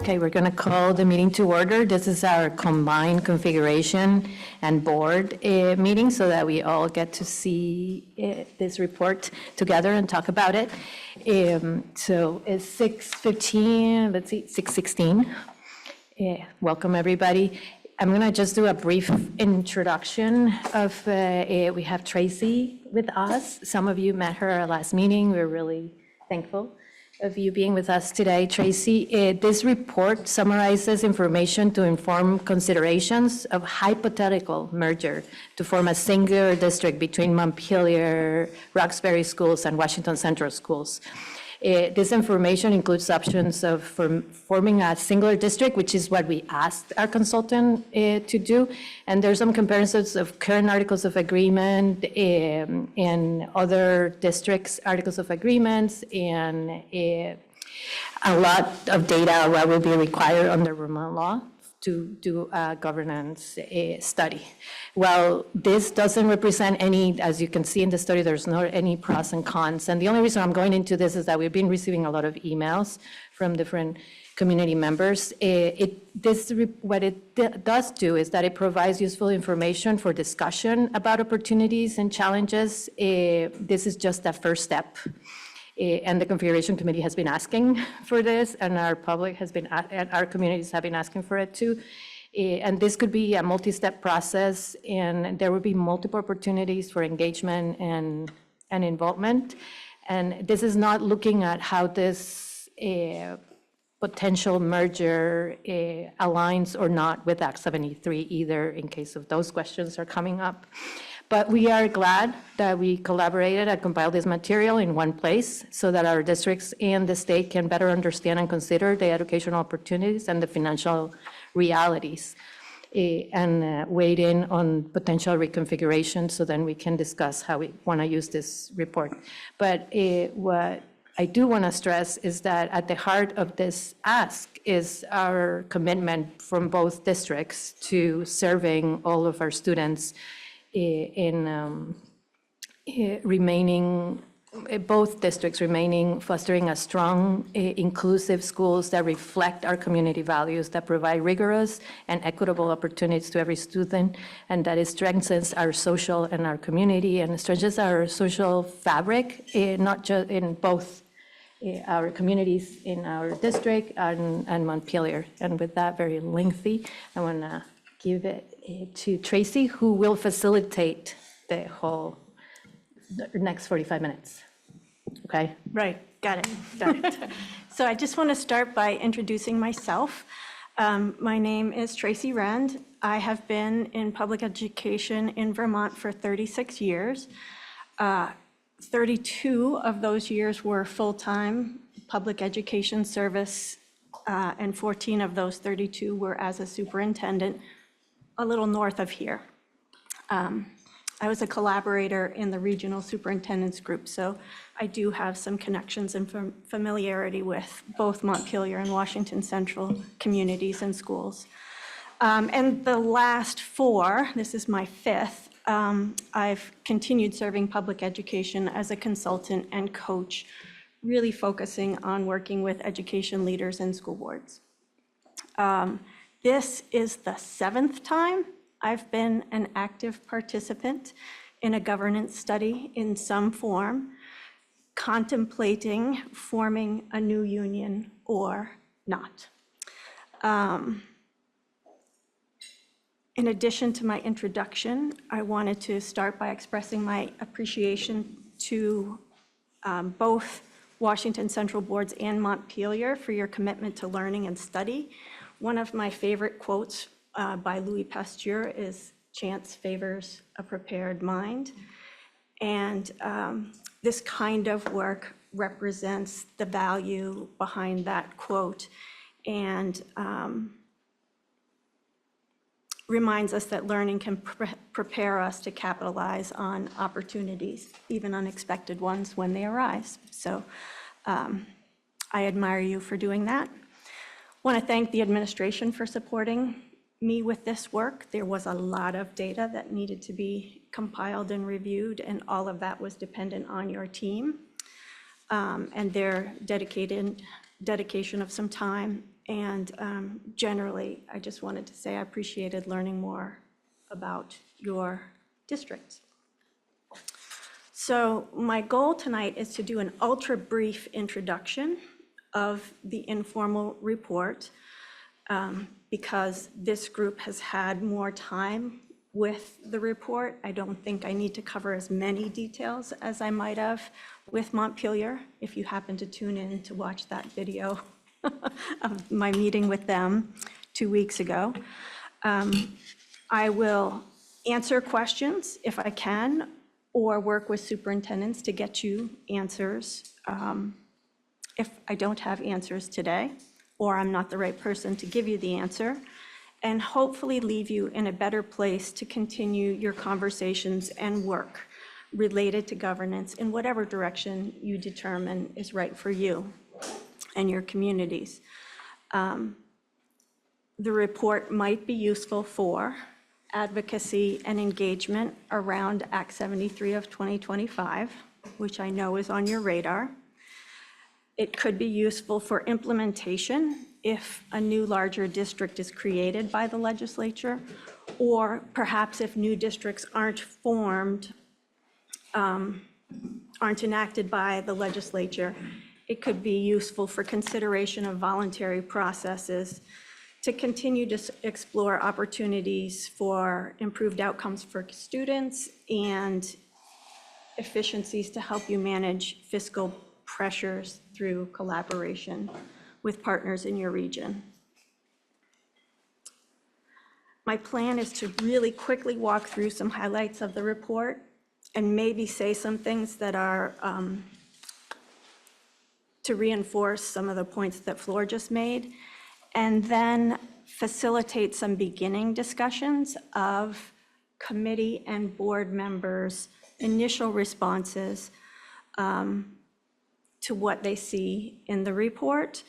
Okay, we're going to call the meeting to order. This is our combined configuration and board meeting so that we all get to see this report together and talk about it. So it's 6:15, let's see, 6:16. Welcome, everybody. I'm going to just do a brief introduction of, we have Tracy with us. Some of you met her at our last meeting. We're really thankful of you being with us today, Tracy. This report summarizes information to inform considerations of hypothetical merger to form a singular district between Montpelier, Roxbury schools, and Washington Central schools. This information includes options of forming a singular district, which is what we asked our consultant to do. And there's some comparisons of current articles of agreement and other districts' articles of agreements, and a lot of data what will be required under Vermont law to do a governance study. Well, this doesn't represent any, as you can see in the study, there's not any pros and cons. And the only reason I'm going into this is that we've been receiving a lot of emails from different community members. What it does do is that it provides useful information for discussion about opportunities and challenges. This is just the first step. And the configuration committee has been asking for this, and our public has been, and our communities have been asking for it too. And this could be a multi-step process, and there will be multiple opportunities for engagement and involvement. And this is not looking at how this potential merger aligns or not with Act 73 either, in case of those questions are coming up. But we are glad that we collaborated and compiled this material in one place so that our districts and the state can better understand and consider the educational opportunities and the financial realities and weigh in on potential reconfiguration, so then we can discuss how we want to use this report. But what I do want to stress is that at the heart of this ask is our commitment from both districts to serving all of our students in remaining, both districts remaining, fostering a strong, inclusive schools that reflect our community values, that provide rigorous and equitable opportunities to every student, and that it strengthens our social and our community and strengthens our social fabric, not just in both our communities in our district and Montpelier. And with that very lengthy, I want to give it to Tracy, who will facilitate the whole next 45 minutes. Okay? Right, got it. So I just want to start by introducing myself. My name is Tracy Rand. I have been in public education in Vermont for 36 years. 32 of those years were full-time public education service, and 14 of those 32 were as a superintendent, a little north of here. I was a collaborator in the regional superintendents group, so I do have some connections and familiarity with both Montpelier and Washington Central communities and schools. And the last 4, this is my 5th, I've continued serving public education as a consultant and coach, really focusing on working with education leaders and school boards. This is the 7th time I've been an active participant in a governance study in some form, contemplating forming a new union or not. In addition to my introduction, I wanted to start by expressing my appreciation to both Washington Central Boards and Montpelier for your commitment to learning and study. One of my favorite quotes by Louis Pasteur is, "Chance favors a prepared mind." And this kind of work represents the value behind that quote, and reminds us that learning can prepare us to capitalize on opportunities, even unexpected ones when they arise. So I admire you for doing that. I want to thank the administration for supporting me with this work. There was a lot of data that needed to be compiled and reviewed, and all of that was dependent on your team and their dedication of some time. And generally, I just wanted to say I appreciated learning more about your districts. So my goal tonight is to do an ultra brief introduction of the informal report because this group has had more time with the report. I don't think I need to cover as many details as I might have with Montpelier, if you happen to tune in to watch that video of my meeting with them 2 weeks ago. I will answer questions if I can, or work with superintendents to get you answers if I don't have answers today, or I'm not the right person to give you the answer, and hopefully leave you in a better place to continue your conversations and work related to governance in whatever direction you determine is right for you and your communities. The report might be useful for advocacy and engagement around Act 73 of 2025, which I know is on your radar. It could be useful for implementation if a new larger district is created by the legislature, or perhaps if new districts aren't formed, aren't enacted by the legislature. It could be useful for consideration of voluntary processes to continue to explore opportunities for improved outcomes for students and efficiencies to help you manage fiscal pressures through collaboration with partners in your region. My plan is to really quickly walk through some highlights of the report and maybe say some things that are to reinforce some of the points that Flor just made, and then facilitate some beginning discussions of committee and board members' initial responses to what they see in the report.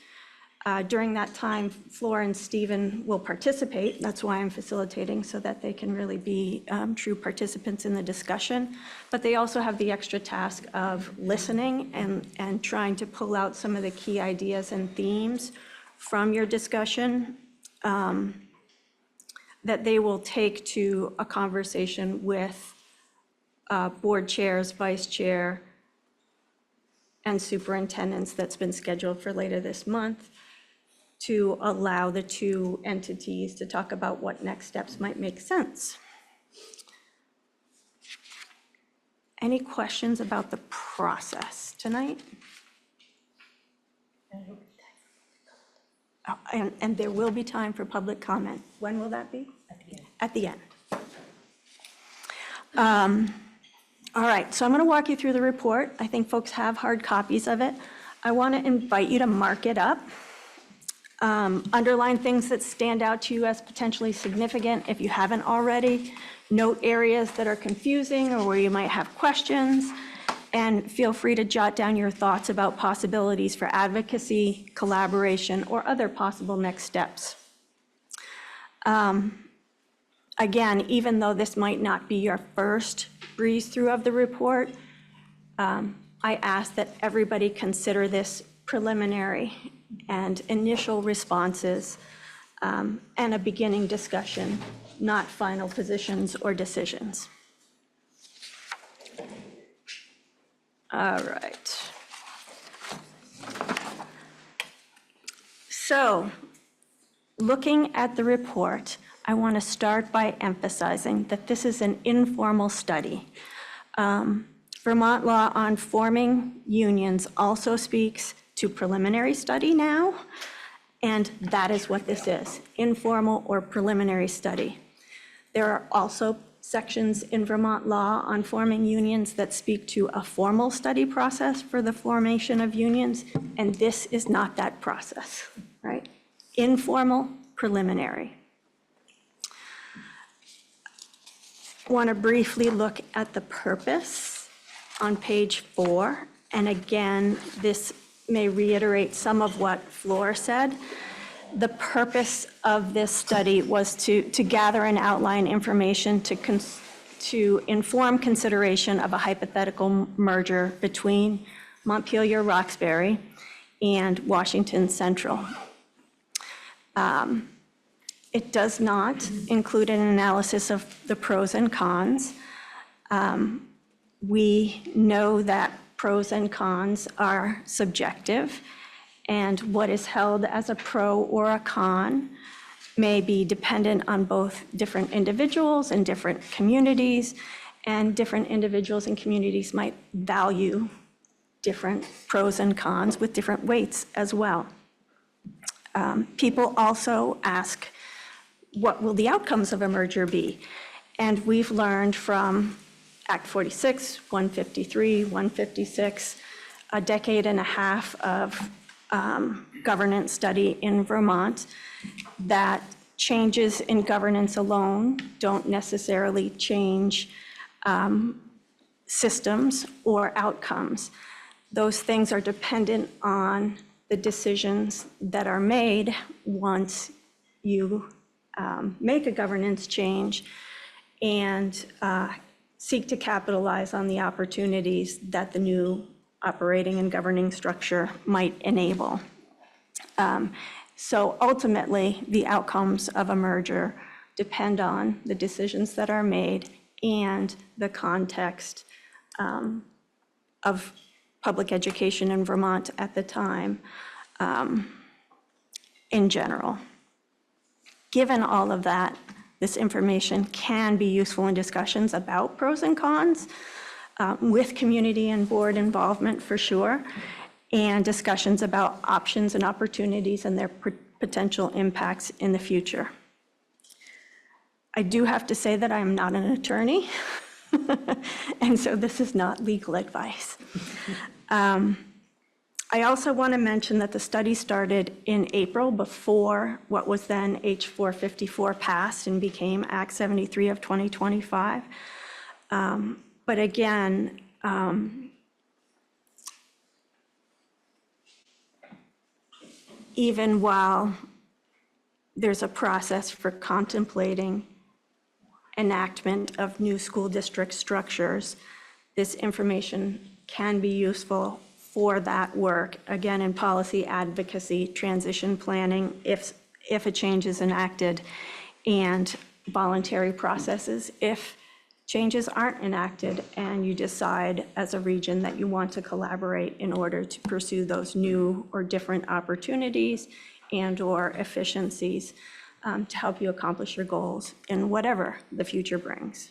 During that time, Flor and Stephen will participate. That's why I'm facilitating, so that they can really be true participants in the discussion. But they also have the extra task of listening and trying to pull out some of the key ideas and themes from your discussion that they will take to a conversation with board chairs, vice chair, and superintendents that's been scheduled for later this month, to allow the two entities to talk about what next steps might make sense. Any questions about the process tonight? Oh, and there will be time for public comment. When will that be? At the end. All right, so I'm going to walk you through the report. I think folks have hard copies of it. I want to invite you to mark it up. Underline things that stand out to you as potentially significant if you haven't already. Note areas that are confusing or where you might have questions. And feel free to jot down your thoughts about possibilities for advocacy, collaboration, or other possible next steps. Again, even though this might not be your first breeze through of the report, I ask that everybody consider this preliminary and initial responses and a beginning discussion, not final positions or decisions. All right. So, looking at the report, I want to start by emphasizing that this is an informal study. Vermont law on forming unions also speaks to preliminary study now, and that is what this is, informal or preliminary study. There are also sections in Vermont law on forming unions that speak to a formal study process for the formation of unions, and this is not that process, right? Informal, preliminary. I want to briefly look at the purpose on page 4, and again, this may reiterate some of what Flor said. The purpose of this study was to gather and outline information to inform consideration of a hypothetical merger between Montpelier Roxbury and Washington Central. It does not include an analysis of the pros and cons. We know that pros and cons are subjective, and what is held as a pro or a con may be dependent on both different individuals and different communities, and different individuals and communities might value different pros and cons with different weights as well. People also ask, what will the outcomes of a merger be? And we've learned from Act 46, 153, 156, a decade and a half of governance study in Vermont, that changes in governance alone don't necessarily change systems or outcomes. Those things are dependent on the decisions that are made once you make a governance change and seek to capitalize on the opportunities that the new operating and governing structure might enable. So ultimately, the outcomes of a merger depend on the decisions that are made and the context of public education in Vermont at the time in general. Given all of that, this information can be useful in discussions about pros and cons with community and board involvement for sure, and discussions about options and opportunities and their potential impacts in the future. I do have to say that I am not an attorney, and so this is not legal advice. I also want to mention that the study started in April before what was then H454 passed and became Act 73 of 2025. But again, even while there's a process for contemplating enactment of new school district structures, this information can be useful for that work, again, in policy advocacy, transition planning, if a change is enacted, and voluntary processes if changes aren't enacted and you decide as a region that you want to collaborate in order to pursue those new or different opportunities and/or efficiencies to help you accomplish your goals in whatever the future brings.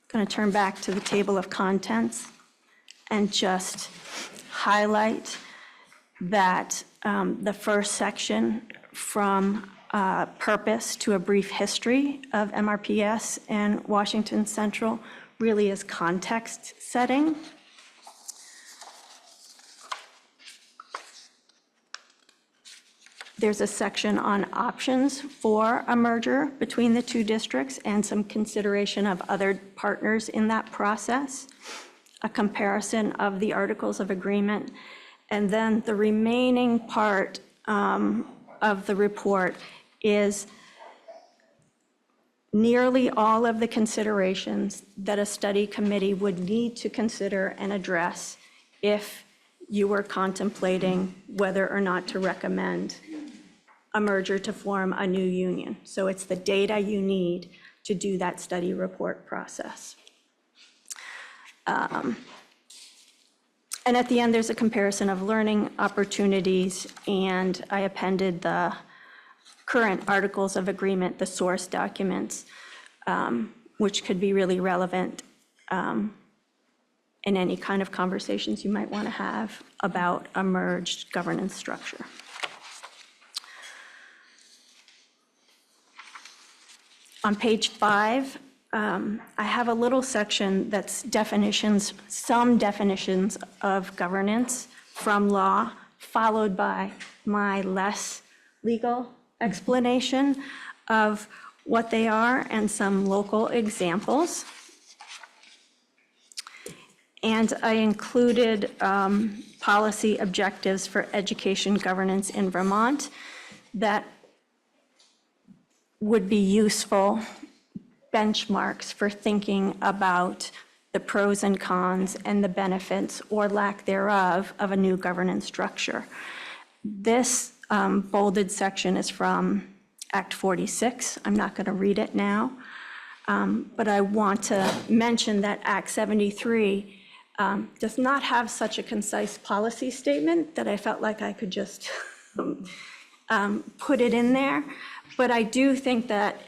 Going to turn back to the table of contents and just highlight that the first section, from purpose to a brief history of MRPS and Washington Central, really is context setting. There's a section on options for a merger between the two districts and some consideration of other partners in that process, a comparison of the articles of agreement, and then the remaining part of the report is nearly all of the considerations that a study committee would need to consider and address if you were contemplating whether or not to recommend a merger to form a new union. So it's the data you need to do that study report process. And at the end, there's a comparison of learning opportunities, and I appended the current articles of agreement, the source documents, which could be really relevant in any kind of conversations you might want to have about a merged governance structure. On page 5, I have a little section that's definitions, some definitions of governance from law, followed by my less legal explanation of what they are and some local examples. And I included policy objectives for education governance in Vermont that would be useful benchmarks for thinking about the pros and cons and the benefits or lack thereof of a new governance structure. This bolded section is from Act 46. I'm not going to read it now, but I want to mention that Act 73 does not have such a concise policy statement that I felt like I could just put it in there. But I do think that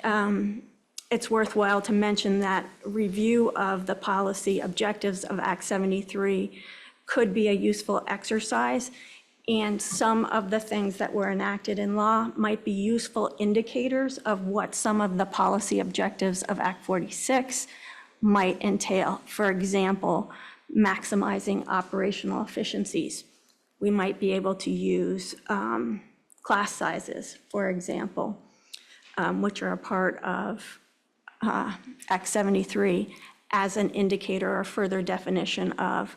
it's worthwhile to mention that review of the policy objectives of Act 73 could be a useful exercise, and some of the things that were enacted in law might be useful indicators of what some of the policy objectives of Act 46 might entail. For example, maximizing operational efficiencies. We might be able to use class sizes, for example, which are a part of Act 73 as an indicator or further definition of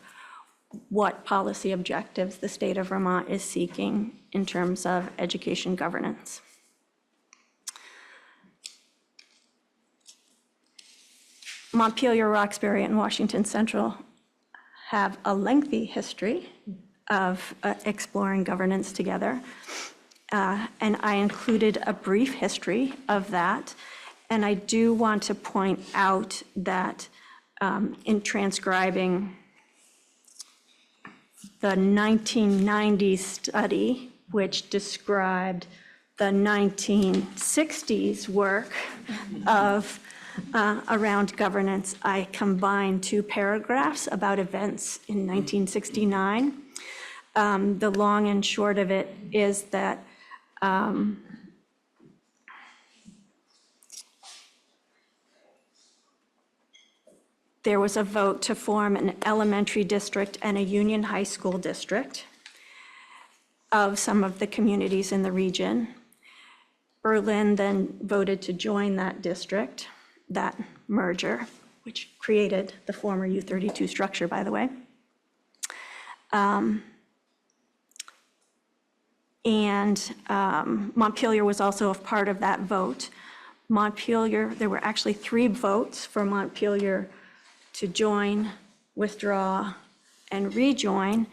what policy objectives the state of Vermont is seeking in terms of education governance. Montpelier, Roxbury, and Washington Central have a lengthy history of exploring governance together. And I included a brief history of that. And I do want to point out that in transcribing the 1990s study, which described the 1960s work of around governance, I combined two paragraphs about events in 1969. The long and short of it is that there was a vote to form an elementary district and a union high school district of some of the communities in the region. Berlin then voted to join that district, that merger, which created the former U32 structure, by the way. Montpelier was also a part of that vote. Montpelier, there were actually 3 votes for Montpelier to join, withdraw, and rejoin.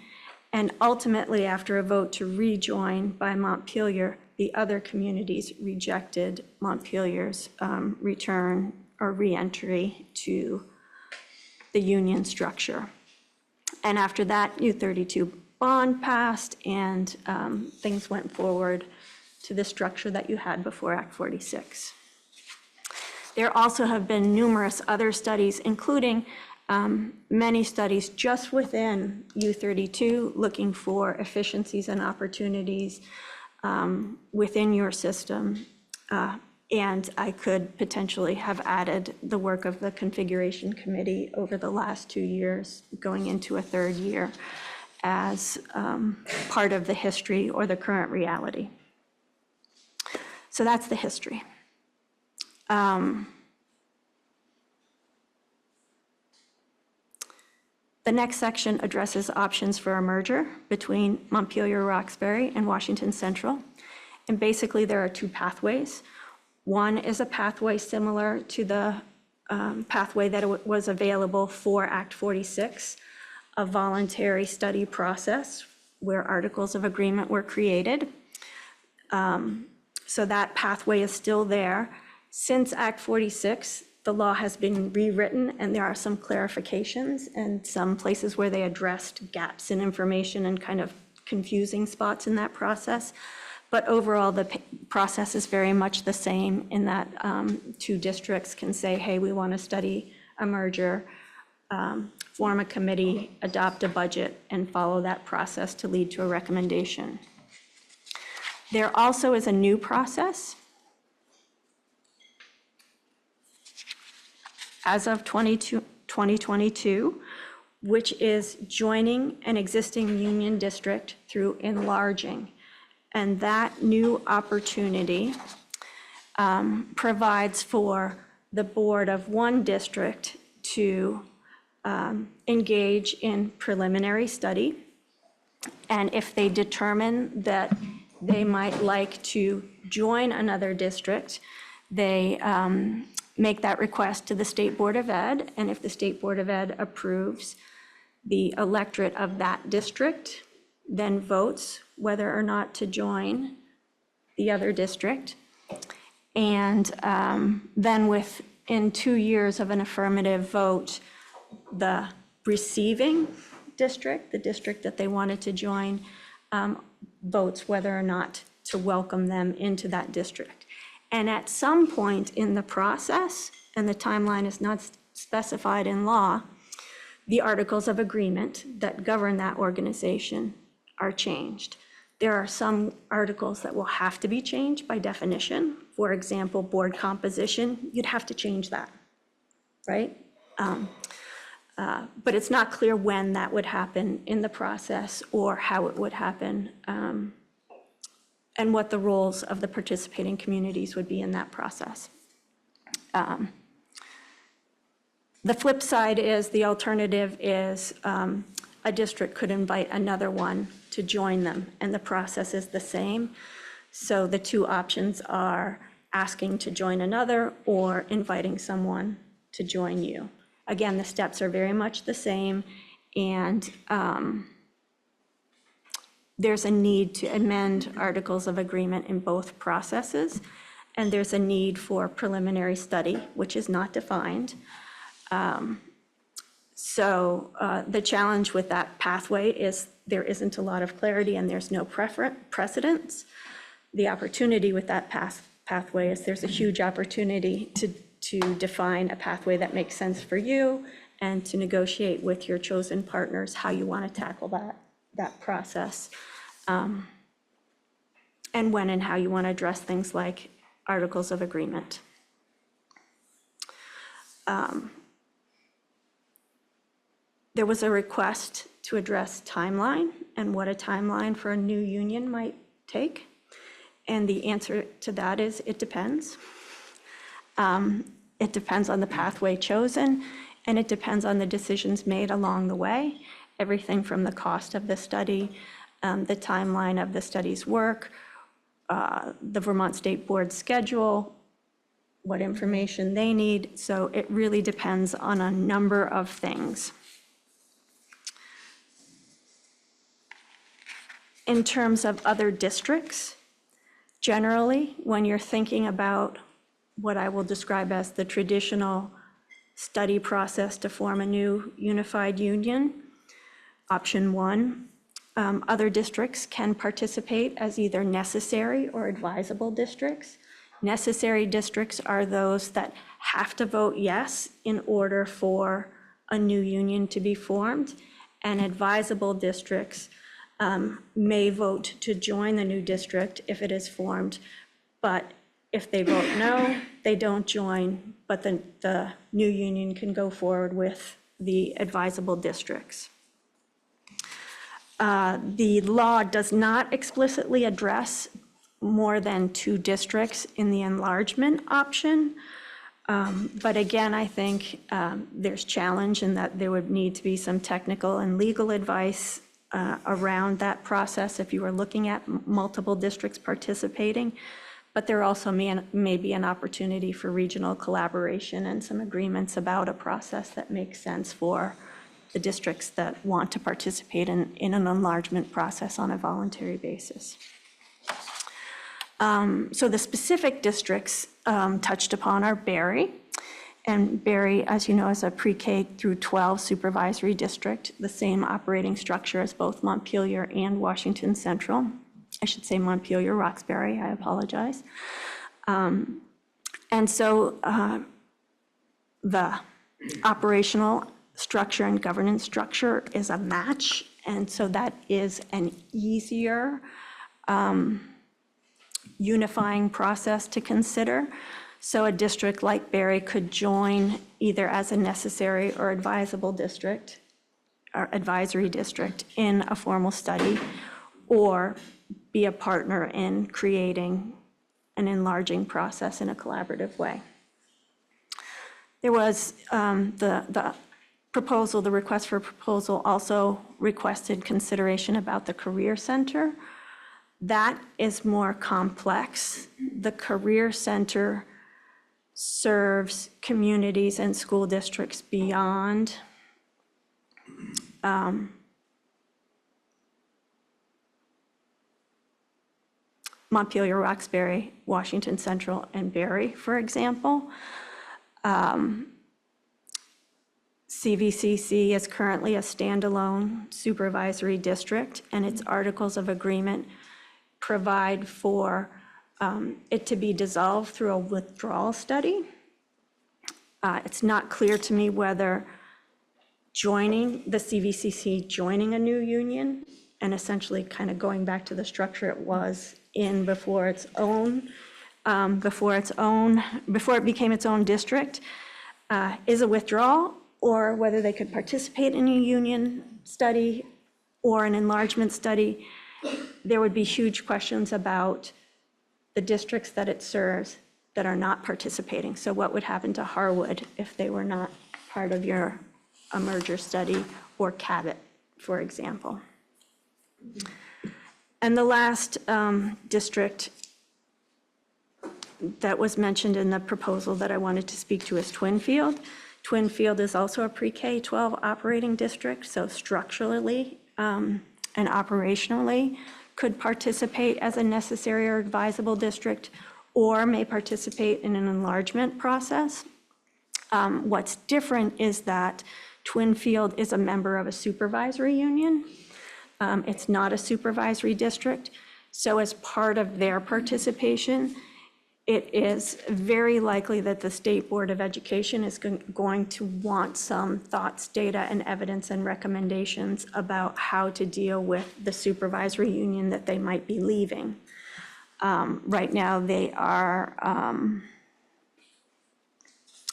And ultimately, after a vote to rejoin by Montpelier, the other communities rejected Montpelier's return or reentry to the union structure. And after that, U32 bond passed, and things went forward to the structure that you had before Act 46. There also have been numerous other studies, including many studies just within U32 looking for efficiencies and opportunities within your system. And I could potentially have added the work of the configuration committee over the last 2 years, going into a 3rd year, as part of the history or the current reality. So that's the history. The next section addresses options for a merger between Montpelier, Roxbury, and Washington Central. And basically, there are 2 pathways. One is a pathway similar to the pathway that was available for Act 46, a voluntary study process where articles of agreement were created. So that pathway is still there. Since Act 46, the law has been rewritten, and there are some clarifications and some places where they addressed gaps in information and kind of confusing spots in that process. But overall, the process is very much the same in that 2 districts can say, hey, we want to study a merger, form a committee, adopt a budget, and follow that process to lead to a recommendation. There also is a new process. As of 2022, which is joining an existing union district through enlarging. And that new opportunity provides for the board of one district to engage in preliminary study. And if they determine that they might like to join another district, they make that request to the State Board of Ed. And if the State Board of Ed approves, the electorate of that district then votes whether or not to join the other district. And then within 2 years of an affirmative vote, the receiving district, the district that they wanted to join, votes whether or not to welcome them into that district. And at some point in the process, and the timeline is not specified in law, the articles of agreement that govern that organization are changed. There are some articles that will have to be changed by definition. For example, board composition, you'd have to change that, right? But it's not clear when that would happen in the process or how it would happen, and what the roles of the participating communities would be in that process. The flip side is, the alternative is a district could invite another one to join them, and the process is the same. So the two options are asking to join another or inviting someone to join you. Again, the steps are very much the same, and there's a need to amend articles of agreement in both processes, and there's a need for preliminary study, which is not defined. So the challenge with that pathway is there isn't a lot of clarity and there's no precedence. The opportunity with that pathway is there's a huge opportunity to define a pathway that makes sense for you and to negotiate with your chosen partners how you want to tackle that process, and when and how you want to address things like articles of agreement. There was a request to address timeline and what a timeline for a new union might take. And the answer to that is it depends. It depends on the pathway chosen, and it depends on the decisions made along the way. Everything from the cost of the study, the timeline of the study's work, the Vermont State Board schedule, what information they need. So it really depends on a number of things. In terms of other districts, generally, when you're thinking about what I will describe as the traditional study process to form a new unified union, option one, other districts can participate as either necessary or advisable districts. Necessary districts are those that have to vote yes in order for a new union to be formed, and advisable districts may vote to join the new district if it is formed, but if they vote no, they don't join, but the new union can go forward with the advisable districts. The law does not explicitly address more than 2 districts in the enlargement option, but again, I think there's challenge in that there would need to be some technical and legal advice around that process if you were looking at multiple districts participating. But there also may be an opportunity for regional collaboration and some agreements about a process that makes sense for the districts that want to participate in an enlargement process on a voluntary basis. So the specific districts touched upon are Barre. And Barre, as you know, is a pre-K through 12 supervisory district, the same operating structure as both Montpelier and Washington Central. I should say Montpelier, Roxbury, I apologize. And so the operational structure and governance structure is a match, and so that is an easier unifying process to consider. So a district like Barre could join either as a necessary or advisable district, or advisory district in a formal study, or be a partner in creating an enlarging process in a collaborative way. There was the proposal, the request for proposal also requested consideration about the Career Center. That is more complex. The Career Center serves communities and school districts beyond Montpelier, Roxbury, Washington Central, and Berry, for example. CVCC is currently a standalone supervisory district, and its articles of agreement provide for it to be dissolved through a withdrawal study. It's not clear to me whether joining the CVCC, joining a new union, and essentially kind of going back to the structure it was in before it became its own district, is a withdrawal, or whether they could participate in a union study or an enlargement study. There would be huge questions about the districts that it serves that are not participating. So what would happen to Harwood if they were not part of a merger study, or Cabot, for example? And the last district that was mentioned in the proposal that I wanted to speak to is Twinfield. Twinfield is also a pre-K-12 operating district, so structurally and operationally could participate as a necessary or advisable district, or may participate in an enlargement process. What's different is that Twinfield is a member of a supervisory union. It's not a supervisory district. So as part of their participation, it is very likely that the State Board of Education is going to want some thoughts, data, and evidence and recommendations about how to deal with the supervisory union that they might be leaving. Right now, they are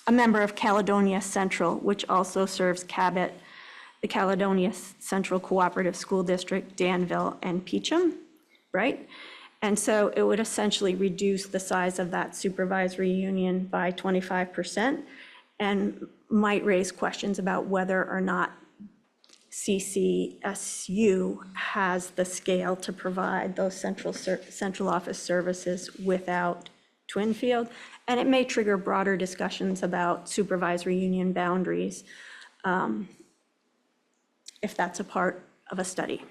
a member of Caledonia Central, which also serves Cabot, the Caledonia Central Cooperative School District, Danville, and Peacham, right? And so it would essentially reduce the size of that supervisory union by 25%, and might raise questions about whether or not CCSU has the scale to provide those central office services without Twinfield. And it may trigger broader discussions about supervisory union boundaries if that's a part of a study.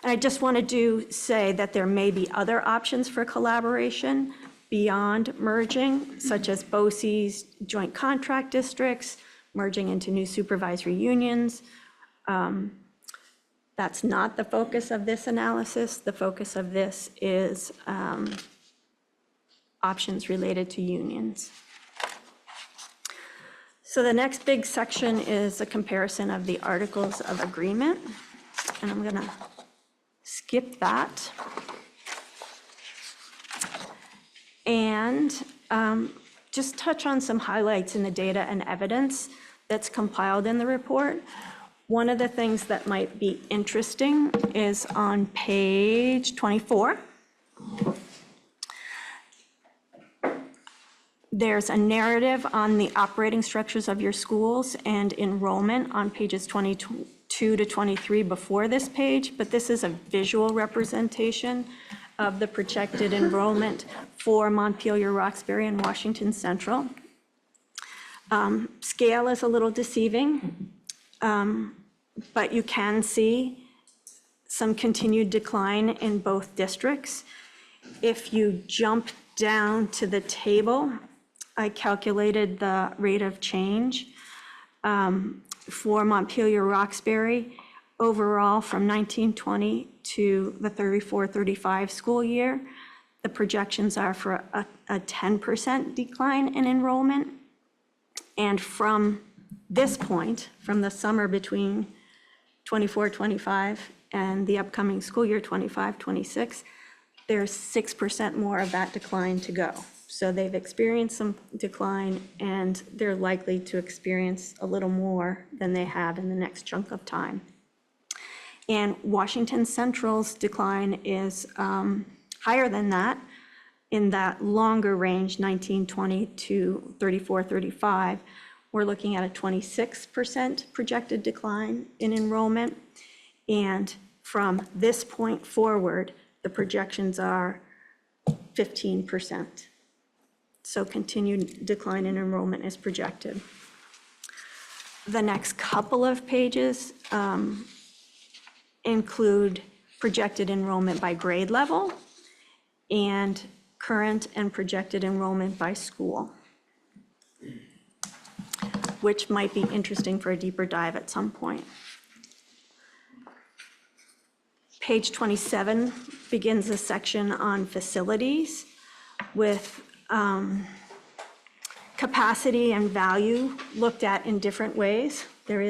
And I just wanted to say that there may be other options for collaboration beyond merging, such as BOCES, joint contract districts, merging into new supervisory unions. That's not the focus of this analysis. The focus of this is options related to unions. So the next big section is a comparison of the articles of agreement, and I'm gonna skip that. And just touch on some highlights in the data and evidence that's compiled in the report. One of the things that might be interesting is on page 24. There's a narrative on the operating structures of your schools and enrollment on pages 22 to 23 before this page, but this is a visual representation of the projected enrollment for Montpelier, Roxbury, and Washington Central. Scale is a little deceiving, but you can see some continued decline in both districts. If you jump down to the table, I calculated the rate of change for Montpelier, Roxbury, overall from 1920 to the 34-35 school year. The projections are for a 10% decline in enrollment. And from this point, from the summer between 24-25 and the upcoming school year 25-26, there's 6% more of that decline to go. So they've experienced some decline, and they're likely to experience a little more than they have in the next chunk of time. And Washington Central's decline is higher than that. in that longer range, 19, 20 to 34, 35, we're looking at a 26% projected decline in enrollment. And from this point forward, the projections are 15%. So continued decline in enrollment is projected. The next couple of pages include projected enrollment by grade level and current and projected enrollment by school, which might be interesting for a deeper dive at some point. Page 27 begins a section on facilities with capacity and value looked at in different ways. There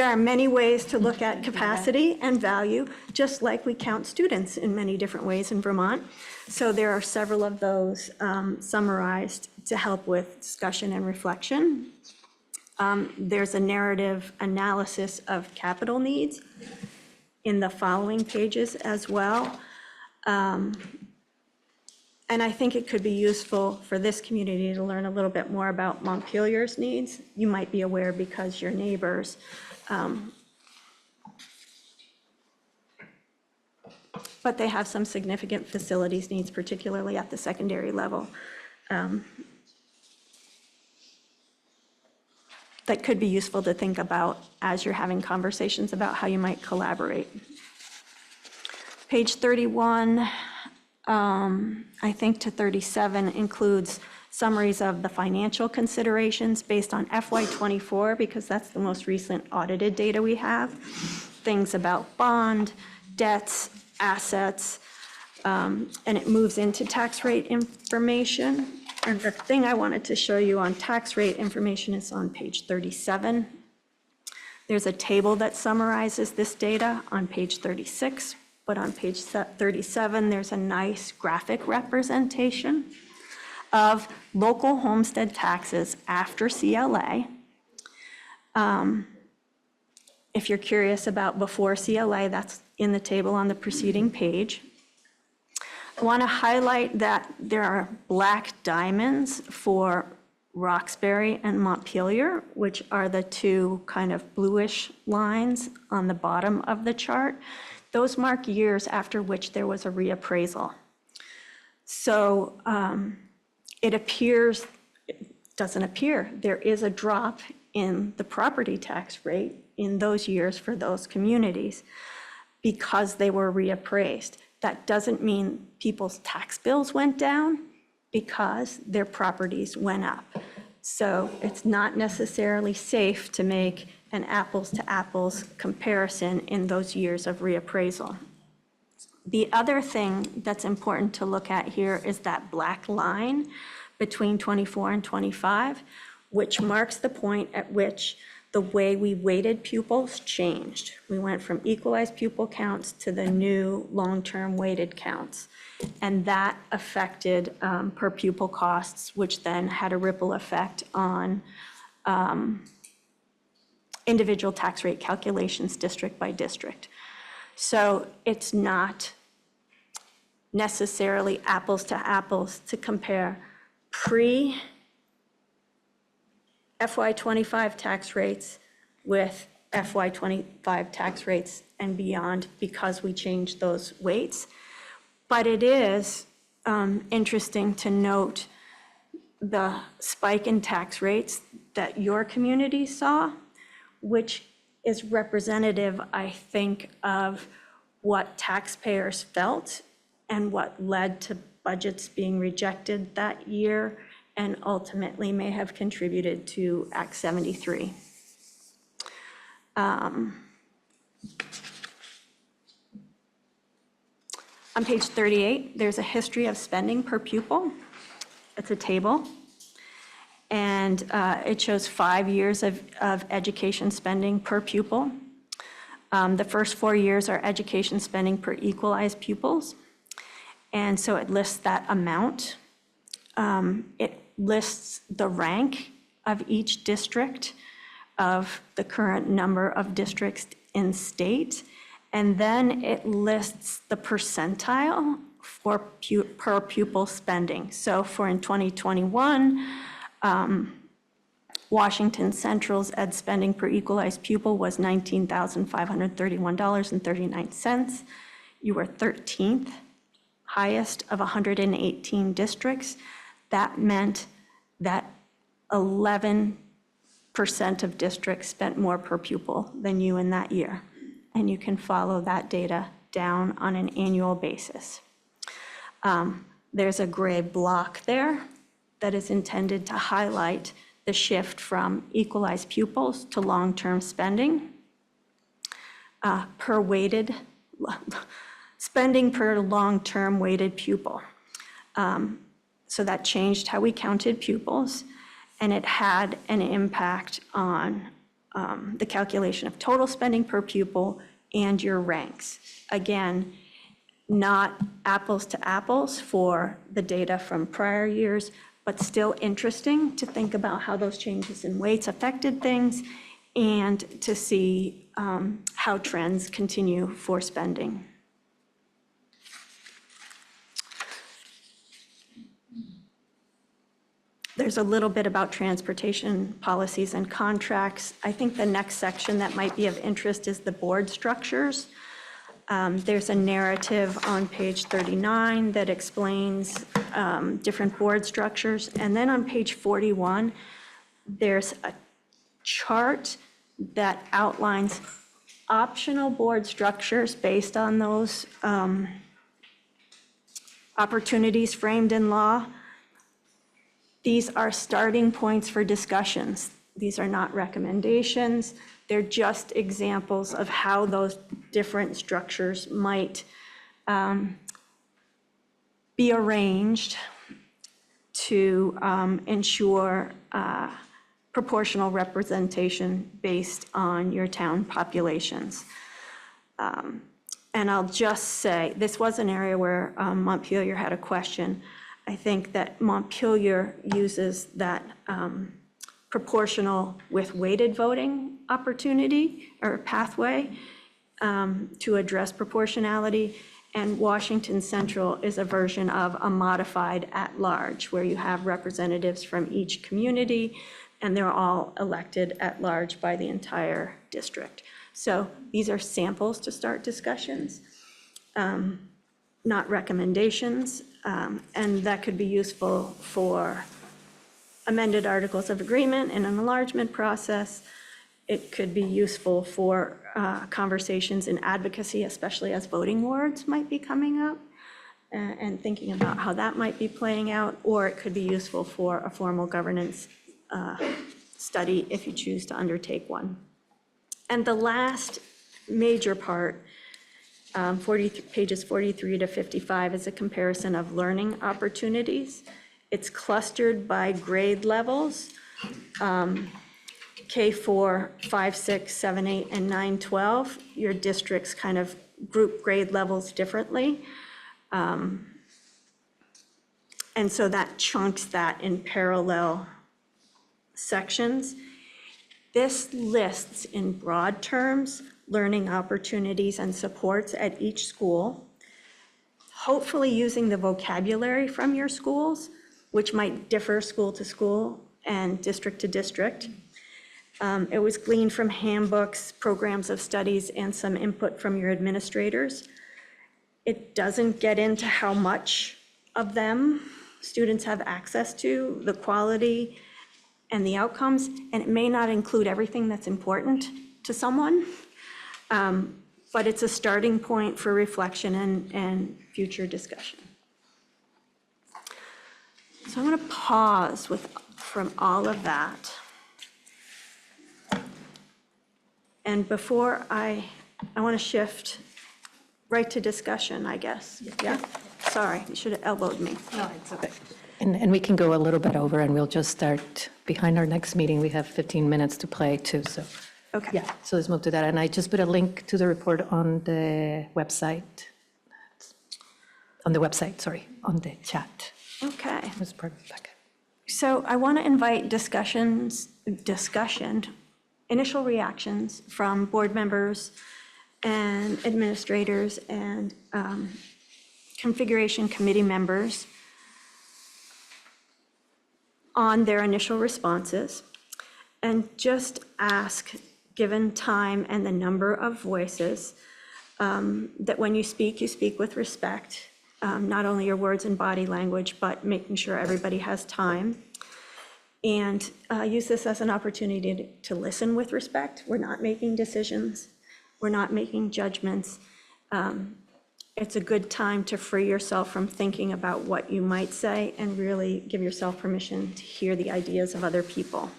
are many ways to look at capacity and value, just like we count students in many different ways in Vermont. So there are several of those summarized to help with discussion and reflection. There's a narrative analysis of capital needs in the following pages as well. And I think it could be useful for this community to learn a little bit more about Montpelier's needs. You might be aware because you're neighbors. But they have some significant facilities needs, particularly at the secondary level, that could be useful to think about as you're having conversations about how you might collaborate. Page 31, I think to 37 includes summaries of the financial considerations based on FY24, because that's the most recent audited data we have. Things about bond, debts, assets, and it moves into tax rate information. And the thing I wanted to show you on tax rate information is on page 37. There's a table that summarizes this data on page 36, but on page 37, there's a nice graphic representation of local homestead taxes after CLA. If you're curious about before CLA, that's in the table on the preceding page. I want to highlight that there are black diamonds for Roxbury and Montpelier, which are the two kind of bluish lines on the bottom of the chart. Those mark years after which there was a reappraisal. So it doesn't appear, there is a drop in the property tax rate in those years for those communities because they were reappraised. That doesn't mean people's tax bills went down because their properties went up. So it's not necessarily safe to make an apples to apples comparison in those years of reappraisal. The other thing that's important to look at here is that black line between 24 and 25, which marks the point at which the way we weighted pupils changed. We went from equalized pupil counts to the new long-term weighted counts. And that affected per pupil costs, which then had a ripple effect on individual tax rate calculations district by district. So it's not necessarily apples to apples to compare pre-FY25 tax rates with FY25 tax rates and beyond because we changed those weights. But it is interesting to note the spike in tax rates that your community saw, which is representative, I think, of what taxpayers felt and what led to budgets being rejected that year and ultimately may have contributed to Act 73. On page 38, there's a history of spending per pupil. It's a table. And it shows 5 years of education spending per pupil. The first 4 years are education spending per equalized pupils. And so it lists that amount. It lists the rank of each district of the current number of districts in state. And then it lists the percentile for per pupil spending. So for in 2021, Washington Central's ed spending per equalized pupil was $19,531.39. You were 13th highest of 118 districts. That meant that 11% of districts spent more per pupil than you in that year. And you can follow that data down on an annual basis. There's a gray block there that is intended to highlight the shift from equalized pupils to long-term spending per weighted, spending per long-term weighted pupil. So that changed how we counted pupils, and it had an impact on the calculation of total spending per pupil and your ranks. Again, not apples to apples for the data from prior years, but still interesting to think about how those changes in weights affected things and to see how trends continue for spending. There's a little bit about transportation policies and contracts. I think the next section that might be of interest is the board structures. There's a narrative on page 39 that explains different board structures. And then on page 41, there's a chart that outlines optional board structures based on those opportunities framed in law. These are starting points for discussions. These are not recommendations. They're just examples of how those different structures might be arranged to ensure proportional representation based on your town populations. And I'll just say, this was an area where Montpelier had a question. I think that Montpelier uses that proportional with weighted voting opportunity or pathway to address proportionality. And Washington Central is a version of a modified at-large, where you have representatives from each community, and they're all elected at large by the entire district. So these are samples to start discussions, not recommendations, and that could be useful for amended articles of agreement in an enlargement process. It could be useful for conversations in advocacy, especially as voting wards might be coming up, and thinking about how that might be playing out, or it could be useful for a formal governance study if you choose to undertake one. And the last major part, pages 43 to 55, is a comparison of learning opportunities. It's clustered by grade levels, K4, 5, 6, 7, 8, and 9, 12. Your districts kind of group grade levels differently. And so that chunks that in parallel sections. This lists in broad terms learning opportunities and supports at each school, hopefully using the vocabulary from your schools, which might differ school to school and district to district. It was gleaned from handbooks, programs of studies, and some input from your administrators. It doesn't get into how much of them students have access to, the quality, and the outcomes, and it may not include everything that's important to someone, but it's a starting point for reflection and future discussion. So I'm going to pause from all of that. And before I want to shift right to discussion, I guess. Yeah? Sorry, you should have elbowed me. No, it's okay. And we can go a little bit over, and we'll just start behind our next meeting. We have 15 minutes to play too, so. Okay. Yeah, so let's move to that. And I just put a link to the report on the website. On the chat. Okay. As part of the packet. So I want to invite discussion, initial reactions from board members and administrators and configuration committee members on their initial responses, and just ask, given time and the number of voices, that when you speak with respect, not only your words and body language, but making sure everybody has time. And use this as an opportunity to listen with respect. We're not making decisions. We're not making judgments. It's a good time to free yourself from thinking about what you might say and really give yourself permission to hear the ideas of other people.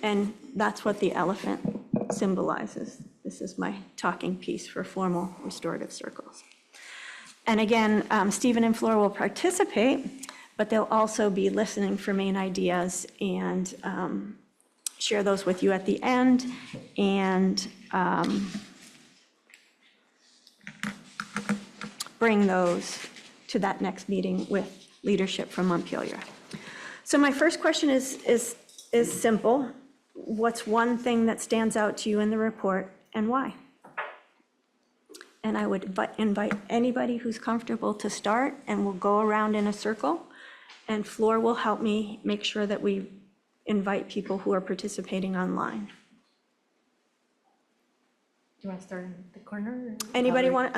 And that's what the elephant symbolizes. This is my talking piece for formal restorative circles. And again, Stephen and Flora will participate, but they'll also be listening for main ideas and share those with you at the end, and bring those to that next meeting with leadership from Montpelier. So my first question is simple. What's one thing that stands out to you in the report, and why? And I would invite anybody who's comfortable to start, and we'll go around in a circle. And Flor will help me make sure that we invite people who are participating online. Do you want to start in the corner? Anybody want,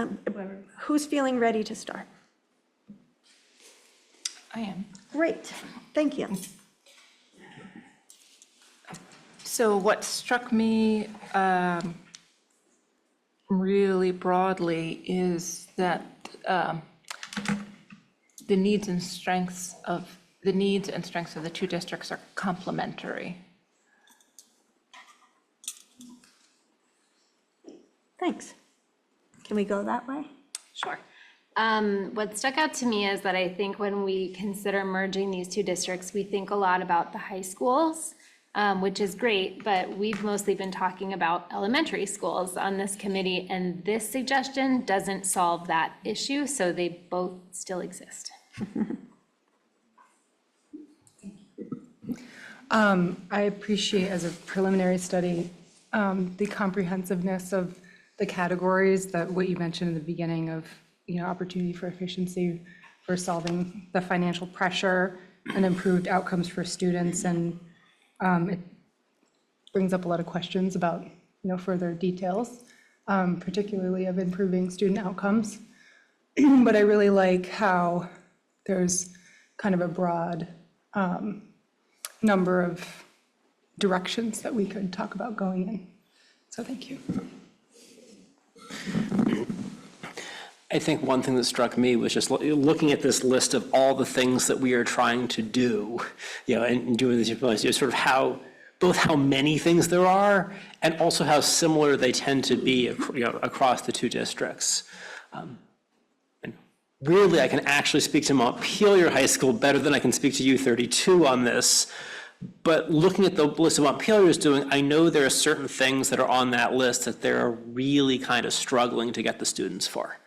who's feeling ready to start? I am. Great, thank you. So what struck me really broadly is that the needs and strengths of the two districts are complementary. Thanks. Can we go that way? Sure. What stuck out to me is that I think when we consider merging these two districts, we think a lot about the high schools, which is great, but we've mostly been talking about elementary schools on this committee, and this suggestion doesn't solve that issue, so they both still exist. I appreciate, as a preliminary study, the comprehensiveness of the categories, that what you mentioned in the beginning of, opportunity for efficiency, for solving the financial pressure and improved outcomes for students. And it brings up a lot of questions about, further details, particularly of improving student outcomes. But I really like how there's kind of a broad number of directions that we could talk about going in. So thank you. I think one thing that struck me was just looking at this list of all the things that we are trying to do, and doing these sort of both how many things there are and also how similar they tend to be, across the two districts. And really, I can actually speak to Montpelier High School better than I can speak to U32 on this. But looking at the list of what Montpelier is doing, I know there are certain things that are on that list that they're really kind of struggling to get the students for.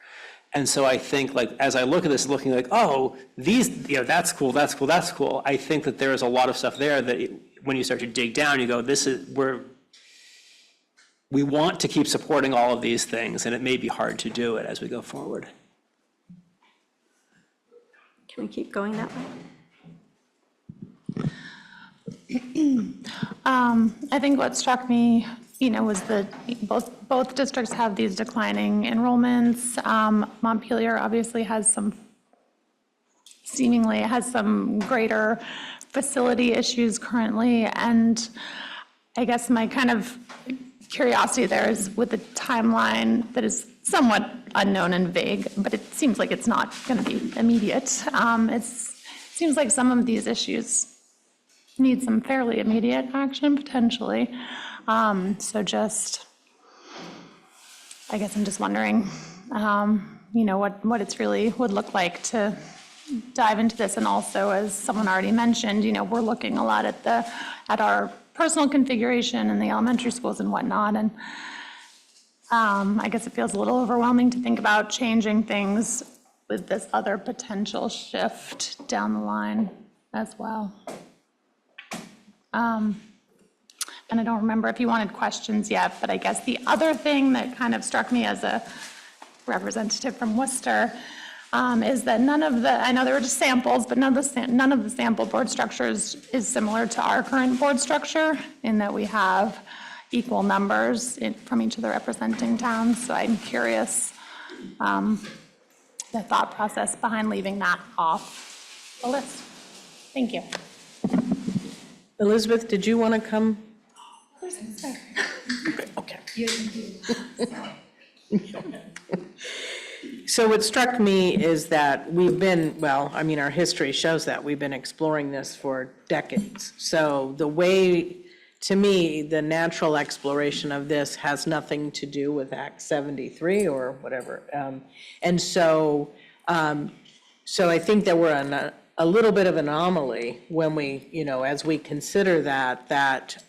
And so I think, as I look at this, looking these, that's cool, that's cool, that's cool. I think that there is a lot of stuff there that when you start to dig down, you go, we want to keep supporting all of these things, and it may be hard to do it as we go forward. Can we keep going that way? I think what struck me, was that both districts have these declining enrollments. Montpelier obviously seemingly has some greater facility issues currently. And I guess my kind of curiosity there is with the timeline that is somewhat unknown and vague, but it seems like it's not going to be immediate. It seems like some of these issues need some fairly immediate action, potentially. So I guess I'm just wondering, what it's really would look like to dive into this. And also, as someone already mentioned, we're looking a lot at our personal configuration in the elementary schools and whatnot. And I guess it feels a little overwhelming to think about changing things with this other potential shift down the line as well. And I don't remember if you wanted questions yet, but I guess the other thing that kind of struck me as a representative from Worcester is that none of the, I know there were just samples, but none of the sample board structures is similar to our current board structure in that we have equal numbers from each of the representing towns. So I'm curious the thought process behind leaving that off the list. Thank you. Elizabeth, did you want to come? Okay. So what struck me is that we've been, well, I mean, our history shows that we've been exploring this for decades. So the way, to me, the natural exploration of this has nothing to do with Act 73 or whatever. And so I think that we're in a little bit of an anomaly when we, as we consider that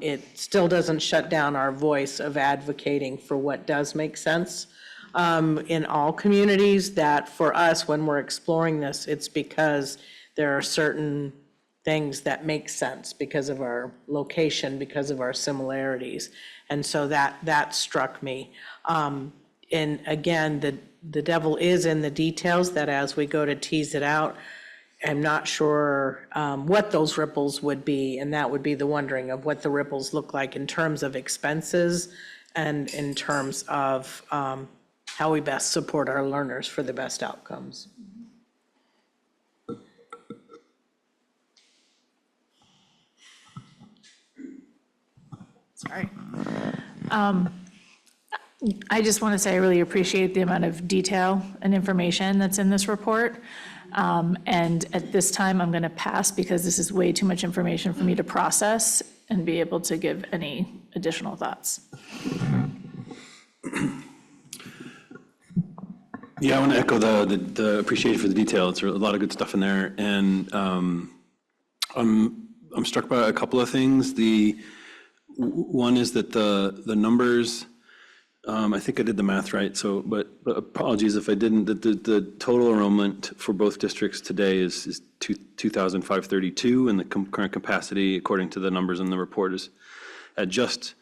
it still doesn't shut down our voice of advocating for what does make sense in all communities, that for us, when we're exploring this, it's because there are certain things that make sense because of our location, because of our similarities. And so that struck me. And again, the devil is in the details, that as we go to tease it out, I'm not sure what those ripples would be, and that would be the wondering of what the ripples look like in terms of expenses and in terms of how we best support our learners for the best outcomes. Sorry. I just want to say I really appreciate the amount of detail and information that's in this report. And at this time, I'm going to pass because this is way too much information for me to process and be able to give any additional thoughts. Yeah, I want to echo the appreciation for the detail. It's a lot of good stuff in there. And I'm struck by a couple of things. One is that the numbers, I think I did the math right, but apologies if I didn't. The total enrollment for both districts today is 2,532, and the current capacity, according to the numbers in the report, is at just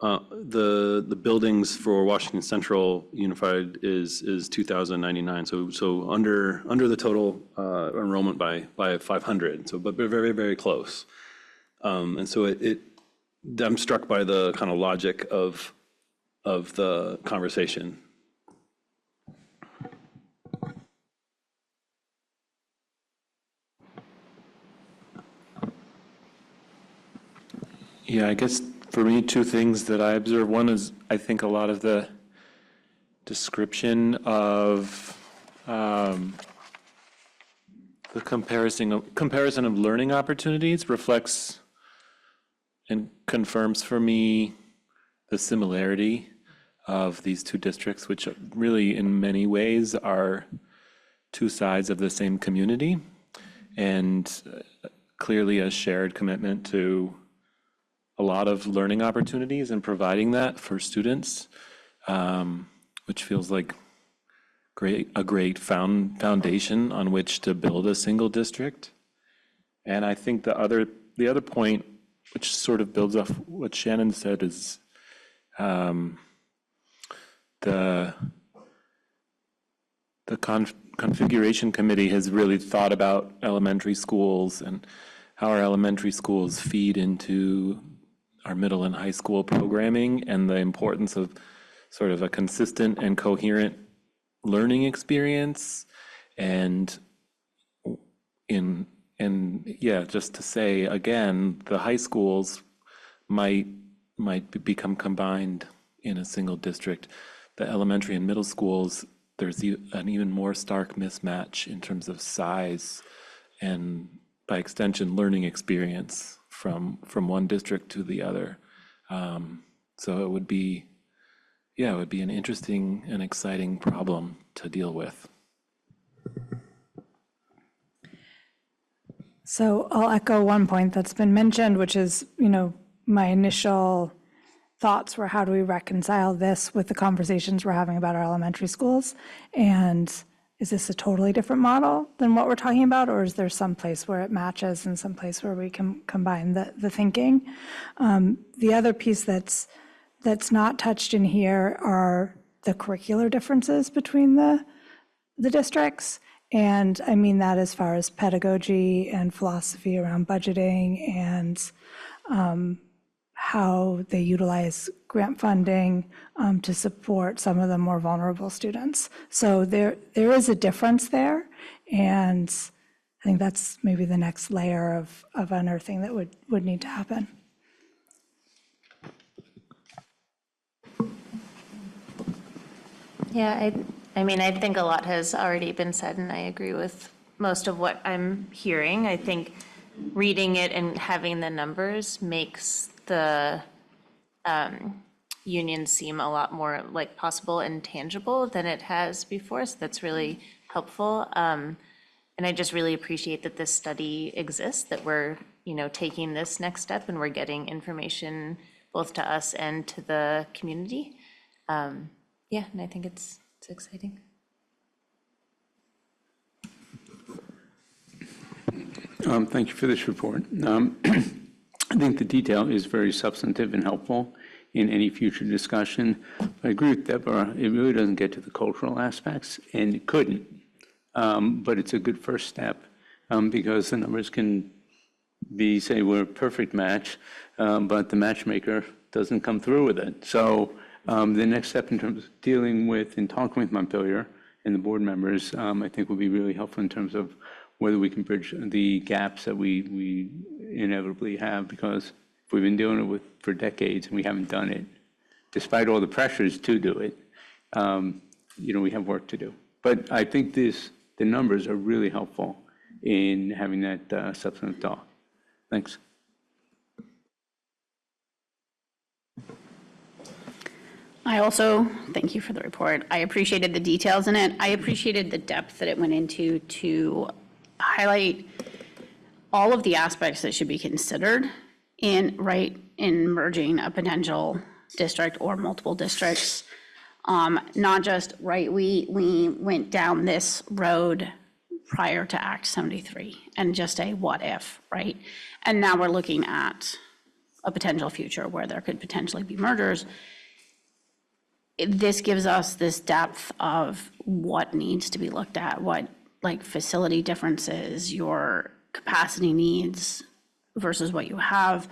the buildings for Washington Central Unified is 2,099. So under the total enrollment by 500. So, but very, very close. And so I'm struck by the kind of logic of the conversation. Yeah, I guess for me, two things that I observe. One is I think a lot of the description of the comparison of learning opportunities reflects and confirms for me the similarity of these two districts, which really in many ways are two sides of the same community, and clearly a shared commitment to a lot of learning opportunities and providing that for students, which feels like a great foundation on which to build a single district. And I think the other point, which sort of builds off what Shannon said, is the configuration committee has really thought about elementary schools and how our elementary schools feed into our middle and high school programming, and the importance of sort of a consistent and coherent learning experience. And just to say again, the high schools might become combined in a single district. The elementary and middle schools, there's an even more stark mismatch in terms of size and, by extension, learning experience from one district to the other. So it would be an interesting and exciting problem to deal with. So I'll echo one point that's been mentioned, which is, my initial thoughts were, how do we reconcile this with the conversations we're having about our elementary schools? And is this a totally different model than what we're talking about, or is there some place where it matches and some place where we can combine the thinking? The other piece that's not touched in here are the curricular differences between the the districts. And I mean that as far as pedagogy and philosophy around budgeting and how they utilize grant funding to support some of the more vulnerable students. So there is a difference there, and I think that's maybe the next layer of unearthing that would need to happen. Yeah, I mean, I think a lot has already been said, and I agree with most of what I'm hearing. I think reading it and having the numbers makes the union seem a lot more like possible and tangible than it has before, so that's really helpful. And I just really appreciate that this study exists, that we're, taking this next step and we're getting information both to us and to the community. Yeah, and I think it's exciting. Thank you for this report. I think the detail is very substantive and helpful in any future discussion. I agree with Deborah, it really doesn't get to the cultural aspects, and it couldn't. But it's a good first step because the numbers can be, say, we're a perfect match, but the matchmaker doesn't come through with it. So the next step in terms of dealing with and talking with Montpelier and the board members, I think will be really helpful in terms of whether we can bridge the gaps that we inevitably have, because if we've been doing it for decades and we haven't done it, despite all the pressures to do it, we have work to do. But I think the numbers are really helpful in having that substantive talk. Thanks. I also thank you for the report. I appreciated the details in it. I appreciated the depth that it went into to highlight all of the aspects that should be considered in merging a potential district or multiple districts. Not just, we went down this road prior to Act 73 and just a what if, right? And now we're looking at a potential future where there could potentially be mergers. This gives us this depth of what needs to be looked at, what facility differences, your capacity needs versus what you have,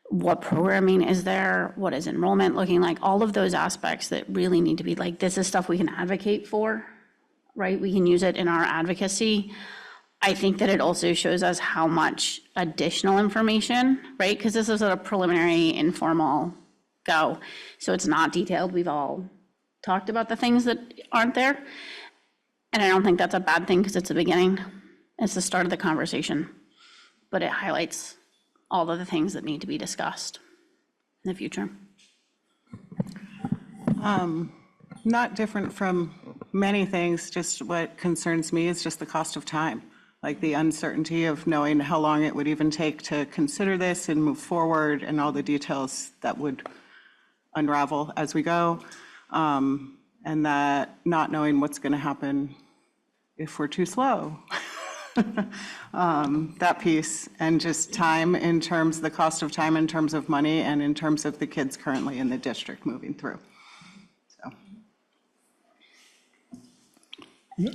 what programming is there, what is enrollment looking like, all of those aspects that really need to be this is stuff we can advocate for, right? We can use it in our advocacy. I think that it also shows us how much additional information, right? Because this is a preliminary, informal go. So it's not detailed. We've all talked about the things that aren't there. And I don't think that's a bad thing because it's the beginning. It's the start of the conversation. But it highlights all of the things that need to be discussed in the future. Not different from many things, just what concerns me is just the cost of time. The uncertainty of knowing how long it would even take to consider this and move forward and all the details that would unravel as we go. And that not knowing what's going to happen if we're too slow. That piece, and just time in terms, the cost of time in terms of money and in terms of the kids currently in the district moving through. So.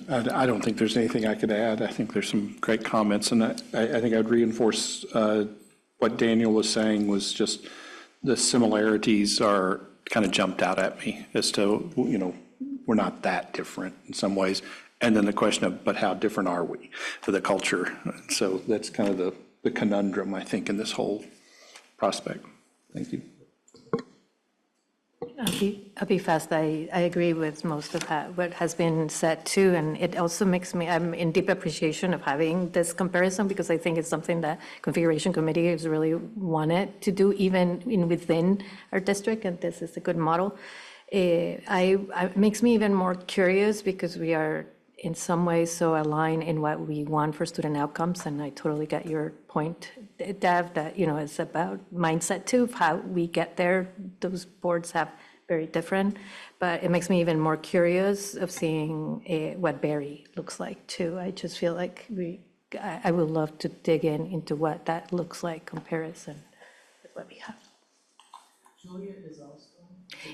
I don't think there's anything I could add. I think there's some great comments, and I think I'd reinforce what Daniel was saying was just the similarities are kind of jumped out at me as to, we're not that different in some ways. And then the question of, but how different are we for the culture? So that's kind of the conundrum, I think, in this whole prospect. Thank you. I'll be fast. I agree with most of what has been said too, and it also makes me, I'm in deep appreciation of having this comparison because I think it's something that Configuration Committee has really wanted to do even within our district, and this is a good model. It makes me even more curious because we are in some ways so aligned in what we want for student outcomes, and I totally get your point, Dev, that it's about mindset too, of how we get there. Those boards have very different, but it makes me even more curious of seeing what Barry looks like too. I just feel like I would love to dig into what that looks like comparison with what we have. Julia is also.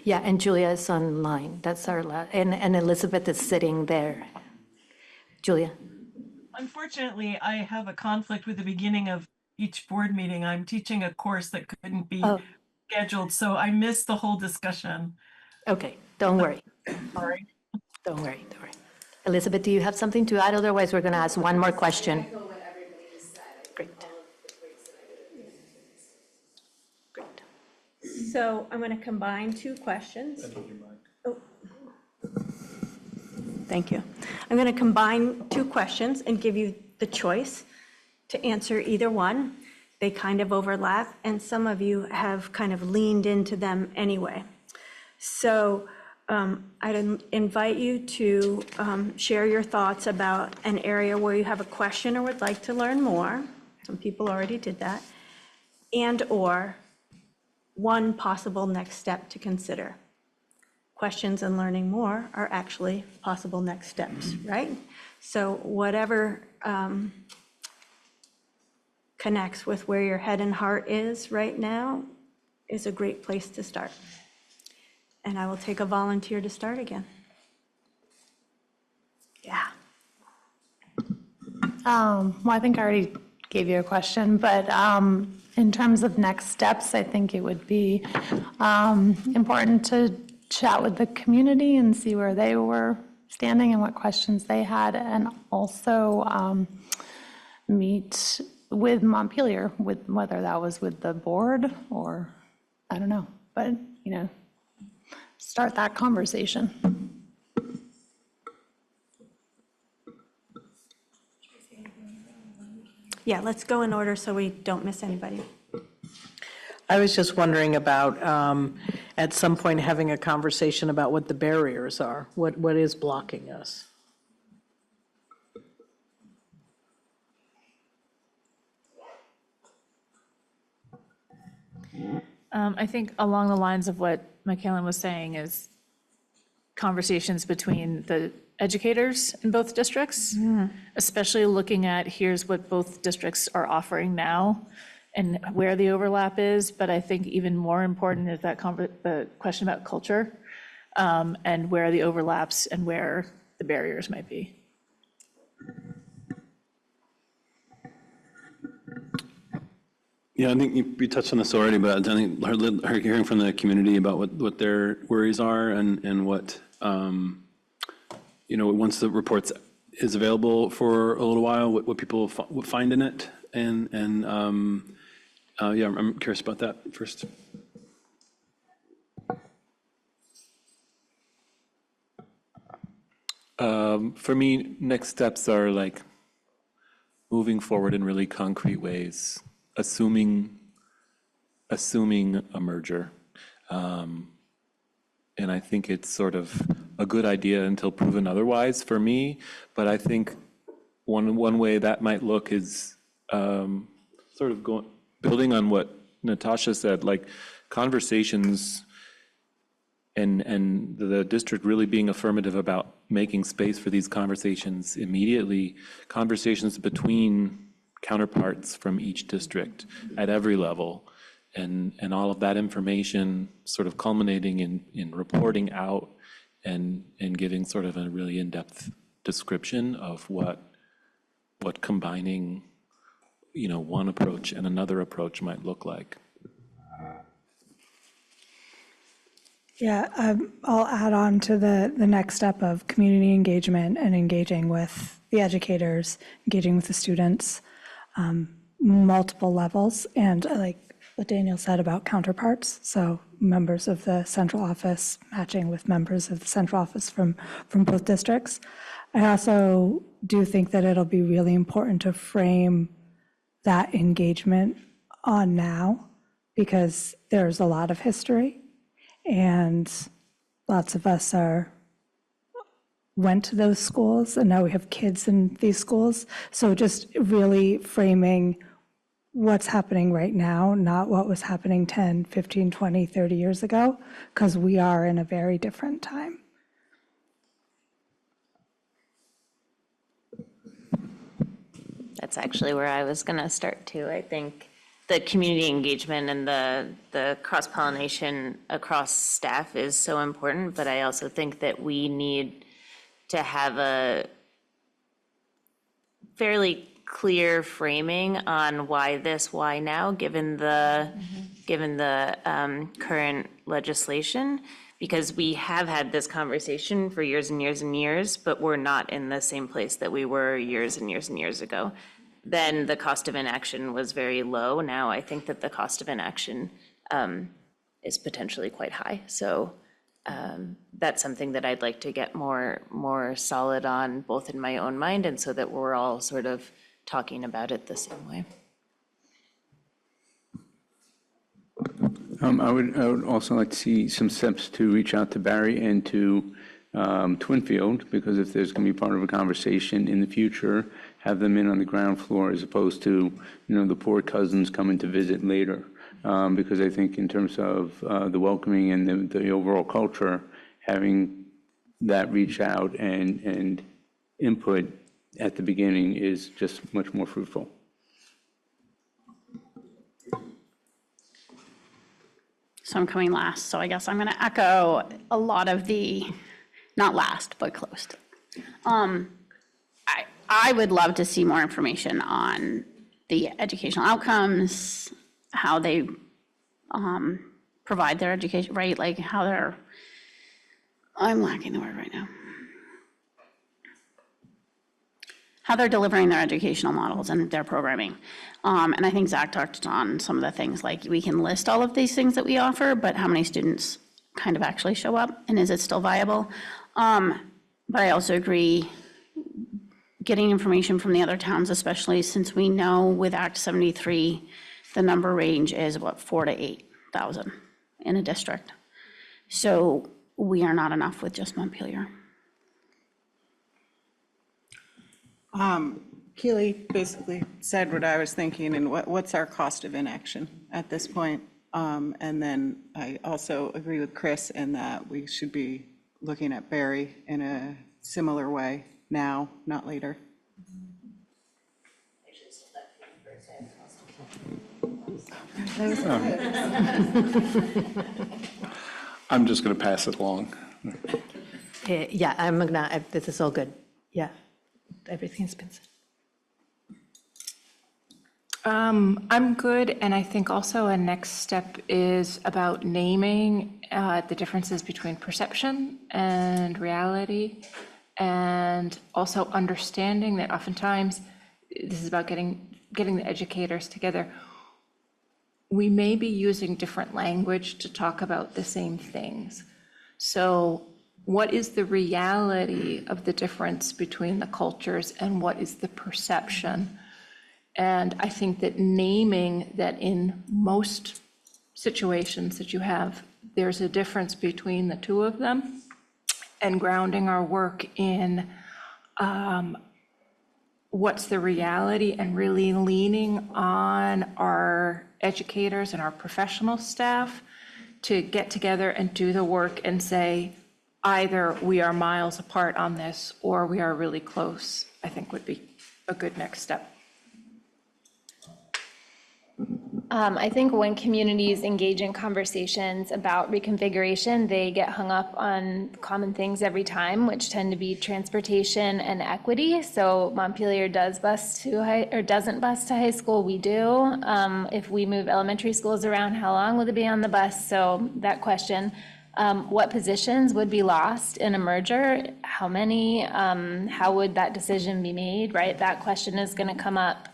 Yeah, and Julia is online. That's our last, and Elizabeth is sitting there Julia? Unfortunately, I have a conflict with the beginning of each board meeting. I'm teaching a course that couldn't be Oh, scheduled, so I missed the whole discussion. okay, don't worry. Sorry. Don't worry, don't worry. Elizabeth, do you have something to add? Otherwise, we're going to ask one more question. Great. Great. So I'm going to combine two questions. Oh. Thank you. I'm going to combine two questions and give you the choice to answer either one. They kind of overlap, and some of you have kind of leaned into them anyway. So I'd invite you to share your thoughts about an area where you have a question or would like to learn more. Some people already did that. And/or one possible next step to consider. Questions and learning more are actually possible next steps, right? So whatever connects with where your head and heart is right now is a great place to start. And I will take a volunteer to start again. Yeah. Well, I think I already gave you a question, but in terms of next steps, I think it would be important to chat with the community and see where they were standing and what questions they had, and also meet with Montpelier, with whether that was with the board or, I don't know, but, you know, start that conversation. Yeah, let's go in order so we don't miss anybody. I was just wondering about, at some point, having a conversation about what the barriers are. What is blocking us? I think along the lines of what Michaela was saying is conversations between the educators in both districts, especially looking at here's what both districts are offering now and where the overlap is. But I think even more important is that the question about culture and where the overlaps and where the barriers might be. Yeah, I think you touched on this already, but I think hearing from the community about what their worries are and what, you know, once the reports is available for a little while, what people find in it. And yeah, I'm curious about that first. For me, next steps are like moving forward in really concrete ways, assuming a merger. And I think it's sort of a good idea until proven otherwise for me. But I think one way that might look is sort of building on what Natasha said, like conversations and the district really being affirmative about making space for these conversations immediately, conversations between counterparts from each district at every level, and all of that information sort of culminating in reporting out and giving sort of a really in-depth description of what combining, you know, one approach and another approach might look like. Yeah, I'll add on to the next step of community engagement and engaging with the educators, engaging with the students, multiple levels, and like what Daniel said about counterparts, so members of the central office matching with members of the central office from both districts. I also do think that it'll be really important to frame that engagement on now, because there's a lot of history. And lots of us went to those schools, and now we have kids in these schools. So just really framing what's happening right now, not what was happening 10, 15, 20, 30 years ago, because we are in a very different time. That's actually where I was going to start too. I think the community engagement and the cross-pollination across staff is so important, but I also think that we need to have fairly clear framing on why this, why now, given the current legislation, because we have had this conversation for years and years and years, but we're not in the same place that we were years and years and years ago. Then the cost of inaction was very low. Now I think that the cost of inaction is potentially quite high. So that's something that I'd like to get more solid on, both in my own mind and so that we're all sort of talking about it the same way. I would also like to see some steps to reach out to Barry and to Twinfield, because if there's going to be part of a conversation in the future, have them in on the ground floor as opposed to, the poor cousins coming to visit later. Because I think in terms of the welcoming and the overall culture, having that reach out and input at the beginning is just much more fruitful. So I'm coming last, so I guess I'm going to echo a lot of the, not last, but close. I would love to see more information on the educational outcomes, how they provide their education, right? Like how they're, I'm lacking the word right now. How they're delivering their educational models and their programming. And I think Zach talked on some of the things, like we can list all of these things that we offer, but how many students kind of actually show up, and is it still viable? But I also agree, getting information from the other towns, especially since we know with Act 73, the number range is what, 4,000 to 8,000 in a district. So we are not enough with just Montpelier. Keely basically said what I was thinking, and what's our cost of inaction at this point? And then I also agree with Chris in that we should be looking at Barry in a similar way now, not later. I'm just going to pass it along. Yeah, this is all good. Yeah, everything's been said. I'm good, and I think also a next step is about naming the differences between perception and reality, and also understanding that oftentimes this is about getting the educators together. We may be using different language to talk about the same things. So what is the reality of the difference between the cultures and what is the perception? And I think that naming that in most situations that you have, there's a difference between the two of them, and grounding our work in what's the reality, and really leaning on our educators and our professional staff to get together and do the work and say, either we are miles apart on this or we are really close, I think would be a good next step. I think when communities engage in conversations about reconfiguration, they get hung up on common things every time, which tend to be transportation and equity. So Montpelier does bus to high, or doesn't bus to high school. We do. If we move elementary schools around, how long will it be on the bus? So that question. What positions would be lost in a merger? How many? How would that decision be made? Right. That question is going to come up.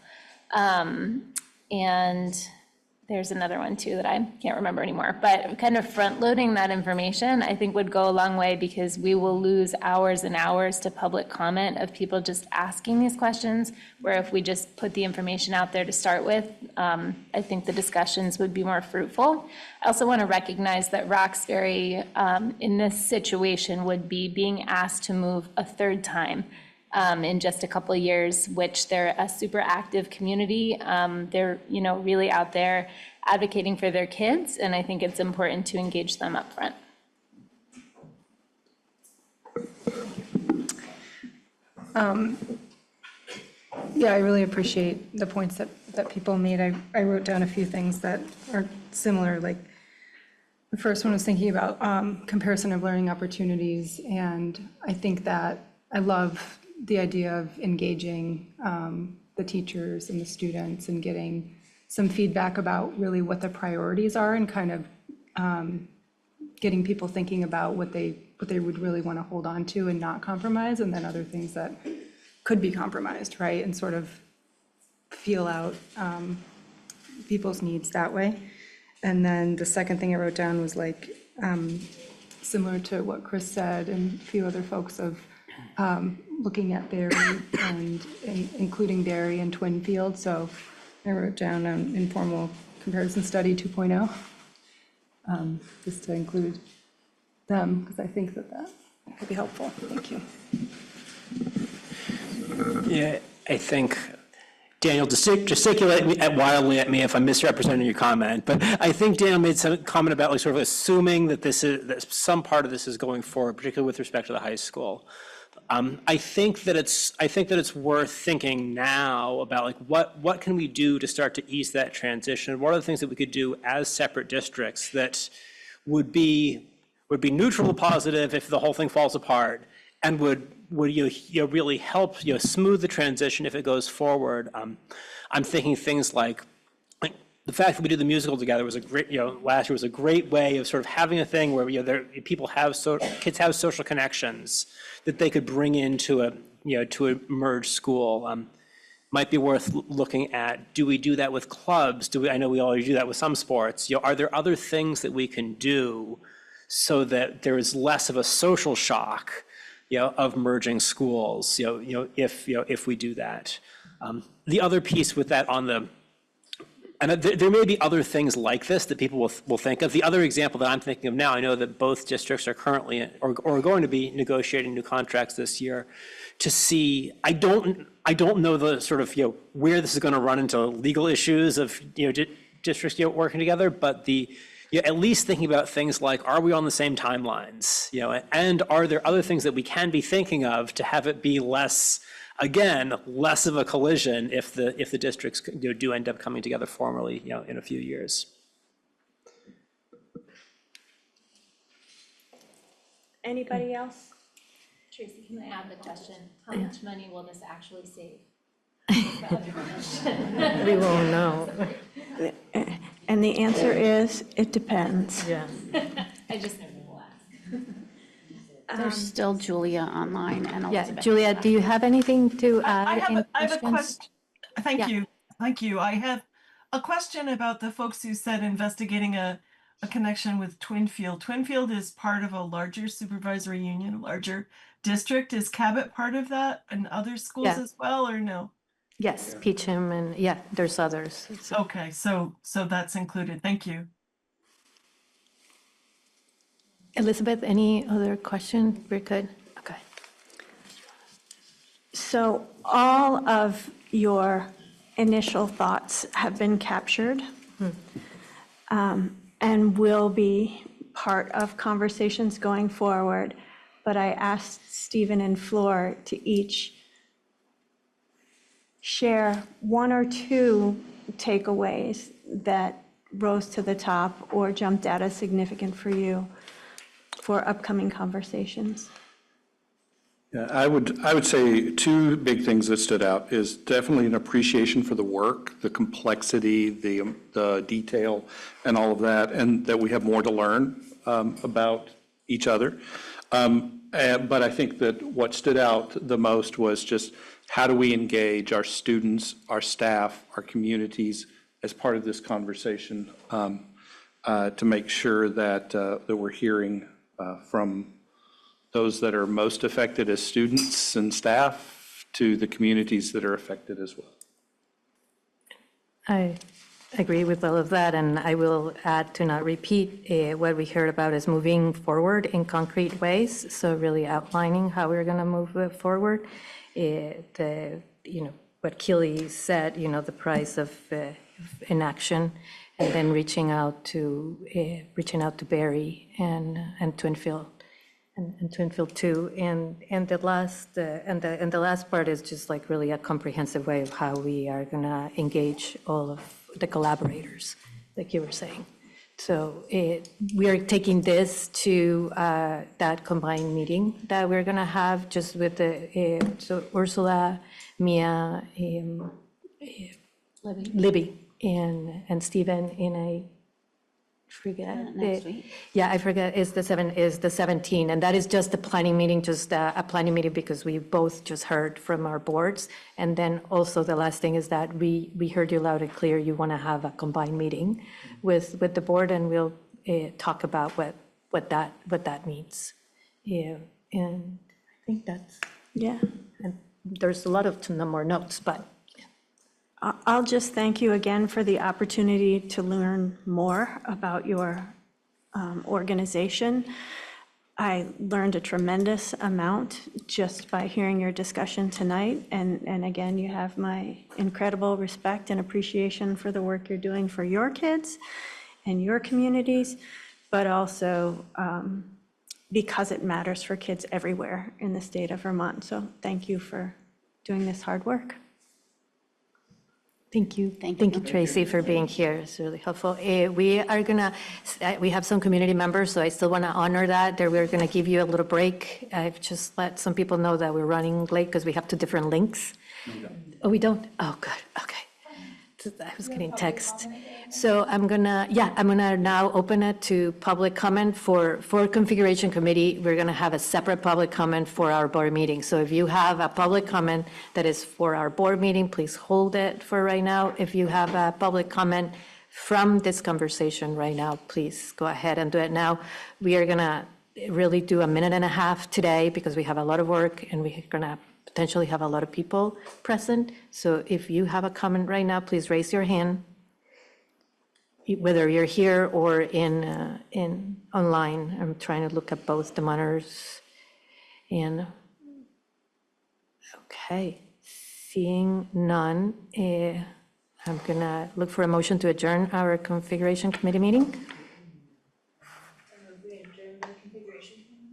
And there's another one too that I can't remember anymore, but kind of front loading that information, I think would go a long way, because we will lose hours and hours to public comment of people just asking these questions, where if we just put the information out there to start with, I think the discussions would be more fruitful. I also want to recognize that Roxbury in this situation would be being asked to move a third time. In just a couple of years, which they're a super active community. They're, really out there advocating for their kids, and I think it's important to engage them up front. Yeah, I really appreciate the points that people made. I wrote down a few things that are similar, like the first one was thinking about comparison of learning opportunities, and I think that I love the idea of engaging the teachers and the students and getting some feedback about really what the priorities are and kind of getting people thinking about what they would really want to hold on to and not compromise, and then other things that could be compromised, right? And sort of feel out people's needs that way. And then the second thing I wrote down was like, similar to what Chris said and a few other folks of looking at Barry and including Barry and Twinfield. So I wrote down an informal comparison study 2.0, just to include them, because I think that could be helpful. Thank you. Yeah, I think, Daniel, gesticulate wildly at me if I'm misrepresenting your comment, but I think Daniel made some comment about like sort of assuming that that some part of this is going forward, particularly with respect to the high school. I think that it's worth thinking now about like what can we do to start to ease that transition? What are the things that we could do as separate districts that would be neutral to positive if the whole thing falls apart, and would really help smooth the transition if it goes forward. I'm thinking things like the fact that we did the musical together was a great, last year was a great way of sort of having a thing where kids have social connections that they could bring into a merged school. Might be worth looking at. Do we do that with clubs? I know we already do that with some sports. Are there other things that we can do so that there is less of a social shock of merging schools, if we do that? The other piece with that and there may be other things like this that people will think of. The other example that I'm thinking of now, I know that both districts are currently or going to be negotiating new contracts this year to see. I don't know the sort of where this is going to run into legal issues of districts working together, but at least thinking about things like, are we on the same timelines? And are there other things that we can be thinking of to have it be less of a collision if the districts do end up coming together formally, in a few years. Anybody else? Tracy, can I add the question? How much money will this actually save? We won't know. And the answer is, it depends. Yeah. I just never will ask. There's still Julia online and Yeah, Elizabeth. Julia, do you have anything to add? I have a questions? question. Thank you. I have a question about the folks who said investigating a connection with Twinfield. Twinfield is part of a larger supervisory union, a larger district. Is Cabot part of that and other schools Yeah. as well, or no? Yes, Peacham and there's others. Okay, so that's included. Thank you. Elizabeth, any other question? We're good? Okay. So all of your initial thoughts have been captured and will be part of conversations going forward. But I asked Stephen and Flor to each share one or two takeaways that rose to the top or jumped out as significant for you for upcoming conversations. Yeah, I would say two big things that stood out is definitely an appreciation for the work, the complexity, the detail, and all of that, and that we have more to learn about each other. But I think that what stood out the most was just how do we engage our students, our staff, our communities as part of this conversation to make sure that that we're hearing from those that are most affected as students and staff to the communities that are affected as well. I agree with all of that, and I will add to not repeat what we heard about is moving forward in concrete ways. So really outlining how we're going to move forward. What Keely said, the price of inaction, and then reaching out to Barry and Twinfield. And Twinfield too, and the last part is just like really a comprehensive way of how we are gonna engage all of the collaborators, like you were saying. So we are taking this to that combined meeting that we're going to have just with so Ursula, Mia, Libby, and Stephen in a, forget. Next week. Yeah, I forget, is the 17th, and that is just the planning meeting, just a planning meeting because we both just heard from our boards. And then also the last thing is that we heard you loud and clear, you want to have a combined meeting with the board, and we'll talk about what that means. Yeah, and I think that's, Yeah. and there's a lot of more notes, but I'll just thank you again for the opportunity to learn more about your organization. I learned a tremendous amount just by hearing your discussion tonight. And again, you have my incredible respect and appreciation for the work you're doing for your kids and your communities, but also because it matters for kids everywhere in the state of Vermont. So thank you for doing this hard work. Thank you. Thank you, Tracy, for being here. It's really helpful. We are gonna, we have some community members, so I still want to honor that. We're going to give you a little break. I've just let some people know that we're running late because we have 2 different links. Oh, we don't? Oh, good. Okay. I was getting text. So I'm gonna now open it to public comment for configuration committee. We're gonna have a separate public comment for our board meeting. So if you have a public comment that is for our board meeting, please hold it for right now. If you have a public comment from this conversation right now, please go ahead and do it now. We are gonna really do a 1.5 minutes today because we have a lot of work and we're gonna potentially have a lot of people present. So if you have a comment right now, please raise your hand, whether you're here or in online. I'm trying to look at both the monitors. And, okay, seeing none, I'm gonna look for a motion to adjourn our configuration committee meeting.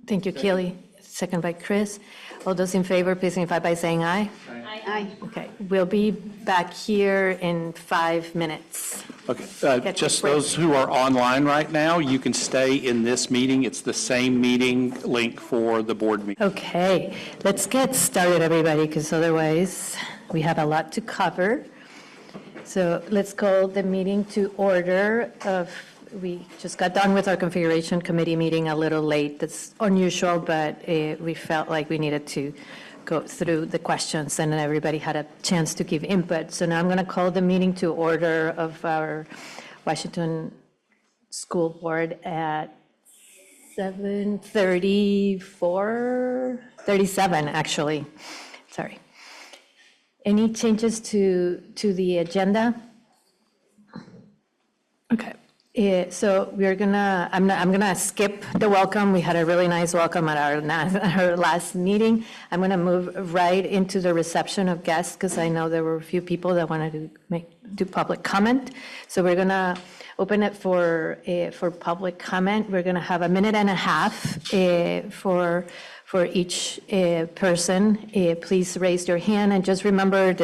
Thank you, Keely. Second by Chris. All those in favor, please signify by saying aye. Aye. Okay, we'll be back here in 5 minutes. Okay, just those who are online right now, you can stay in this meeting. It's the same meeting link for the board meeting. Okay, let's get started, everybody, because otherwise we have a lot to cover. So let's call the meeting to order. We just got done with our configuration committee meeting a little late. That's unusual, but we felt like we needed to go through the questions and everybody had a chance to give input. So now I'm going to call the meeting to order of our Washington School Board at 37 actually. Sorry. Any changes to the agenda? Okay. So we're gonna, I'm gonna skip the welcome. We had a really nice welcome at our last meeting. I'm gonna move right into the reception of guests because I know there were a few people that wanted to do public comment. So we're gonna open it for public comment. We're gonna have 1.5 minutes for each person. Please raise your hand and just remember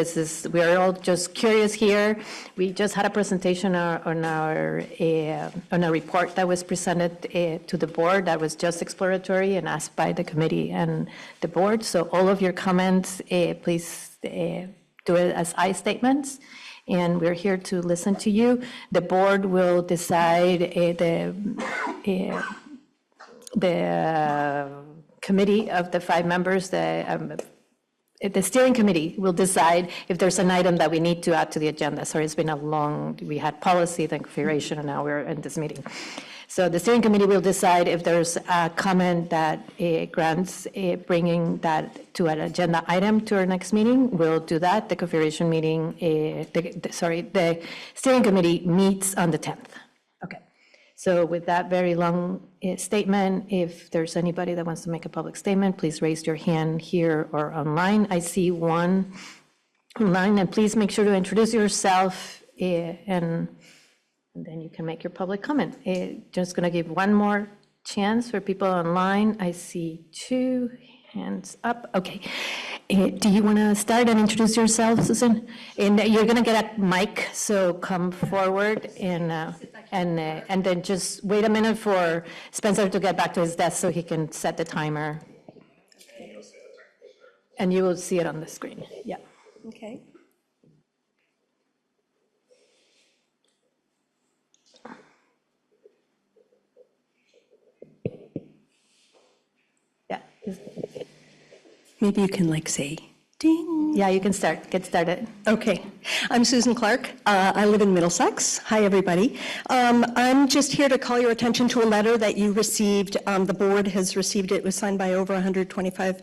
we're all just curious here. We just had a presentation on a report that was presented to the board that was just exploratory and asked by the committee and the board. So all of your comments, please do it as I statements. And we're here to listen to you. The board will decide the committee of the 5 members, the steering committee will decide if there's an item that we need to add to the agenda. Sorry, it's been we had policy, then configuration, and now we're in this meeting. So the steering committee will decide if there's a comment that grants bringing that to an agenda item to our next meeting. We'll do that. The configuration meeting, the steering committee meets on the 10th. Okay. So with that very long statement, if there's anybody that wants to make a public statement, please raise your hand here or online. I see one online, and please make sure to introduce yourself and then you can make your public comment. Just going to give one more chance for people online. I see 2 hands up. Okay. Do you want to start and introduce yourself, Susan? And you're going to get a mic, so come forward and then just wait a minute for Spencer to get back to his desk so he can set the timer. And you will see it on the screen. Yeah. Okay. Yeah. Maybe you can say, ding. Yeah, you can get started. Okay. I'm Susan Clark. I live in Middlesex. Hi, everybody. I'm just here to call your attention to a letter that you received. The board has received it. It was signed by over 125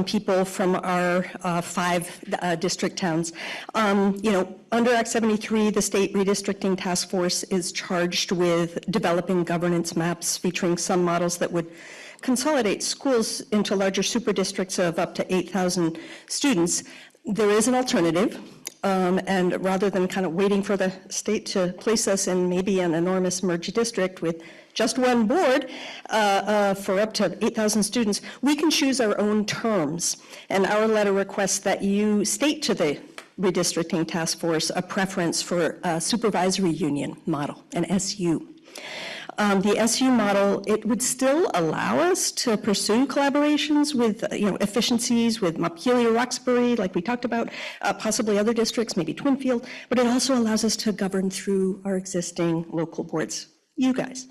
people from our 5 district towns. Under Act 73, the State Redistricting Task Force is charged with developing governance maps featuring some models that would consolidate schools into larger super districts of up to 8,000 students. There is an alternative, and rather than kind of waiting for the state to place us in maybe an enormous merged district with just one board for up to 8,000 students, we can choose our own terms. And our letter requests that you state to the Redistricting Task Force a preference for a supervisory union model, an SU. The SU model, it would still allow us to pursue collaborations with, efficiencies with Montpelier, Roxbury, like we talked about, possibly other districts, maybe Twinfield, but it also allows us to govern through our existing local boards, you guys.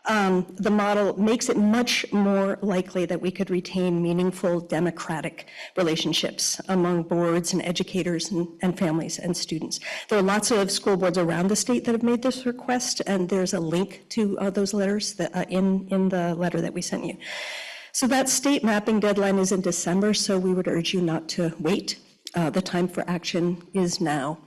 The model makes it much more likely that we could retain meaningful democratic relationships among boards and educators and families and students. There are lots of school boards around the state that have made this request, and there's a link to those letters that, in the letter that we sent you. So that state mapping deadline is in December, so we would urge you not to wait. The time for action is now.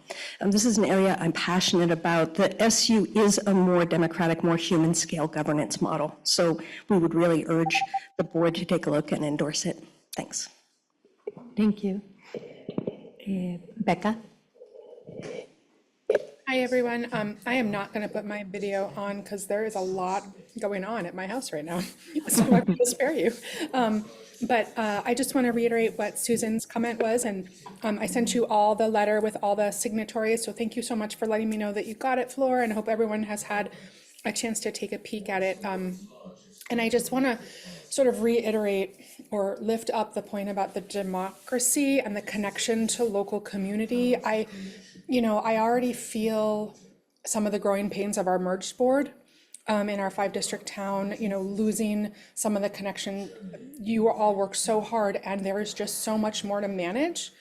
This is an area I'm passionate about. The SU is a more democratic, more human scale governance model. So we would really urge the board to take a look and endorse it. Thanks. Thank you. Becca? Hi, everyone. I am not going to put my video on because there is a lot going on at my house right now, so I will spare you. But I just want to reiterate what Susan's comment was, and I sent you all the letter with all the signatories, so thank you so much for letting me know that you got it, Flor, and I hope everyone has had a chance to take a peek at it. And I just want to sort of reiterate or lift up the point about the democracy and the connection to local community. I already feel some of the growing pains of our merged board in our 5-district town, losing some of the connection. You all work so hard, and there is just so much more to manage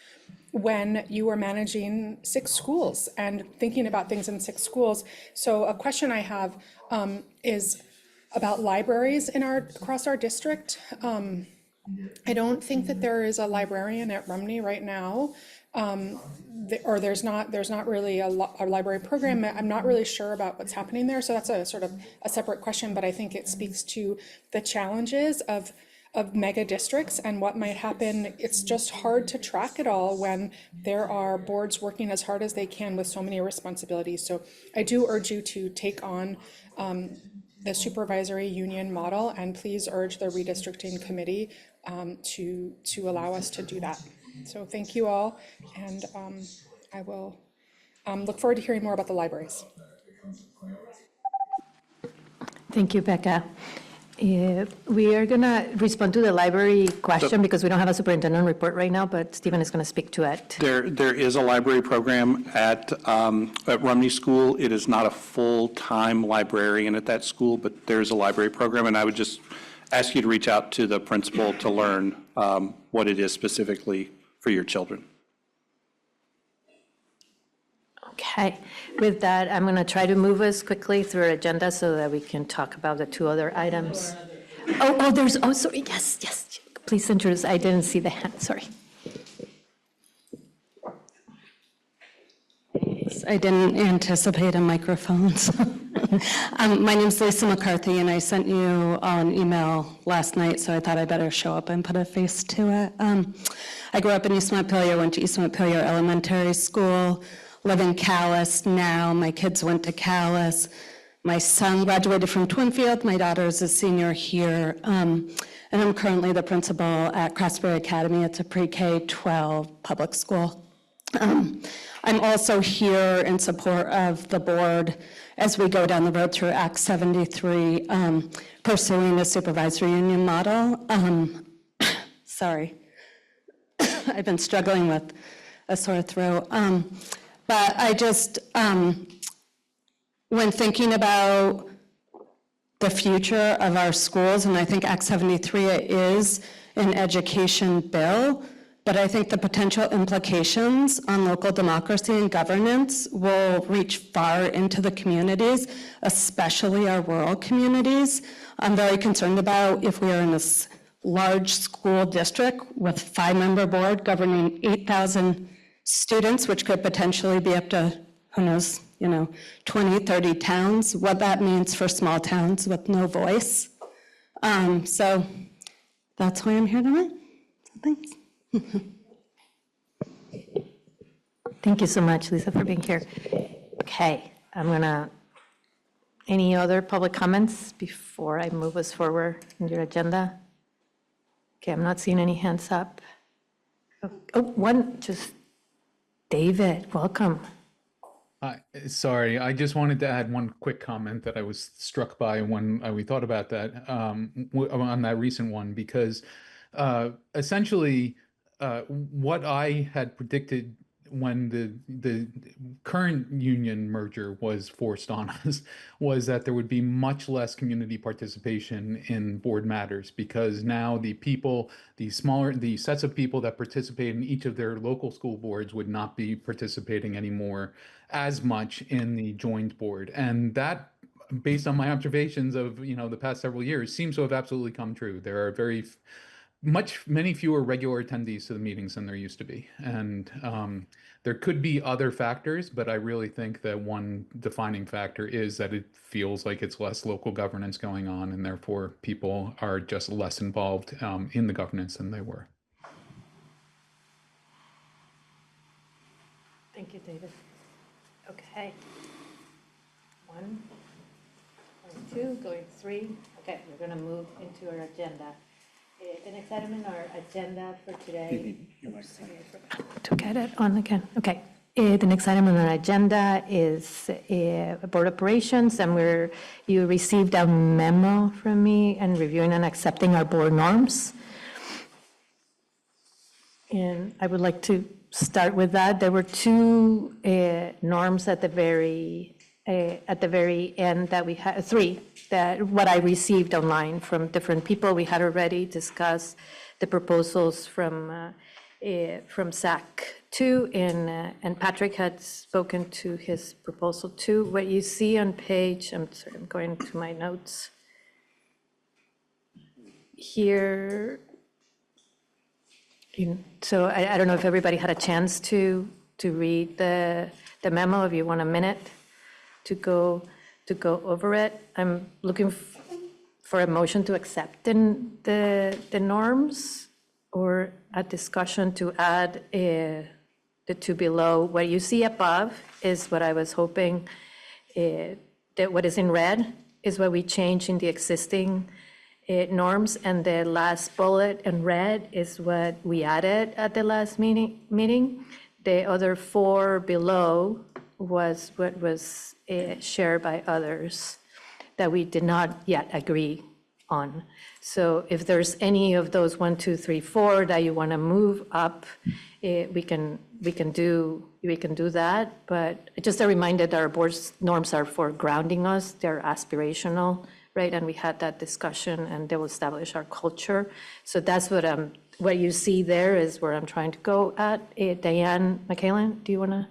when you are managing 6 schools and thinking about things in 6 schools. So a question I have is about libraries across our district. I don't think that there is a librarian at Rumney right now. Or there's not really a library program. I'm not really sure about what's happening there, so that's a sort of a separate question, but I think it speaks to the challenges of mega districts and what might happen. It's just hard to track it all when there are boards working as hard as they can with so many responsibilities. So I do urge you to take on the supervisory union model, and please urge the redistricting committee to allow us to do that. So thank you all, and I will look forward to hearing more about the libraries. Thank you, Becca. We are going to respond to the library question because we don't have a superintendent report right now, but Stephen is going to speak to it. There is a library program at Rumney School. It is not a full-time librarian at that school, but there's a library program, and I would just ask you to reach out to the principal to learn what it is specifically for your children. Okay, with that, I'm going to try to move us quickly through our agenda so that we can talk about the 2 other items. Sorry, yes, please introduce, I didn't see the hand, sorry. I didn't anticipate a microphone. My name's Lisa McCarthy, and I sent you all an email last night, so I thought I better show up and put a face to it. I grew up in East Montpelier, went to East Montpelier Elementary School, live in Calais now. My kids went to Calais. My son graduated from Twinfield. My daughter is a senior here. And I'm currently the principal at Craftsbury Academy. It's a pre-K-12 public school. I'm also here in support of the board as we go down the road through Act 73, pursuing a supervisory union model. Sorry, I've been struggling with a sore throat. But I just, when thinking about the future of our schools, and I think Act 73 is an education bill, but I think the potential implications on local democracy and governance will reach far into the communities, especially our rural communities. I'm very concerned about if we are in this large school district with 5-member board governing 8,000 students, which could potentially be up to, who knows, 20, 30 towns, what that means for small towns with no voice. So that's why I'm here tonight. So thanks. Thank you so much, Lisa, for being here. Okay, any other public comments before I move us forward in your agenda? Okay, I'm not seeing any hands up. David, welcome. Hi, sorry, I just wanted to add one quick comment that I was struck by when we thought about that, on that recent one, because essentially what I had predicted when the current union merger was forced on us was that there would be much less community participation in board matters, because now the sets of people that participate in each of their local school boards would not be participating anymore as much in the joint board. And that, based on my observations of the past several years, seems to have absolutely come true. There are many fewer regular attendees to the meetings than there used to be. And there could be other factors, but I really think that one defining factor is that it feels like it's less local governance going on, and therefore people are just less involved in the governance than they were. Thank you, David. Okay. 1, going 2, going 3. Okay, we're going to move into our agenda. The next item in our agenda for today. To get it on again. Okay. The next item on our agenda is board operations, and you received a memo from me and reviewing and accepting our board norms. And I would like to start with that. There were 2 norms at the very end that we had, 3, that what I received online from different people. We had already discussed the proposals from SAC 2, and Patrick had spoken to his proposal 2. What you see on page, I'm sorry, I'm going to my notes here. So I don't know if everybody had a chance to read the memo. If you want a minute to go over it. I'm looking for a motion to accept the norms, or a discussion to add the 2 below. What you see above is what I was hoping, that what is in red is what we changed in the existing norms, and the last bullet in red is what we added at the last meeting. The other 4 below was what was shared by others that we did not yet agree on. So if there's any of those 1, 2, 3, 4 that you want to move up, we can do that. But just a reminder that our board's norms are for grounding us. They're aspirational, right? And we had that discussion, and they will establish our culture. So that's what you see there is where I'm trying to go at. Diane McCallan, do you want to?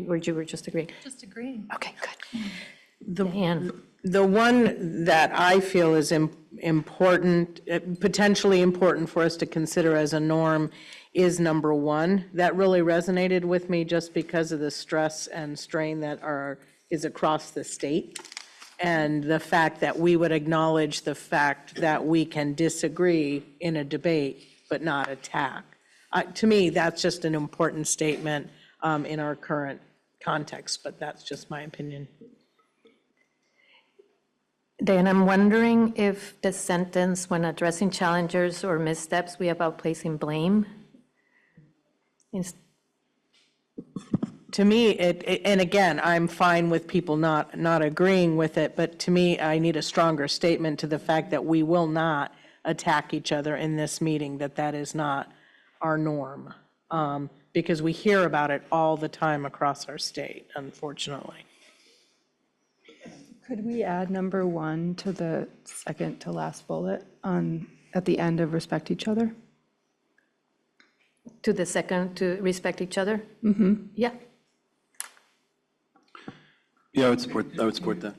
Or you were just agreeing? Just agreeing. Okay, good. The one that I feel is important, potentially important for us to consider as a norm, is number 1. That really resonated with me just because of the stress and strain that is across the state, and the fact that we would acknowledge the fact that we can disagree in a debate but not attack. To me, that's just an important statement in our current context, but that's just my opinion. Dan, I'm wondering if the sentence, when addressing challengers or missteps, we about placing blame. To me, and again, I'm fine with people not agreeing with it, but to me, I need a stronger statement to the fact that we will not attack each other in this meeting, that is not our norm. Because we hear about it all the time across our state, unfortunately. Could we add number 1 to the second to last bullet at the end of respect each other? To the second, to respect each other? Yeah. Yeah, I would support that.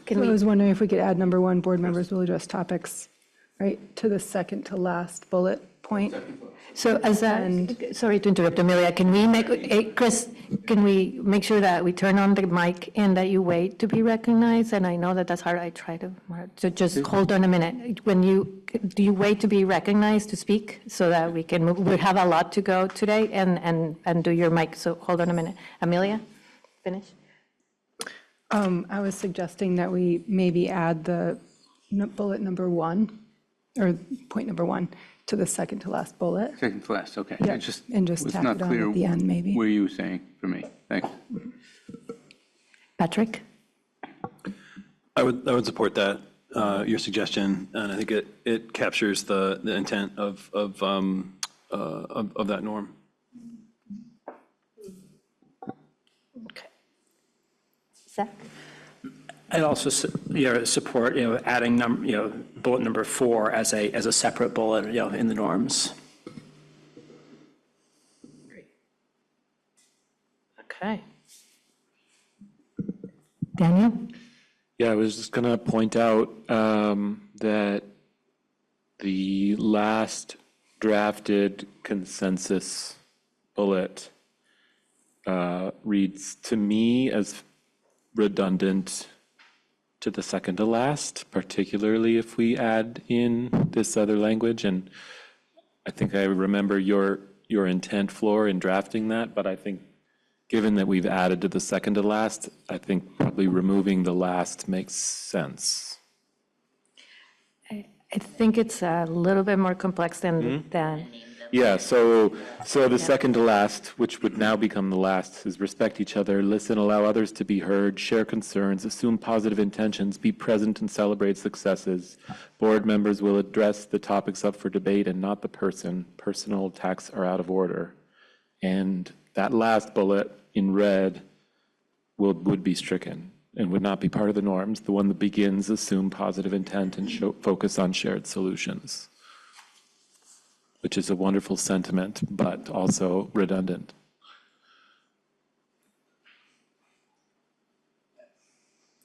Can So I we, was wondering if we could add number 1, board members will address topics, right, to the second to last bullet point. so as a, sorry to interrupt, Amelia, can we make, Chris, can we make sure that we turn on the mic and that you wait to be recognized? And I know that that's hard, I try to just hold on a minute. Do you wait to be recognized to speak so that we can move? We have a lot to go today and do your mic, so hold on a minute. Amelia, finish? I was suggesting that we maybe add the bullet number 1, or point number 1, to the second to last bullet. Second to last, okay. Yeah, It just and just was tack not it on clear at the end, maybe. What you were saying for me. Thanks. Patrick? I would support that, your suggestion, and I think it captures the intent of that norm. Okay. Zach? I'd also support, adding bullet number 4 as a separate bullet, in the norms. Okay. Daniel? Yeah, I was just going to point out that the last drafted consensus bullet reads to me as redundant to the second to last, particularly if we add in this other language. And I think I remember your intent, Floor, in drafting that, but I think given that we've added to the second to last, I think probably removing the last makes sense. I think it's a little bit more complex than. Yeah, so the second to last, which would now become the last, is respect each other, listen, allow others to be heard, share concerns, assume positive intentions, be present and celebrate successes. Board members will address the topics up for debate and not the person. Personal attacks are out of order. And that last bullet in red would be stricken and would not be part of the norms. The one that begins, assume positive intent and focus on shared solutions, which is a wonderful sentiment, but also redundant.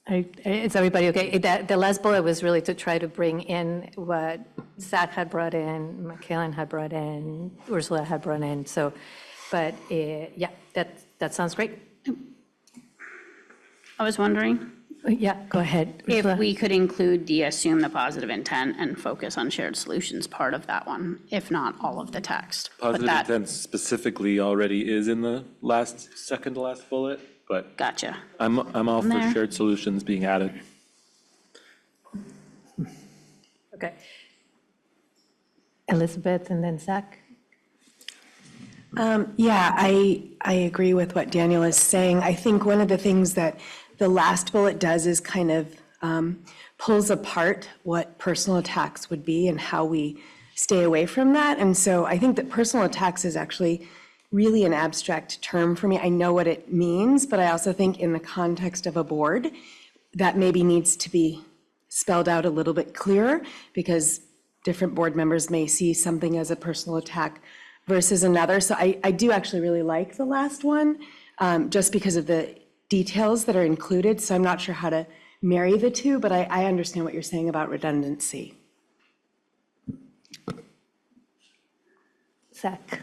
Is everybody okay? The last bullet was really to try to bring in what Zach had brought in, Michaelan had brought in, Ursula had brought in, so, but yeah, that sounds great. I was wondering Yeah, go ahead. if Ursula. we could include the assume the positive intent and focus on shared solutions part of that one, if not all of the text. But Positive that, intent specifically already is in the second to last bullet, but gotcha. I'm all for There. shared solutions being added. Okay. Elizabeth and then Zach. Yeah, I agree with what Daniel is saying. I think one of the things that the last bullet does is kind of pulls apart what personal attacks would be and how we stay away from that. And so I think that personal attacks is actually really an abstract term for me. I know what it means, but I also think in the context of a board, that maybe needs to be spelled out a little bit clearer, because different board members may see something as a personal attack versus another. So I do actually really like the last one, just because of the details that are included. So I'm not sure how to marry the two, but I understand what you're saying about redundancy. Zach.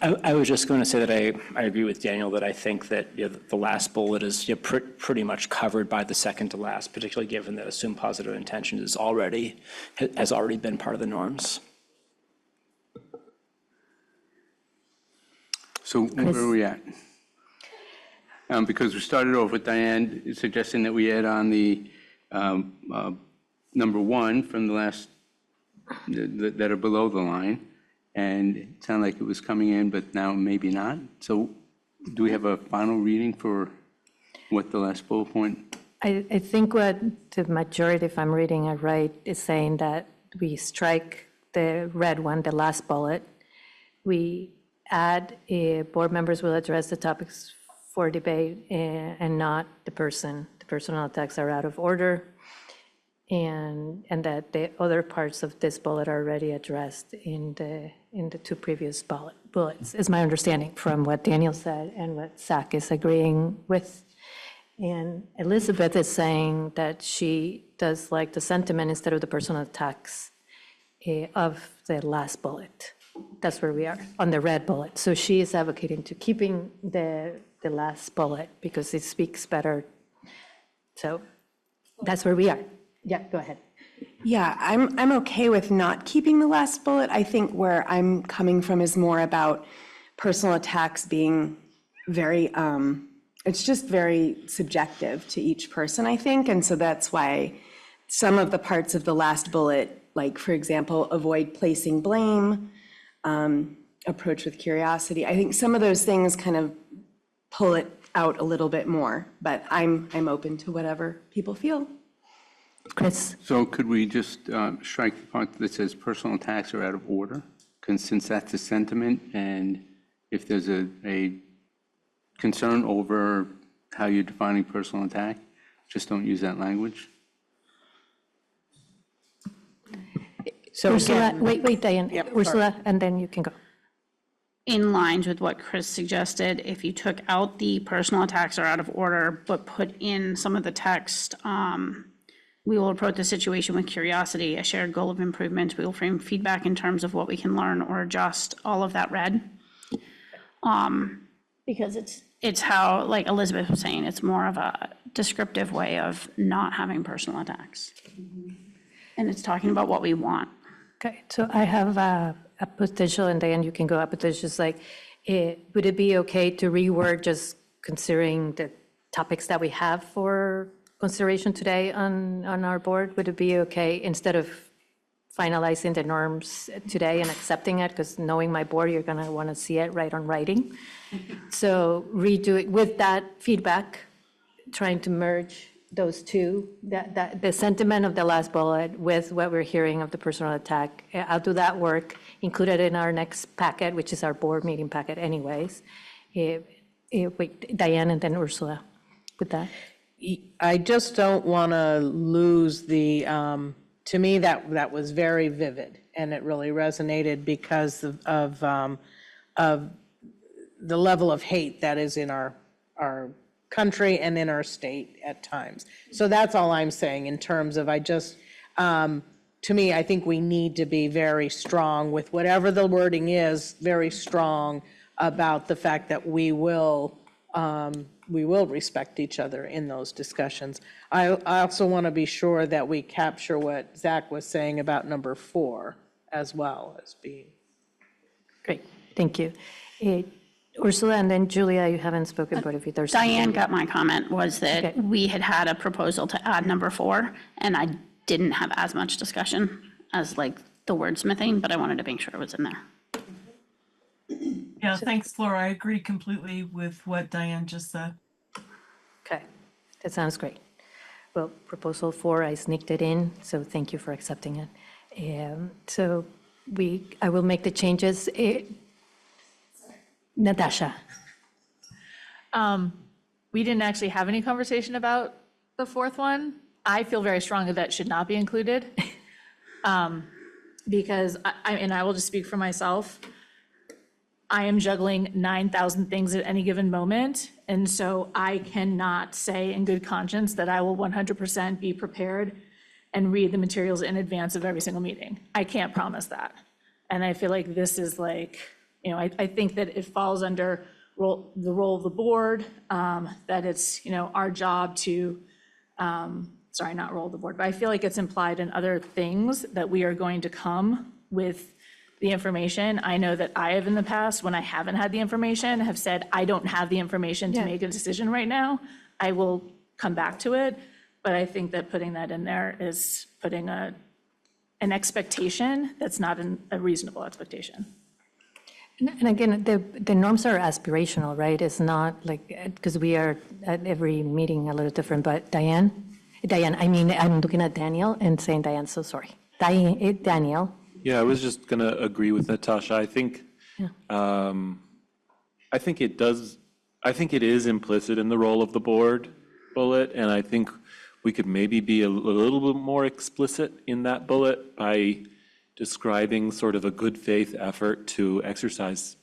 I was just going to say that I agree with Daniel, that I think that the last bullet is pretty much covered by the second to last, particularly given that assume positive intentions has already been part of the norms. So where are we at? because we started off with Diane suggesting that we add on the number one from the last, that are below the line, and it sounded like it was coming in, but now maybe not. So do we have a final reading for what the last bullet point? I think what the majority, if I'm reading it right, is saying that we strike the red one, the last bullet. We add, board members will address the topics for debate and not the person. The personal attacks are out of order. And that the other parts of this bullet are already addressed in the two previous bullets, is my understanding from what Daniel said and what Zach is agreeing with. And Elizabeth is saying that she does like the sentiment instead of the personal attacks of the last bullet. That's where we are, on the red bullet. So she is advocating to keeping the last bullet because it speaks better. So that's where we are. Yeah, go ahead. Yeah, I'm okay with not keeping the last bullet. I think where I'm coming from is more about personal attacks being very, it's just very subjective to each person, I think. And so that's why some of the parts of the last bullet, like, for example, avoid placing blame, approach with curiosity, I think some of those things kind of pull it out a little bit more. But I'm open to whatever people feel. Chris? So could we just strike the part that says personal attacks are out of order? Because since that's a sentiment, and if there's a concern over how you're defining personal attack, just don't use that language. So Ursula, again, wait, Diane. Yep, Ursula, and then you can go. In lines with what Chris suggested, if you took out the personal attacks are out of order, but put in some of the text, we will approach the situation with curiosity, a shared goal of improvement. We will frame feedback in terms of what we can learn or adjust, all of that red. Because it's how, like Elizabeth was saying, it's more of a descriptive way of not having personal attacks. And it's talking about what we want. Okay, so I have a potential, and Diane, you can go up, but there's just like, would it be okay to reword just considering the topics that we have for consideration today on our board? Would it be okay, instead of finalizing the norms today and accepting it, because knowing my board, you're gonna wanna see it right on writing. So redo it with that feedback, trying to merge those two, that the sentiment of the last bullet with what we're hearing of the personal attack. I'll do that work, include it in our next packet, which is our board meeting packet anyways. Wait, Diane and then Ursula with that. I just don't want to lose the, to me, that was very vivid, and it really resonated because of the level of hate that is in our country and in our state at times. So that's all I'm saying in terms of, to me, I think we need to be very strong with whatever the wording is, very strong about the fact that we will respect each other in those discussions. I also want to be sure that we capture what Zach was saying about number 4 as well as being. Great, thank you. Ursula, and then Julia, you haven't spoken, but if there's. Diane got my comment, was that Okay. we had a proposal to add number 4, and I didn't have as much discussion as like the wordsmithing, but I wanted to make sure it was in there. Yeah, thanks, Flora. I agree completely with what Diane just said. Okay, that sounds great. Well, proposal 4, I sneaked it in, so thank you for accepting it. So I will make the changes. Natasha. We didn't actually have any conversation about the 4th one. I feel very strongly that should not be included. Because I will just speak for myself. I am juggling 9,000 things at any given moment. And so I cannot say in good conscience that I will 100% be prepared and read the materials in advance of every single meeting. I can't promise that. And I feel like this is like, I think that it falls under the role of the board, that it's, our job to, sorry, not role of the board, but I feel like it's implied in other things that we are going to come with the information. I know that I have in the past, when I haven't had the information, have said, I don't have the information to make a decision right now. I will come back to it. But I think that putting that in there is putting an expectation that's not a reasonable expectation. And again, the norms are aspirational, right? It's not like, because we are at every meeting a little different, but Diane, I mean, I'm looking at Daniel and saying Diane, so sorry. Daniel. Yeah, I was just going to agree with Natasha. I think it is implicit in the role of the board bullet, and I think we could maybe be a little bit more explicit in that bullet by describing sort of a good faith effort to exercise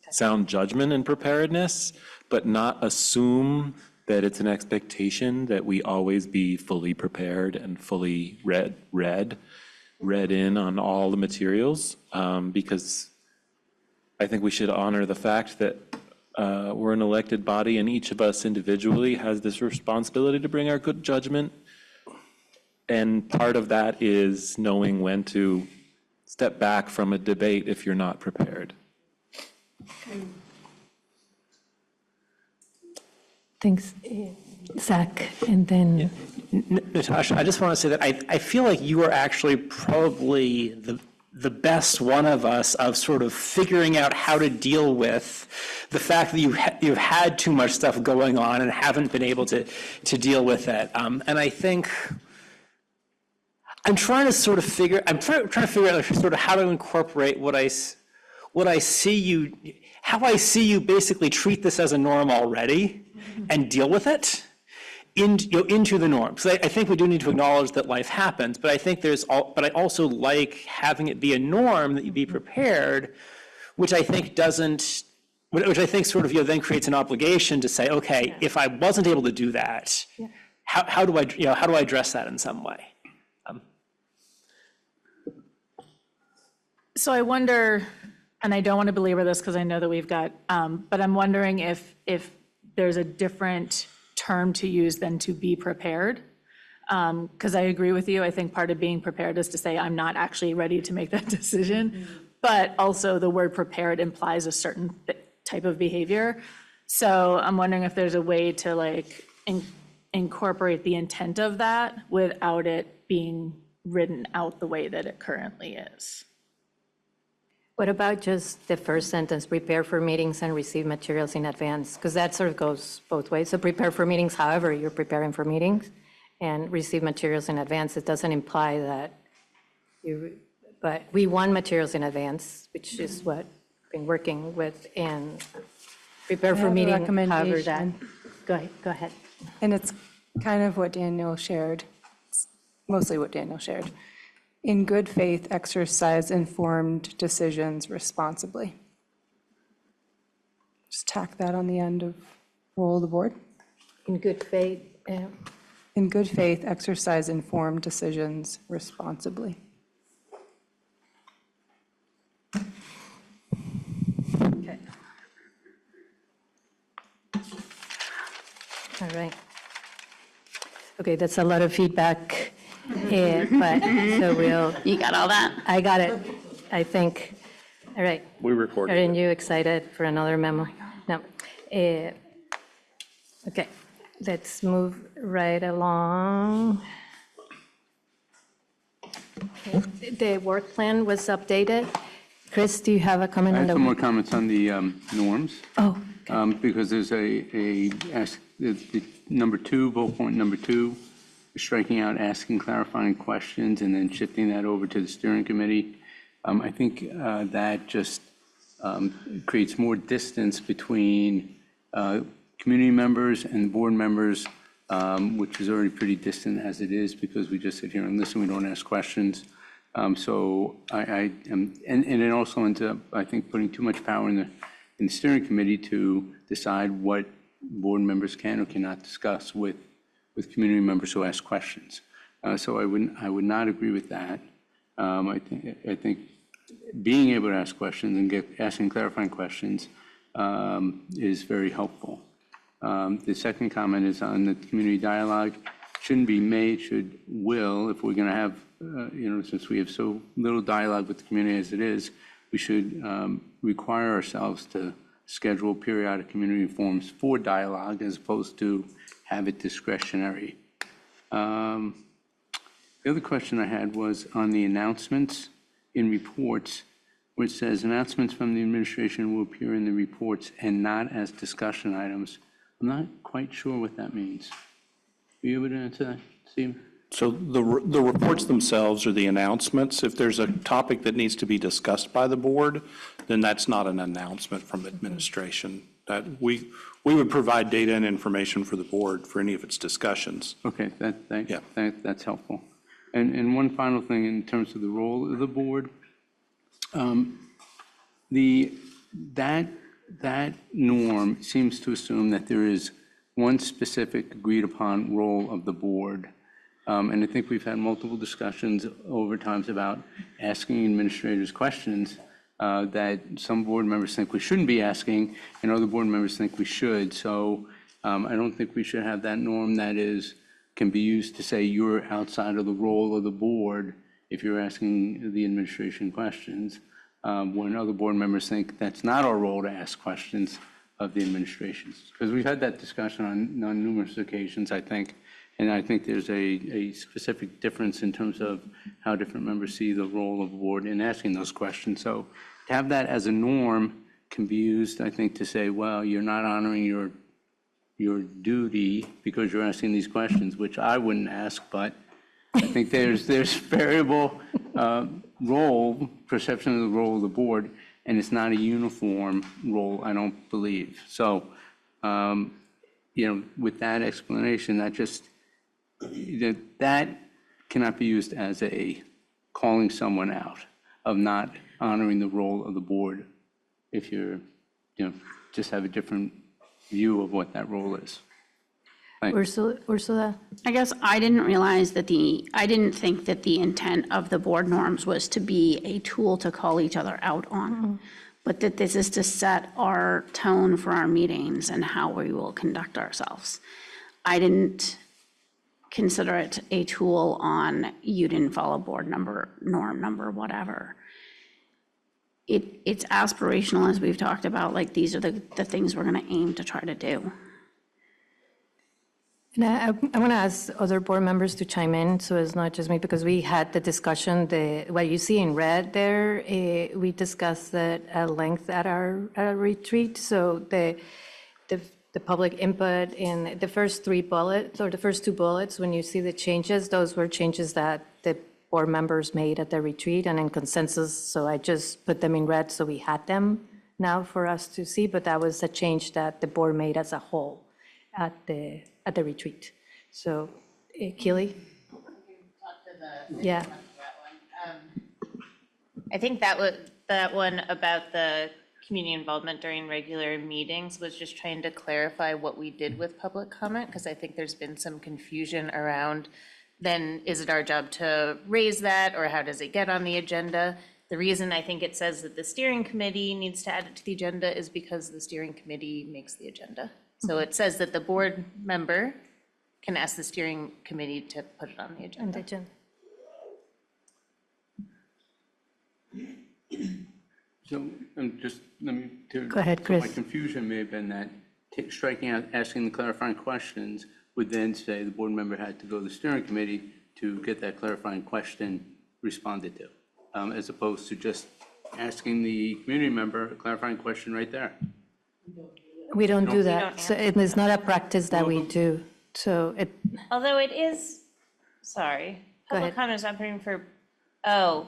sound judgment and preparedness, but not assume that it's an expectation that we always be fully prepared and fully read in on all the materials, because I think we should honor the fact that we're an elected body and each of us individually has this responsibility to bring our good judgment. And part of that is knowing when to step back from a debate if you're not prepared. Thanks, Zach, and then. Natasha, I just want to say that I feel like you are actually probably the best one of us of sort of figuring out how to deal with the fact that you've had too much stuff going on and haven't been able to deal with it. And I think I'm trying to figure out sort of how to incorporate how I see you basically treat this as a norm already and deal with it into the norm. So I think we do need to acknowledge that life happens, but I think but I also like having it be a norm that you be prepared, which I think sort of then creates an obligation to say, okay, if I wasn't able to do that, how do I address that in some way? So I wonder, and I don't want to belabor this because I know that we've got, but I'm wondering if there's a different term to use than to be prepared. Because I agree with you. I think part of being prepared is to say, I'm not actually ready to make that decision. But also the word prepared implies a certain type of behavior. So I'm wondering if there's a way to incorporate the intent of that without it being written out the way that it currently is. What about just the first sentence, prepare for meetings and receive materials in advance? Because that sort of goes both ways. So prepare for meetings, however you're preparing for meetings, and receive materials in advance. It doesn't imply that but we want materials in advance, which is what I've been working with, and prepare for meeting, however that. Go ahead. And it's kind of what Daniel shared, it's mostly what Daniel shared. In good faith, exercise informed decisions responsibly. Just tack that on the end of role of the board. In good faith. In good faith, exercise informed decisions responsibly. Okay. All right. Okay, that's a lot of feedback. But so You got all that? I got it, I think. All right. We recorded Aren't you excited for another memo? No. Okay, let's move right along. The work plan was updated. Chris, do you have a comment I on have the? some more comments on the norms. Oh. Because there's the number 2, bullet point number 2, striking out asking clarifying questions and then shifting that over to the steering committee. I think that just creates more distance between community members and board members, which is already pretty distant as it is because we just sit here and listen, we don't ask questions. So and it also ends up, I think, putting too much power in the steering committee to decide what board members can or cannot discuss with community members who ask questions. So I would not agree with that. I think being able to ask questions and asking clarifying questions is very helpful. The second comment is on the community dialogue. Shouldn't be may, will, if we're going to have, since we have so little dialogue with the community as it is, we should require ourselves to schedule periodic community forums for dialogue as opposed to have it discretionary. The other question I had was on the announcements in reports, where it says announcements from the administration will appear in the reports and not as discussion items. I'm not quite sure what that means. Are you able to answer that, Steve? So the reports themselves are the announcements. If there's a topic that needs to be discussed by the board, then that's not an announcement from administration. That we would provide data and information for the board for any of its discussions. Okay, that's helpful. And one final thing in terms of the role of the board, that norm seems to assume that there is one specific agreed upon role of the board. And I think we've had multiple discussions over times about asking administrators questions that some board members think we shouldn't be asking and other board members think we should. So I don't think we should have that norm that can be used to say you're outside of the role of the board if you're asking the administration questions, when other board members think that's not our role to ask questions of the administration. Because we've had that discussion on numerous occasions, I think, and I think there's a specific difference in terms of how different members see the role of the board in asking those questions. So to have that as a norm can be used, I think, to say, well, you're not honoring your duty because you're asking these questions, which I wouldn't ask, but I think there's variable perception of the role of the board, and it's not a uniform role, I don't believe. So, with that explanation, that cannot be used as a calling someone out of not honoring the role of the board if you're, just have a different view of what that role is. Ursula? I guess I didn't realize that I didn't think that the intent of the board norms was to be a tool to call each other out on, but that this is to set our tone for our meetings and how we will conduct ourselves. I didn't consider it a tool on you didn't follow board norm number, whatever. It's aspirational, as we've talked about, like these are the things we're going to aim to try to do. And I want to ask other board members to chime in, so it's not just me, because we had the discussion, what you see in red there, we discussed that at length at our retreat. So the public input in the first three bullets, or the first two bullets, when you see the changes, those were changes that the board members made at the retreat and in consensus. So I just put them in red so we had them now for us to see, but that was a change that the board made as a whole at the retreat. So, Keely? Yeah. I think that one about the community involvement during regular meetings was just trying to clarify what we did with public comment, because I think there's been some confusion around, then is it our job to raise that, or how does it get on the agenda? The reason I think it says that the steering committee needs to add it to the agenda is because the steering committee makes the agenda. So it says that the board member can ask the steering committee to put it on the agenda. So, just let me. Go ahead, Chris. My confusion may have been that striking out, asking the clarifying questions would then say the board member had to go to the steering committee to get that clarifying question responded to, as opposed to just asking the community member a clarifying question right there. We don't do that. So it's not a practice that we do. So Although it is, sorry, public comment is not putting for,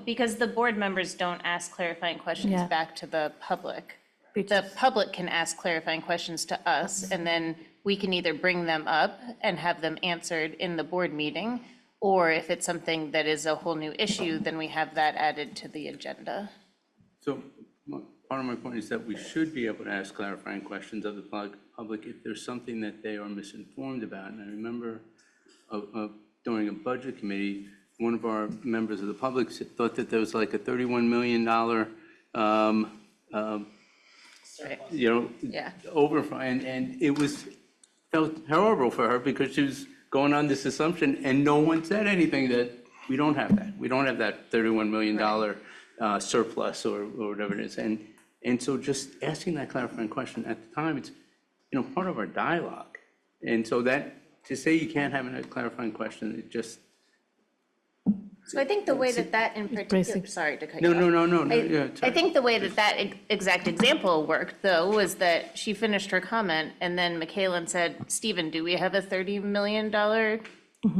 because the board members don't ask clarifying questions back to the public. The public can ask clarifying questions to us, and then we can either bring them up and have them answered in the board meeting, or if it's something that is a whole new issue, then we have that added to the agenda. So part of my point is that we should be able to ask clarifying questions of the public if there's something that they are misinformed about. And I remember during a budget committee, one of our members of the public thought that there was like a $31 million and it felt horrible for her because she was going on this assumption and no one said anything that we don't have that. We don't have that $31 million surplus or whatever it is. And so just asking that clarifying question at the time, it's, part of our dialogue. And so that, to say you can't have a clarifying question, it just. So I think the way that in particular, sorry to cut you off. No. I think the way that exact example worked, though, was that she finished her comment, and then Michaela said, Stephen, do we have a $30 million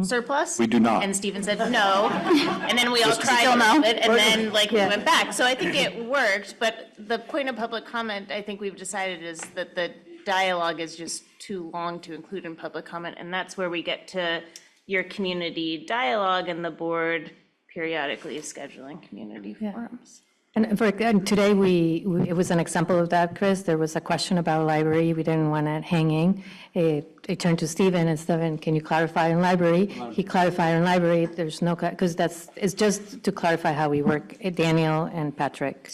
surplus? We do not. And Stephen said, no. And then we all cried a little bit, and then we went back. So I think it worked, but the point of public comment, I think we've decided, is that the dialogue is just too long to include in public comment, and that's where we get to your community dialogue and the board periodically scheduling community forums. And today, it was an example of that, Chris. There was a question about library. We didn't want it hanging. It turned to Stephen, and Stephen, can you clarify on library? He clarified on library. There's no, because it's just to clarify how we work, Daniel and Patrick.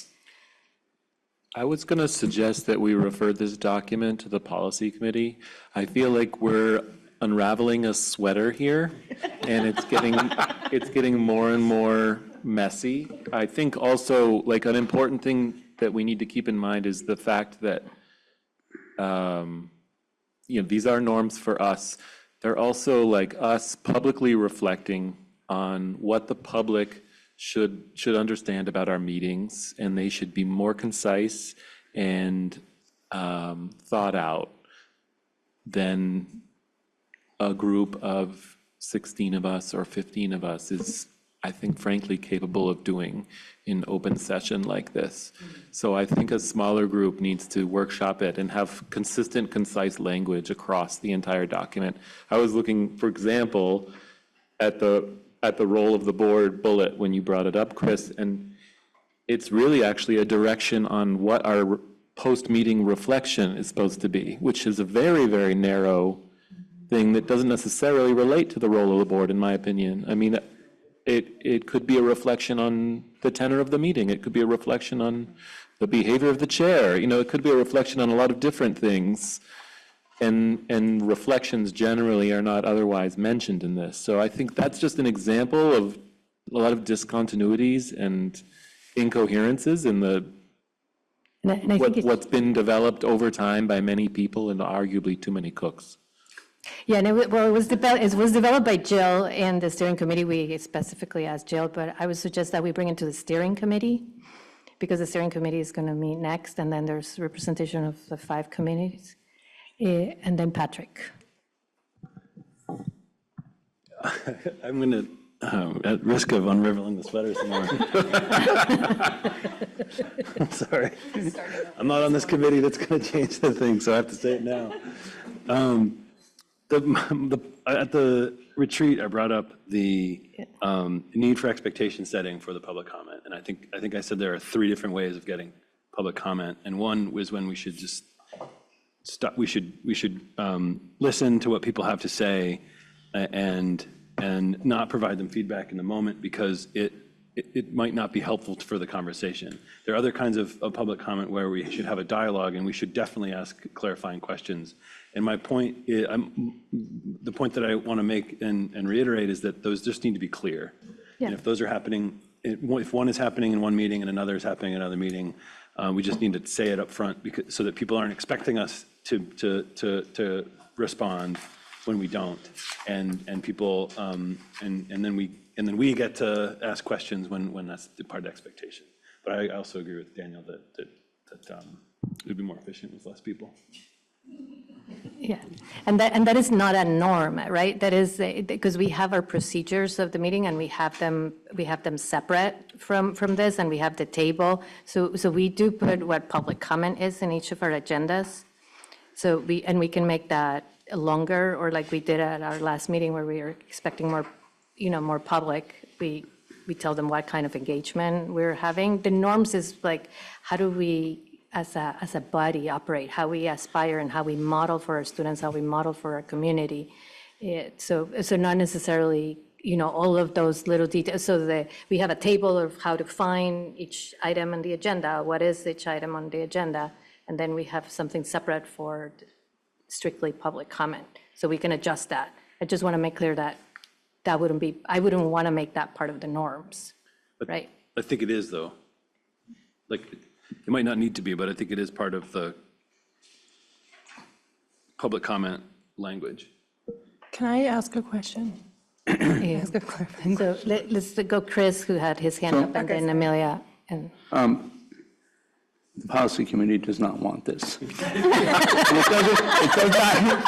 I was going to suggest that we refer this document to the policy committee. I feel like we're unraveling a sweater here, and it's getting more and more messy. I think also, like, an important thing that we need to keep in mind is the fact that these are norms for us. They're also, like, us publicly reflecting on what the public should understand about our meetings, and they should be more concise and thought out than a group of 16 of us or 15 of us is, I think, frankly, capable of doing in open session like this. So I think a smaller group needs to workshop it and have consistent, concise language across the entire document. I was looking, for example, at the role of the board bullet when you brought it up, Chris, and it's really actually a direction on what our post-meeting reflection is supposed to be, which is a very, very narrow thing that doesn't necessarily relate to the role of the board, in my opinion. I mean, it could be a reflection on the tenor of the meeting. It could be a reflection on the behavior of the chair. It could be a reflection on a lot of different things. And reflections generally are not otherwise mentioned in this. So I think that's just an example of a lot of discontinuities and incoherences in what's been developed over time by many people and arguably too many cooks. Yeah, and it was developed by Jill and the steering committee. We specifically asked Jill, but I would suggest that we bring it to the steering committee, because the steering committee is going to meet next, and then there's representation of the 5 committees, and then Patrick. I'm going to, at risk of unraveling the sweater some more. I'm sorry. I'm not on this committee that's going to change the thing, so I have to say it now. At the retreat, I brought up the need for expectation setting for the public comment, and I think I said there are 3 different ways of getting public comment, and one was when we should just stop. We should listen to what people have to say, and not provide them feedback in the moment, because it might not be helpful for the conversation. There are other kinds of public comment where we should have a dialogue, and we should definitely ask clarifying questions. And my point is, the point that I want to make and reiterate is that those just need to be clear. Yeah. And if those are happening, if one is happening in one meeting and another is happening in another meeting, we just need to say it up front, so that people aren't expecting us to respond when we don't, and people and then we get to ask questions when that's the part of the expectation. But I also agree with Daniel that it would be more efficient with less people. Yeah, and that is not a norm, right? That is because we have our procedures of the meeting, and we have them separate from this, and we have the table. So we do put what public comment is in each of our agendas. So we can make that longer, or like we did at our last meeting where we were expecting more public. We tell them what kind of engagement we're having. The norms is like, how do we as a body operate, how we aspire and how we model for our students, how we model for our community. So not necessarily, all of those little details. So we have a table of how to find each item on the agenda, what is each item on the agenda, and then we have something separate for strictly public comment. So we can adjust that. I just want to make clear that I wouldn't want to make that part of the norms, right? I think it is, though. like, it might not need to be, but I think it is part of the public comment language. Can I ask a question? Yeah. Ask a clarifying So let's go Chris, who had his hand up, and then Amelia. And The policy committee does not want this. And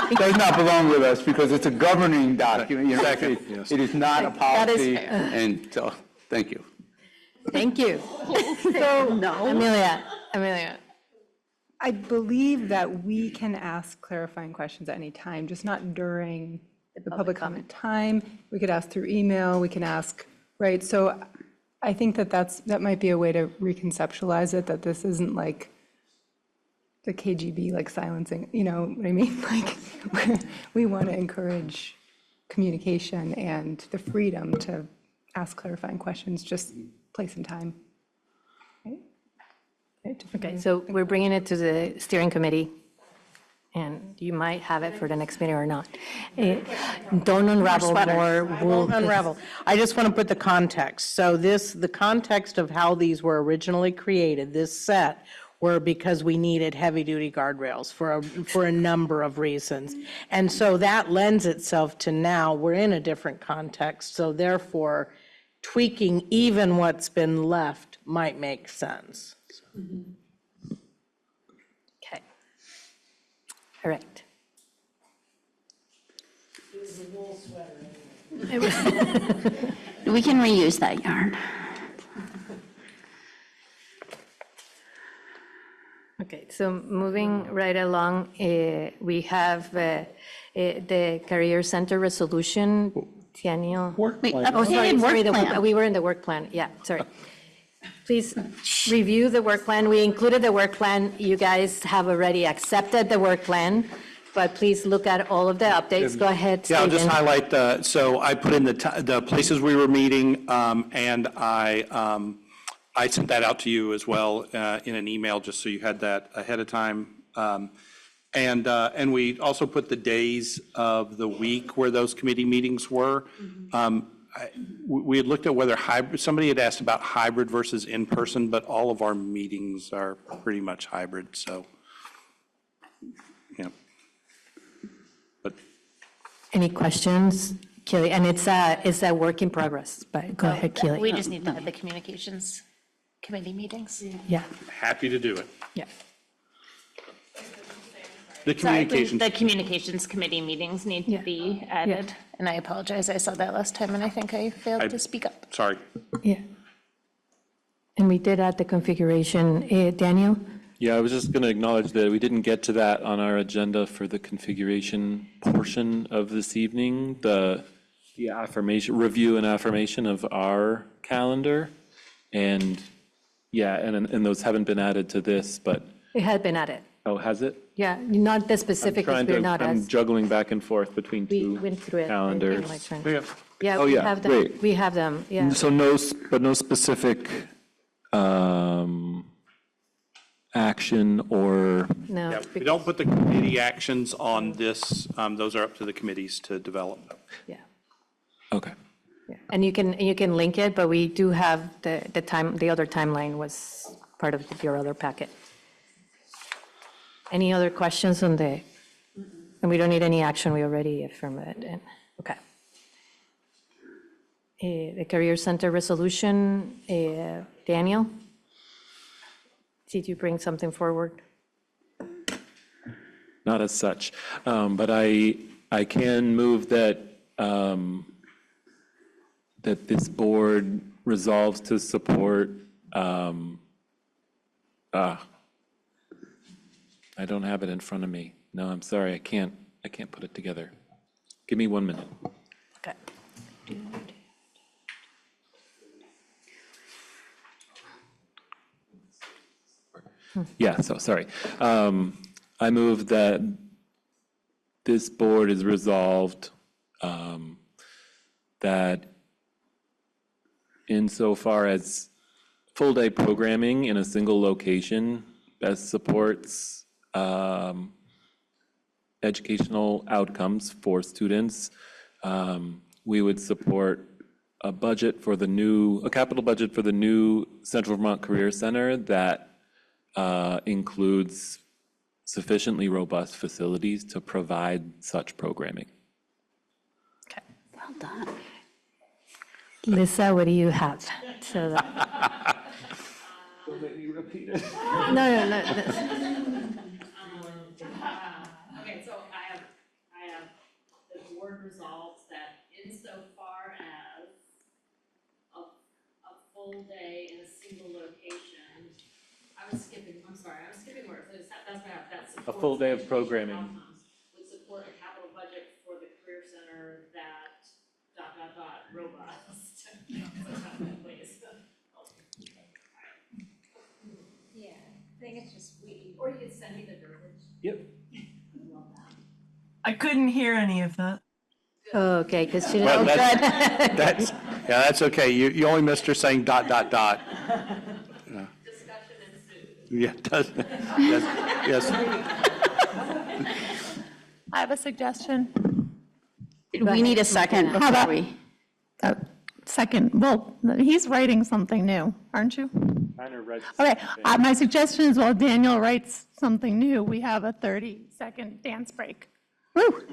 it does not belong with us because it's a governing document. You know, it is not a policy. fair. And so, thank you. Thank you. So, Amelia. I believe that we can ask clarifying questions at any time, just not during the public comment time. We could ask through email, we can ask, right? So I think that might be a way to reconceptualize it, that this isn't like the KGB, like silencing, you know what I mean? Like, we want to encourage communication and the freedom to ask clarifying questions, just place and time. Okay, so we're bringing it to the steering committee, and you might have it for the next meeting or not. Don't unravel more. Won't unravel. I just want to put the context. So the context of how these were originally created, this set, were because we needed heavy-duty guardrails for a number of reasons. And so that lends itself to now, we're in a different context, so therefore tweaking even what's been left might make sense. Okay. All right. We can reuse that yarn. Okay, so moving right along, we have the Career Center resolution. Daniel? Wait, Oh, updated work plan. we were in the work plan, yeah, sorry. Please review the work plan. We included the work plan. You guys have already accepted the work plan, but please look at all of the updates. Go ahead, Yeah, I'll just Stephen. highlight, so I put in the places we were meeting, and I sent that out to you as well in an email, just so you had that ahead of time. And we also put the days of the week where those committee meetings were. We had looked at whether hybrid, somebody had asked about hybrid versus in-person, but all of our meetings are pretty much hybrid, so, yeah. But Any questions, Keely? And it's a work in progress, but go ahead, Keely. We just need to have the communications committee meetings. Yeah, happy to do it. yeah. The communications. The communications committee meetings need to be added, and I apologize, I saw that last time, and I think I failed to speak up. Sorry. Yeah. And we did add the configuration. Daniel? Yeah, I was just going to acknowledge that we didn't get to that on our agenda for the configuration portion of this evening, the affirmation, review and affirmation of our calendar. And yeah, and those haven't been added to this, but, It had been added. oh, has it? Yeah, not the specific, we're not I'm as, juggling back and forth between we two went through it. calendars. Yeah, Oh, we yeah, have them, great. we have them, yeah. So no specific action or, No, Yeah, we don't put the committee actions on this, those are up to the committees to develop. yeah. okay. Yeah. And you can link it, but we do have the other timeline was part of your other packet. Any other questions on and we don't need any action, we already affirmed it, and, okay. The Career Center resolution, Daniel? Did you bring something forward? Not as such, but I can move that, that this board resolves to support, I don't have it in front of me. No, I'm sorry, I can't put it together. Give me 1 minute. Okay. Yeah, so, sorry. I move that this board is resolved that insofar as full-day programming in a single location best supports educational outcomes for students, we would support a capital budget for the new Central Vermont Career Center that includes sufficiently robust facilities to provide such programming. Well done. Lisa, what do you have? So that- Don't make me repeat it. No. Okay, so I have the board resolves that insofar as a full day in a single location, I'm skipping words. That's what I have, that supports. A full day of educational programming. outcomes, would support a capital budget for the Career Center that robust. Please. Yeah, I think it's just or you could send me the verbiage. Yep. I couldn't hear any of that. Okay, because she Well, didn't. that's okay. You only missed her saying ... Discussion ensued. Yeah, does, yes. I have a suggestion. We need a second How before about- we. Second, well, he's writing something new, aren't you? Kind of read. Okay, my suggestion is while Daniel writes something new, we have a 30-second dance break. Woo!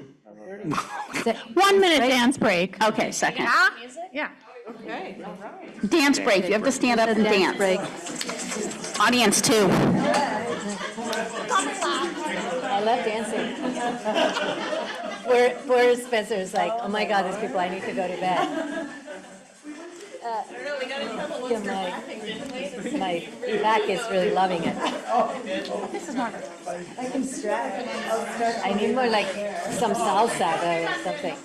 1 minute dance break. Okay, second. Yeah. Okay, all right. Dance break, you have to stand up and dance. Audience too. I love dancing. Poor Spencer's like, oh my God, these people, I need to go to bed. My back is really loving it. This is not. I can stretch. I need more like some salsa or something.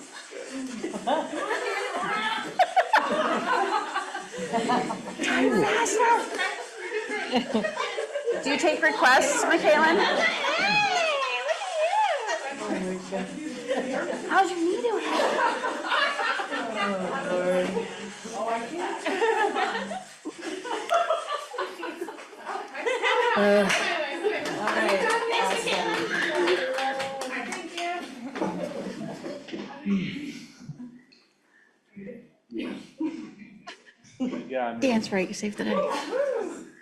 Do you take requests, Michaelan? How's your knee doing? Yeah, Dance break, you saved the day.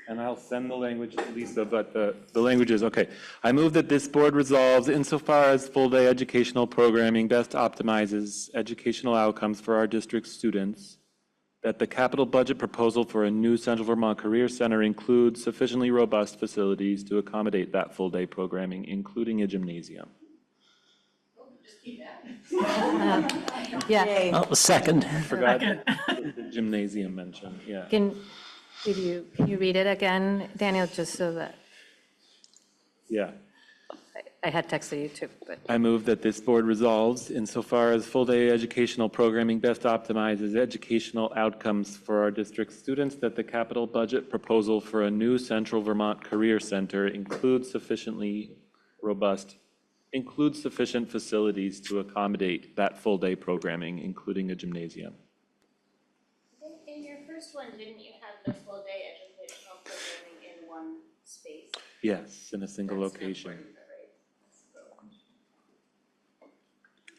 and I'll send the language to Lisa, but the language is, okay. I move that this board resolves insofar as full-day educational programming best optimizes educational outcomes for our district's students, that the capital budget proposal for a new Central Vermont Career Center includes sufficiently robust facilities to accommodate that full-day programming, including a gymnasium. Yeah. Oh, second. Forgot the gymnasium mention, yeah. Can you read it again, Daniel, just so that, Yeah. I had texted you too, but. I move that this board resolves insofar as full-day educational programming best optimizes educational outcomes for our district students, that the capital budget proposal for a new Central Vermont Career Center includes sufficient facilities to accommodate that full-day programming, including a gymnasium. In your first one, didn't you have the full day educational programming in one space? Yes, in a single location.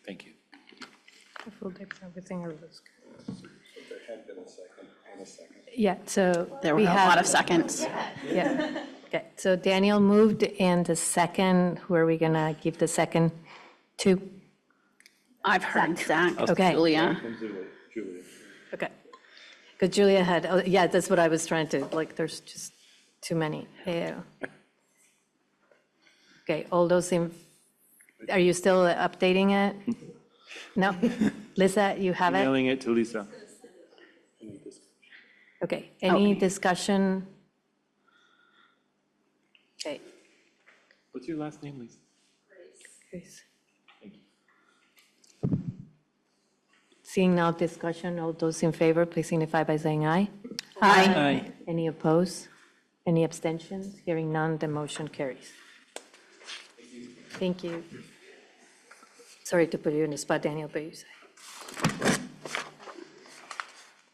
Thank you. Full day for everything or risk. There had been a second and a second. Yeah, so. There were we a have- lot of seconds. Yeah, okay, so Daniel moved, and the second, who are we gonna give the second to? I've heard Zach, Okay. Julia. Okay. Because Julia had, oh, yeah, that's what I was trying to, like, there's just too many. Yeah. Okay, all those in, are you still updating it? No? Lisa, you have it? Emailing it to Lisa. Okay, any discussion? Okay. What's your last name, Lisa? Grace. Thank you. Seeing no discussion, all those in favor, please signify by saying aye. Aye. Any opposed? Any abstentions? Hearing none, the motion carries. Thank you. Sorry to put you in the spot, Daniel, but you say.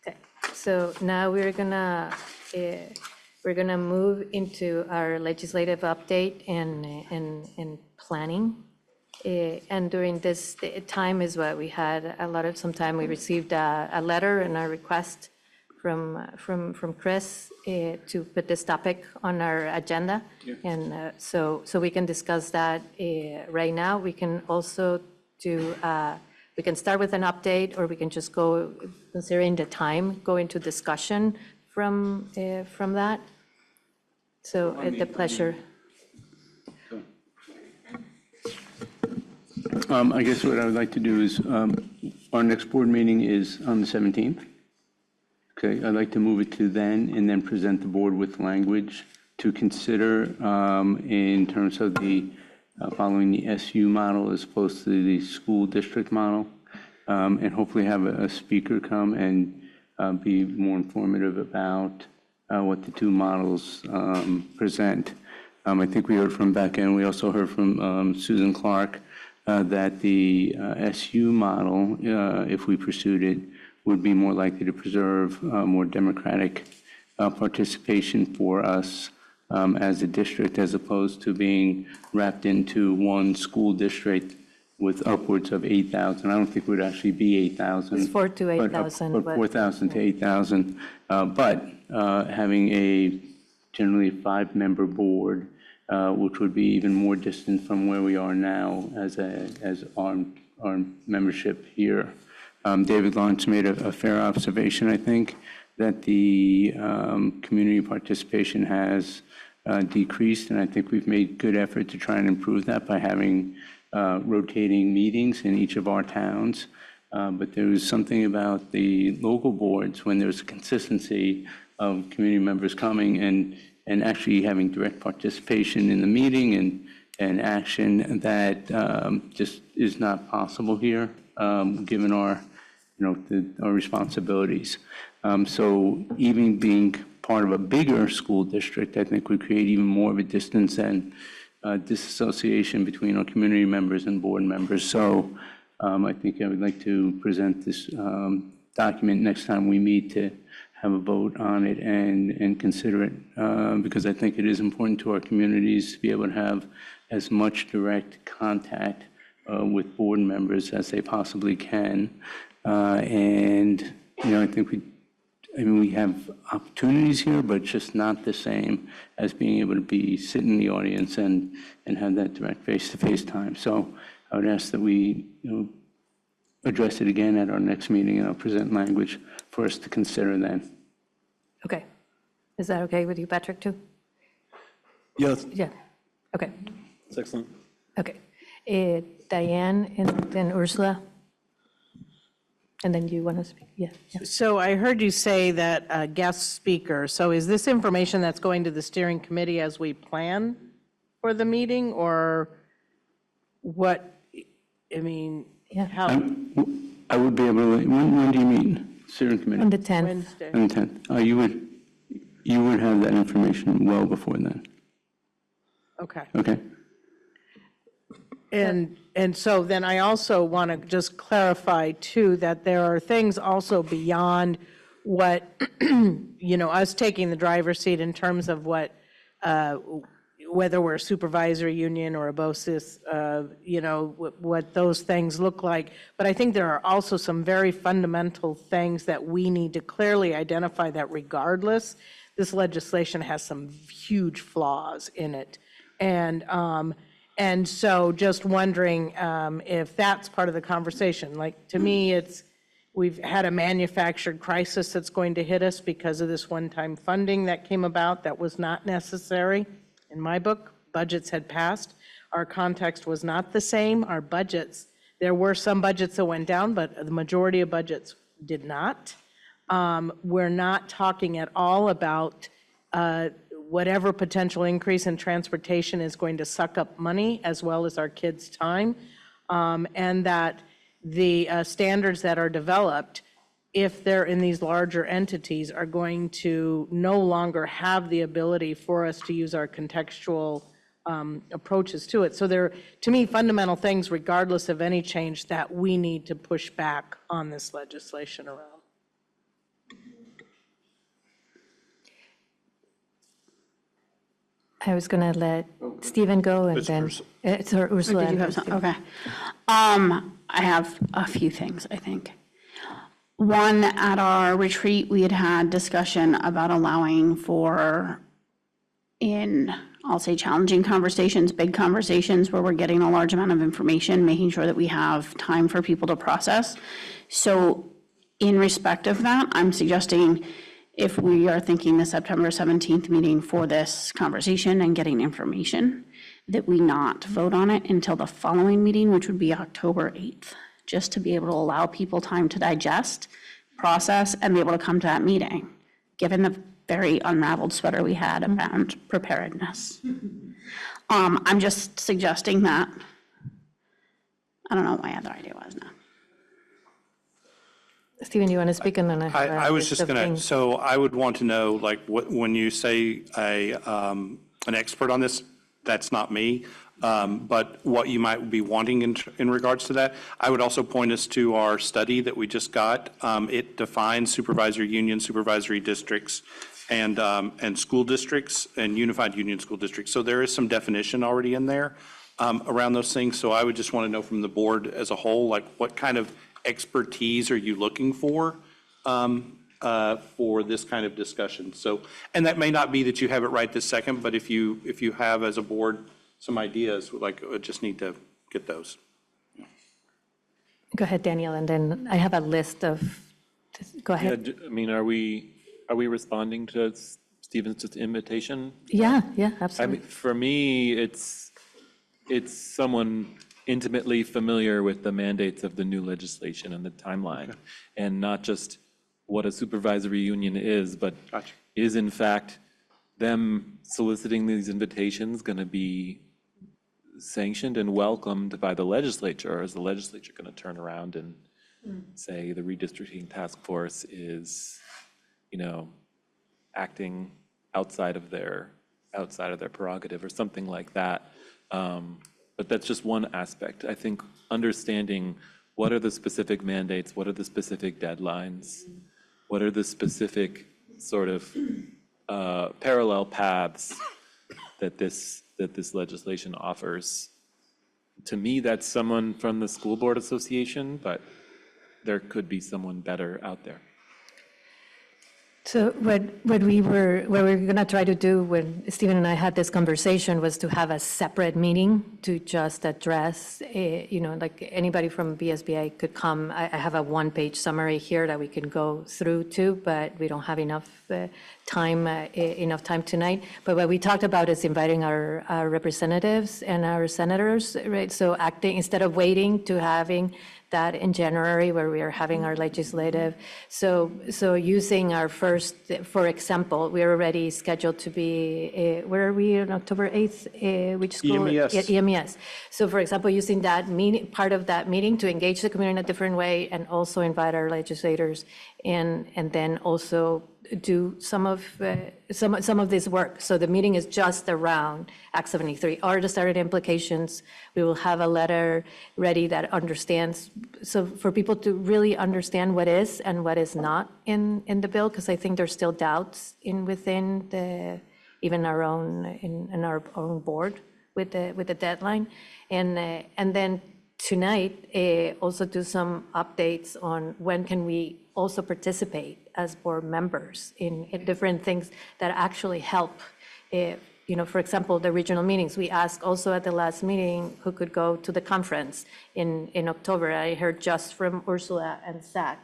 Okay, so now we're gonna move into our legislative update and planning. And during this time is what we had a lot of, sometime we received a letter and a request from Chris to put this topic on our agenda. And so we can discuss that right now. We can also do, we can start with an update, or we can just go, considering the time, go into discussion from that. So at the pleasure. I guess what I would like to do is, our next board meeting is on the 17th. Okay, I'd like to move it to then, and then present the board with language to consider in terms of the following the SU model as opposed to the school district model, and hopefully have a speaker come and be more informative about what the two models present. I think we heard from Becca, and we also heard from Susan Clark, that the SU model, if we pursued it, would be more likely to preserve more democratic participation for us as a district, as opposed to being wrapped into one school district with upwards of 8,000. I don't think it would actually be 8,000. It's 4,000 to 8,000. But 4,000 to 8,000. But having a generally 5-member board, which would be even more distant from where we are now as our membership here. David Lawrence made a fair observation, I think, that the community participation has decreased, and I think we've made good effort to try and improve that by having rotating meetings in each of our towns. But there was something about the local boards when there's a consistency of community members coming and actually having direct participation in the meeting and action that just is not possible here, given our, our responsibilities. So even being part of a bigger school district, I think would create even more of a distance and disassociation between our community members and board members. So I think I would like to present this document next time we meet to have a vote on it and consider it, because I think it is important to our communities to be able to have as much direct contact with board members as they possibly can. And, I think we have opportunities here, but it's just not the same as being able to sit in the audience and have that direct face-to-face time. So I would ask that we, address it again at our next meeting, and I'll present language for us to consider then. Okay. Is that okay with you, Patrick, too? Yeah, Yeah. Okay. that's excellent. Okay. Diane and then Ursula. And then you want to speak? Yeah. So I heard you say that guest speaker. So is this information that's going to the steering committee as we plan for the meeting, or what? I mean, how? I would be able to, when do you meet, steering committee? On the 10th. Wednesday. On the 10th. You would have that information well before then. Okay. Okay? And so then I also want to just clarify too, that there are things also beyond what, us taking the driver's seat in terms of what, whether we're a supervisory union or a BOCES, what those things look like. But I think there are also some very fundamental things that we need to clearly identify, that regardless, this legislation has some huge flaws in it. And so just wondering if that's part of the conversation. Like, to me, we've had a manufactured crisis that's going to hit us because of this one-time funding that came about that was not necessary. In my book, budgets had passed. Our context was not the same. Our budgets, there were some budgets that went down, but the majority of budgets did not. We're not talking at all about whatever potential increase in transportation is going to suck up money as well as our kids' time, and that the standards that are developed, if they're in these larger entities, are going to no longer have the ability for us to use our contextual approaches to it. So there, to me, fundamental things, regardless of any change, that we need to push back on this legislation around. I was going to let Stephen go and It's then, Ursula. it's Ursula. Did you and have then some? Okay. I have a few things, I think. One, at our retreat, we had discussion about allowing for, I'll say challenging conversations, big conversations where we're getting a large amount of information, making sure that we have time for people to process. So in respect of that, I'm suggesting if we are thinking the September 17th meeting for this conversation and getting information, that we not vote on it until the following meeting, which would be October 8th, just to be able to allow people time to digest, process, and be able to come to that meeting, given the very unraveled sweater we had around preparedness. I'm just suggesting that. I don't know what my other idea was now. Stephen, you want to speak? And then I have I a was list just of going to, things. so I would want to know, like, when you say an expert on this, that's not me, but what you might be wanting in regards to that. I would also point us to our study that we just got. It defines supervisory union, supervisory districts, and school districts, and unified union school districts. So there is some definition already in there around those things. So I would just want to know from the board as a whole, like, what kind of expertise are you looking for this kind of discussion? So, and that may not be that you have it right this second, but if you have as a board some ideas, like, just need to get those. Go ahead, Daniel, and then I have a list of, go ahead. I mean, are we responding to Stephen's just invitation? Yeah, I absolutely. mean, for me, it's someone intimately familiar with the mandates of the new legislation and the timeline, and not just what a supervisory union is, but is in fact them soliciting these invitations going to be sanctioned and welcomed by the legislature, or is the legislature going to turn around and say the redistricting task force is, acting outside of their prerogative or something like that? But that's just one aspect. I think understanding what are the specific mandates, what are the specific deadlines, what are the specific sort of parallel paths that this legislation offers. To me, that's someone from the School Board Association, but there could be someone better out there. So what we were going to try to do when Stephen and I had this conversation was to have a separate meeting to just address, like anybody from BSBA could come. I have a one-page summary here that we can go through too, but we don't have enough time tonight. But what we talked about is inviting our representatives and our senators, right? So acting, instead of waiting to having that in January where we are having our legislative. So using our first, for example, we're already scheduled to be, where are we on October 8th? Which school? EMES. Yeah, EMES. So for example, using that meeting, part of that meeting to engage the community in a different way and also invite our legislators and then also do some of this work. So the meeting is just around Act 73. Are the started implications? We will have a letter ready that understands, so for people to really understand what is and what is not in the bill, because I think there's still doubts within even our own board with the deadline, and then tonight also do some updates on when can we also participate as board members in different things that actually help. For example, the regional meetings. We asked also at the last meeting who could go to the conference in October. I heard just from Ursula and Zach.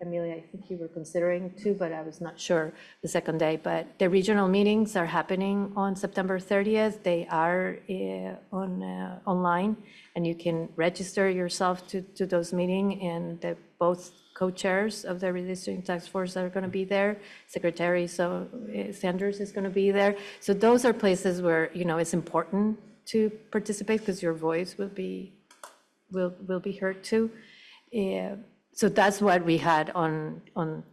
Amelia, I think you were considering too, but I was not sure the second day. But the regional meetings are happening on September 30th. They are online, and you can register yourself to those meetings. And both co-chairs of the redistricting task force are going to be there. Secretary Sanders is going to be there. So those are places where it's important to participate because your voice will be heard too. So that's what we had on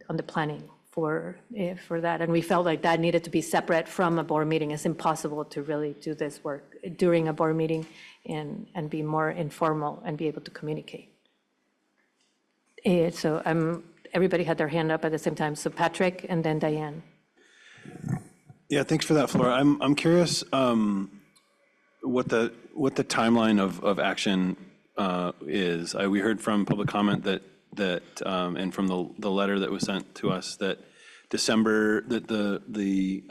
the planning for that, and we felt like that needed to be separate from a board meeting. It's impossible to really do this work during a board meeting and be more informal and be able to communicate. So everybody had their hand up at the same time. So Patrick and then Diane. Yeah, thanks for that, Flora. I'm curious what the timeline of action is. We heard from public comment that and from the letter that was sent to us that December, that the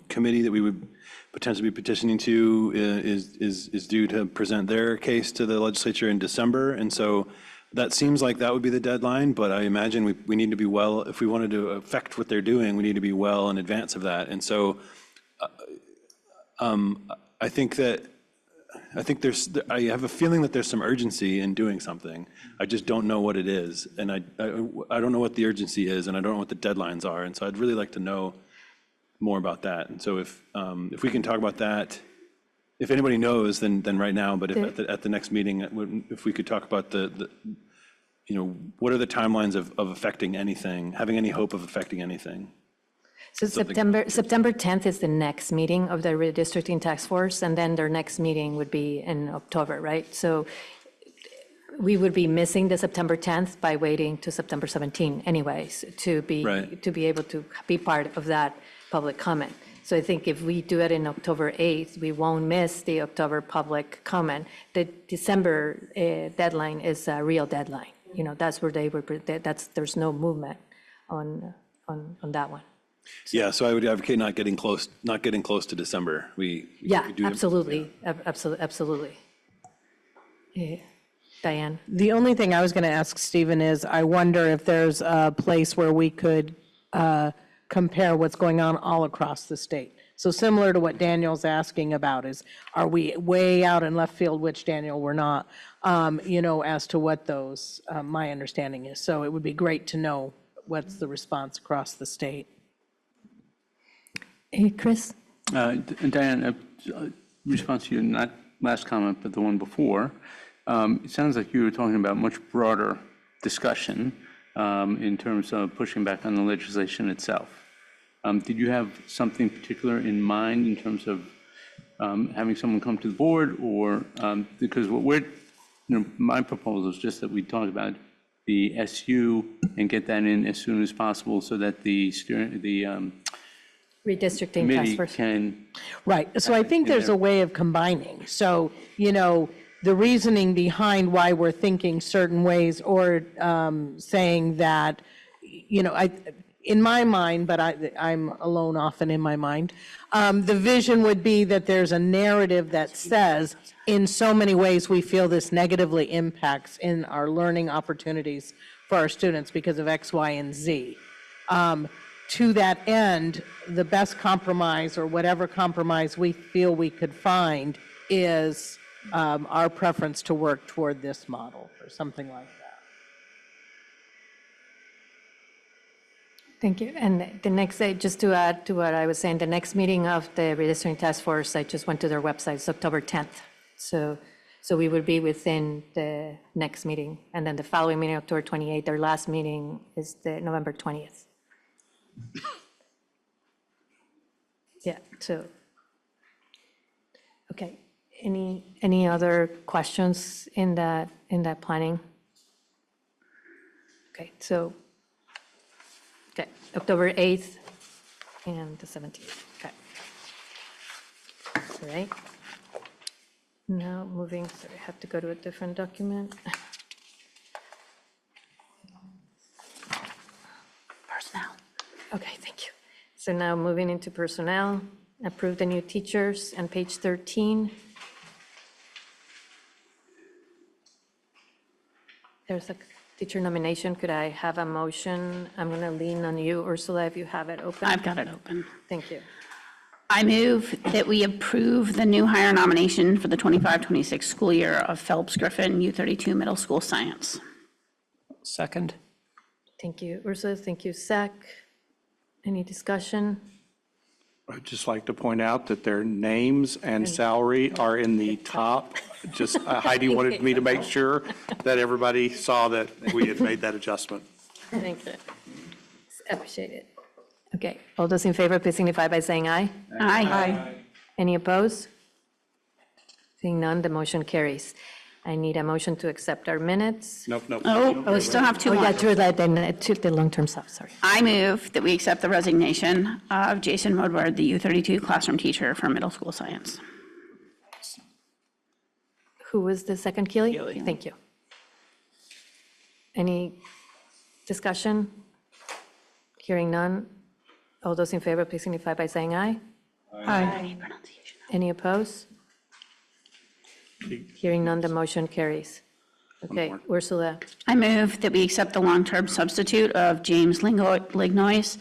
committee that we would potentially be petitioning to is due to present their case to the legislature in December. And so that seems like that would be the deadline, but I imagine we need to be well, if we wanted to affect what they're doing, we need to be well in advance of that. And so I think I have a feeling that there's some urgency in doing something. I just don't know what it is. And I don't know what the urgency is, and I don't know what the deadlines are. And so I'd really like to know more about that. And so if we can talk about that, if anybody knows, then right now, but if at the next meeting, if we could talk about what are the timelines of affecting anything, having any hope of affecting anything? So September 10th is the next meeting of the redistricting task force, and then their next meeting would be in October, right? So we would be missing the September 10th by waiting to September 17 anyways, to be able to be part of that public comment. So I think if we do it in October 8th, we won't miss the October public comment. The December deadline is a real deadline. That's where there's no movement on that one. Yeah, so I would advocate not getting close to December. Yeah, absolutely, absolutely. Diane? The only thing I was going to ask Stephen is, I wonder if there's a place where we could compare what's going on all across the state. So similar to what Daniel's asking about is, are we way out in left field, which Daniel, we're not, as to what those, my understanding is. So it would be great to know what's the response across the state. Hey, Chris? Diane, response to your not last comment, but the one before, it sounds like you were talking about much broader discussion in terms of pushing back on the legislation itself. Did you have something particular in mind in terms of having someone come to the board, or because what my proposal is just that we talk about the SU and get that in as soon as possible so that the Redistricting task force. Right, so I think there's a way of combining. So, the reasoning behind why we're thinking certain ways, or saying that, in my mind, but I'm alone often in my mind, the vision would be that there's a narrative that says, in so many ways, we feel this negatively impacts in our learning opportunities for our students because of X, Y, and Z. To that end, the best compromise, or whatever compromise we feel we could find, is our preference to work toward this model, or something like that. Thank you. And the next day, just to add to what I was saying, the next meeting of the redistricting task force, I just went to their website, it's October 10th. So we would be within the next meeting. And then the following meeting, October 28th, their last meeting is the November 20th. Yeah, so, okay. Any other questions in that planning? Okay, so, October 8th and the 17th, okay. All right. Now moving, sorry, I have to go to a different document. Personnel. Okay, thank you. So now moving into personnel, approve the new teachers on page 13. There's a teacher nomination. Could I have a motion? I'm going to lean on you, Ursula, if you have it open. I've got it open. Thank you. I move that we approve the new hire nomination for the 25-26 school year of Phelps Griffin, U32 Middle School Science. Second. Thank you, Ursula. Thank you, Zach. Any discussion? I'd just like to point out that their names and salary are in the top. Just Heidi wanted me to make sure that everybody saw that we had made that adjustment. Thank you. Appreciate it. Okay, all those in favor, please signify by saying aye. Aye. Any opposed? Seeing none, the motion carries. I need a motion to accept our minutes. Nope. Oh, we still have two Oh, more. yeah, true, that, then, to the long-term stuff, sorry. I move that we accept the resignation of Jason Woodward, the U32 classroom teacher for middle school science. Who was the second, Keely? Keely. Thank you. Any discussion? Hearing none. All those in favor, please signify by saying aye. Aye. Any opposed? Hearing none, the motion carries. Okay, Ursula, I move that we accept the long-term substitute of James Lignois,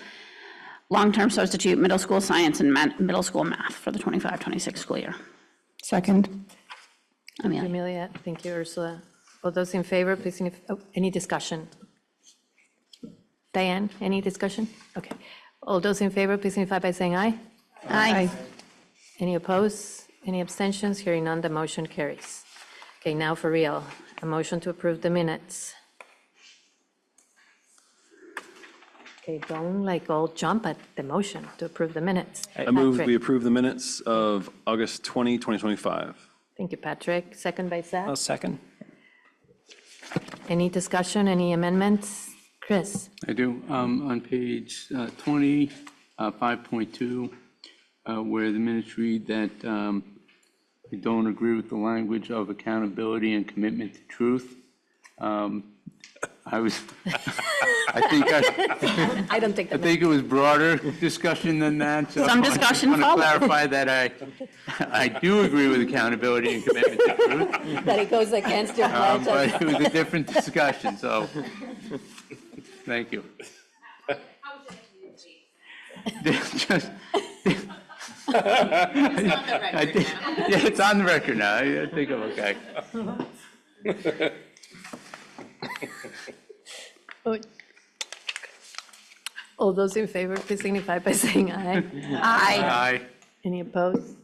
long-term substitute middle school science and middle school math for the 25-26 school year. Second. Amelia, thank you, Ursula. All those in favor, please signify, oh, any discussion? Diane, any discussion? Okay. All those in favor, please signify by saying aye. Aye. Any opposed? Any abstentions? Hearing none, the motion carries. Okay, now for real, a motion to approve the minutes. Okay, don't like all jump at the motion to approve the minutes. I move we Patrick. approve the minutes of August 20, 2025. Thank you, Patrick. Second by Zach. I'll second. Any discussion, any amendments? Chris? I do. On page 20, 5.2, where the minutes read that I don't agree with the language of accountability and commitment to truth. I was, I don't think I think it was broader discussion than that. So Some discussion I want followed. to clarify that I do agree with accountability and commitment to truth, That it goes against your pledge. but it was a different discussion, so thank you. Just, yeah, it's on the record now. I think I'm okay. All those in favor, please signify by saying aye. Aye. Any opposed?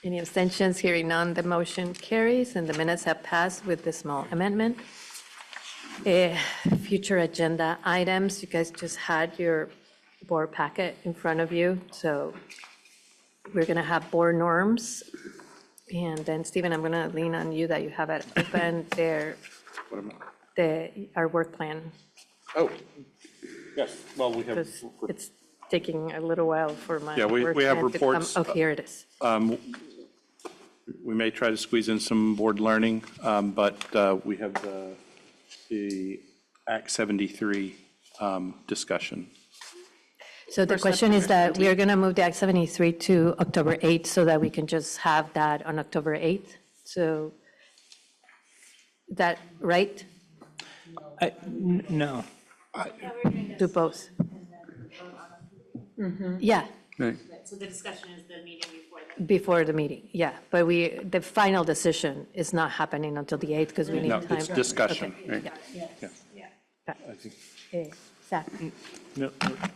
Any abstentions? Hearing none, the motion carries, and the minutes have passed with the small amendment. Future agenda items, you guys just had your board packet in front of you, so we're going to have board norms. And then, Stephen, I'm going to lean on you that you have it open there, our work plan, Oh, yes, well, we have, because it's taking a little while for my Yeah, we work have plan to come. reports. Oh, here it is. we may try to squeeze in some board learning, but we have the Act 73 discussion. So the question is that we are going to move the Act 73 to October 8th so that we can just have that on October 8th. So, is that right? No. Do both? Yeah, Right. So the discussion is the meeting before that. before the meeting, yeah. But the final decision is not happening until the 8th because we need No, time. it's discussion. Okay, Yeah. yeah. Zach? No.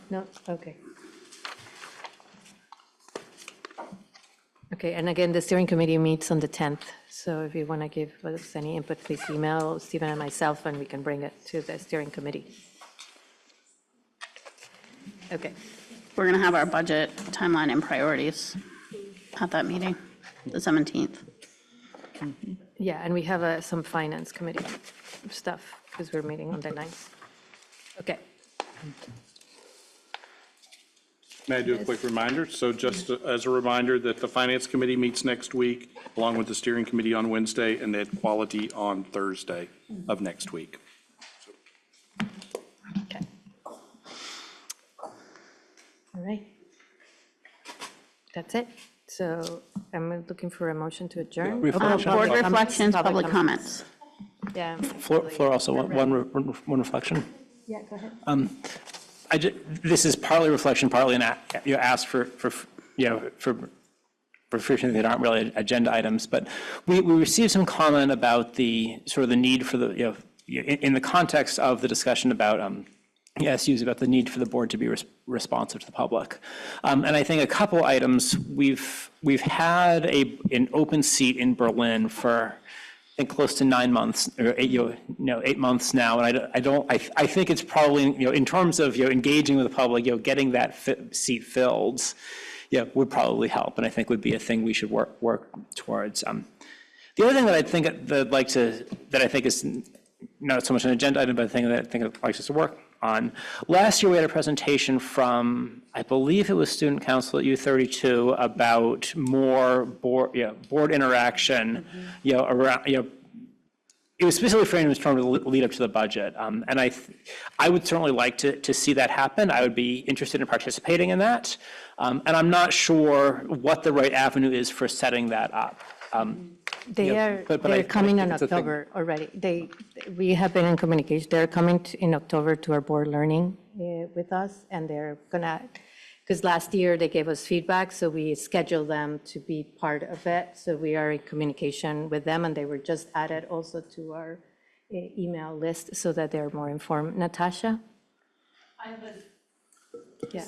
No, okay. Okay, and again, the steering committee meets on the 10th, so if you want to give us any input, please email Stephen and myself, and we can bring it to the steering committee. Okay, We're going to have our budget timeline and priorities at that meeting, the 17th. yeah, and we have some finance committee stuff, because we're meeting on the 9th. Okay, May I do a quick reminder? So just as a reminder that the Finance Committee meets next week, along with the Steering Committee on Wednesday, and then Quality on Thursday of next week. okay. All right. That's it. So I'm looking for a motion to adjourn. Board reflections, public comments. Yeah. Flor, also one reflection. Yeah, go ahead. This is partly reflection, partly ask for things that aren't really agenda items, but we received some comment about the sort of the need for the, in the context of the discussion about SUs, about the need for the board to be responsive to the public. And I think a couple items, we've had an open seat in Berlin for, I think, close to 9 months, or 8 months now, and I think it's probably, in terms of, engaging with the public, getting that seat filled, would probably help, and I think would be a thing we should work towards. The other thing that I think is not so much an agenda item, but a thing that I think I'd like us to work on. Last year, we had a presentation from, I believe it was Student Council at U32 about more board interaction, around, it was specifically framed as trying to lead up to the budget. And I would certainly like to see that happen. I would be interested in participating in that. And I'm not sure what the right avenue is for setting that up. They're coming in October already. We have been in communication. They're coming in October to our board learning with us, and they're gonna, because last year they gave us feedback, so we scheduled them to be part of it. So we are in communication with them, and they were just added also to our email list so that they're more informed. Natasha? Yeah.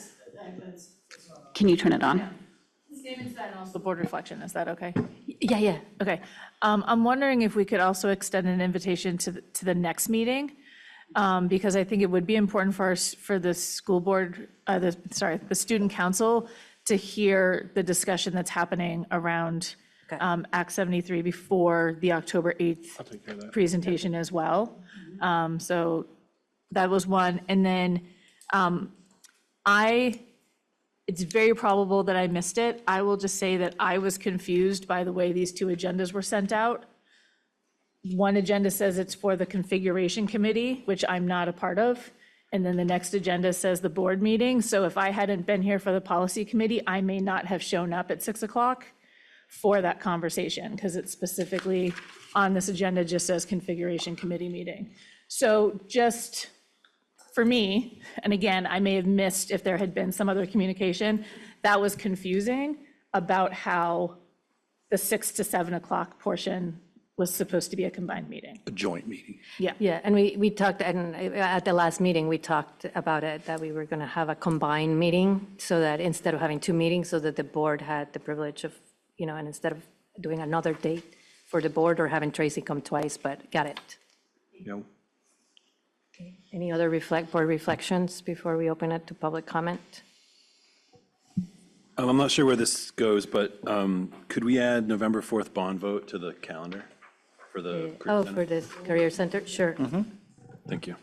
Can you turn it on? Statements that and also board reflection, is that okay? Yeah. Okay. I'm wondering if we could also extend an invitation to the next meeting, because I think it would be important for the school board, the student council to hear the discussion that's happening around Act 73 before the October 8th presentation as well. So that was one. And then it's very probable that I missed it. I will just say that I was confused by the way these two agendas were sent out. One agenda says it's for the configuration committee, which I'm not a part of. And then the next agenda says the board meeting. So if I hadn't been here for the policy committee, I may not have shown up at 6 o'clock for that conversation, because it specifically on this agenda just says configuration committee meeting. So just for me, and again, I may have missed if there had been some other communication, that was confusing about how the 6 to 7 o'clock portion was supposed to be a combined meeting. A joint meeting. Yeah, and we talked, and at the last meeting, we talked about it, that we were going to have a combined meeting, so that instead of having two meetings, so that the board had the privilege of, and instead of doing another date for the board or having Tracy come twice, but got it. Yeah. Any other board reflections before we open it to public comment? I'm not sure where this goes, but could we add November 4th bond vote to the calendar for the? Oh, for this career center? Sure. Thank you.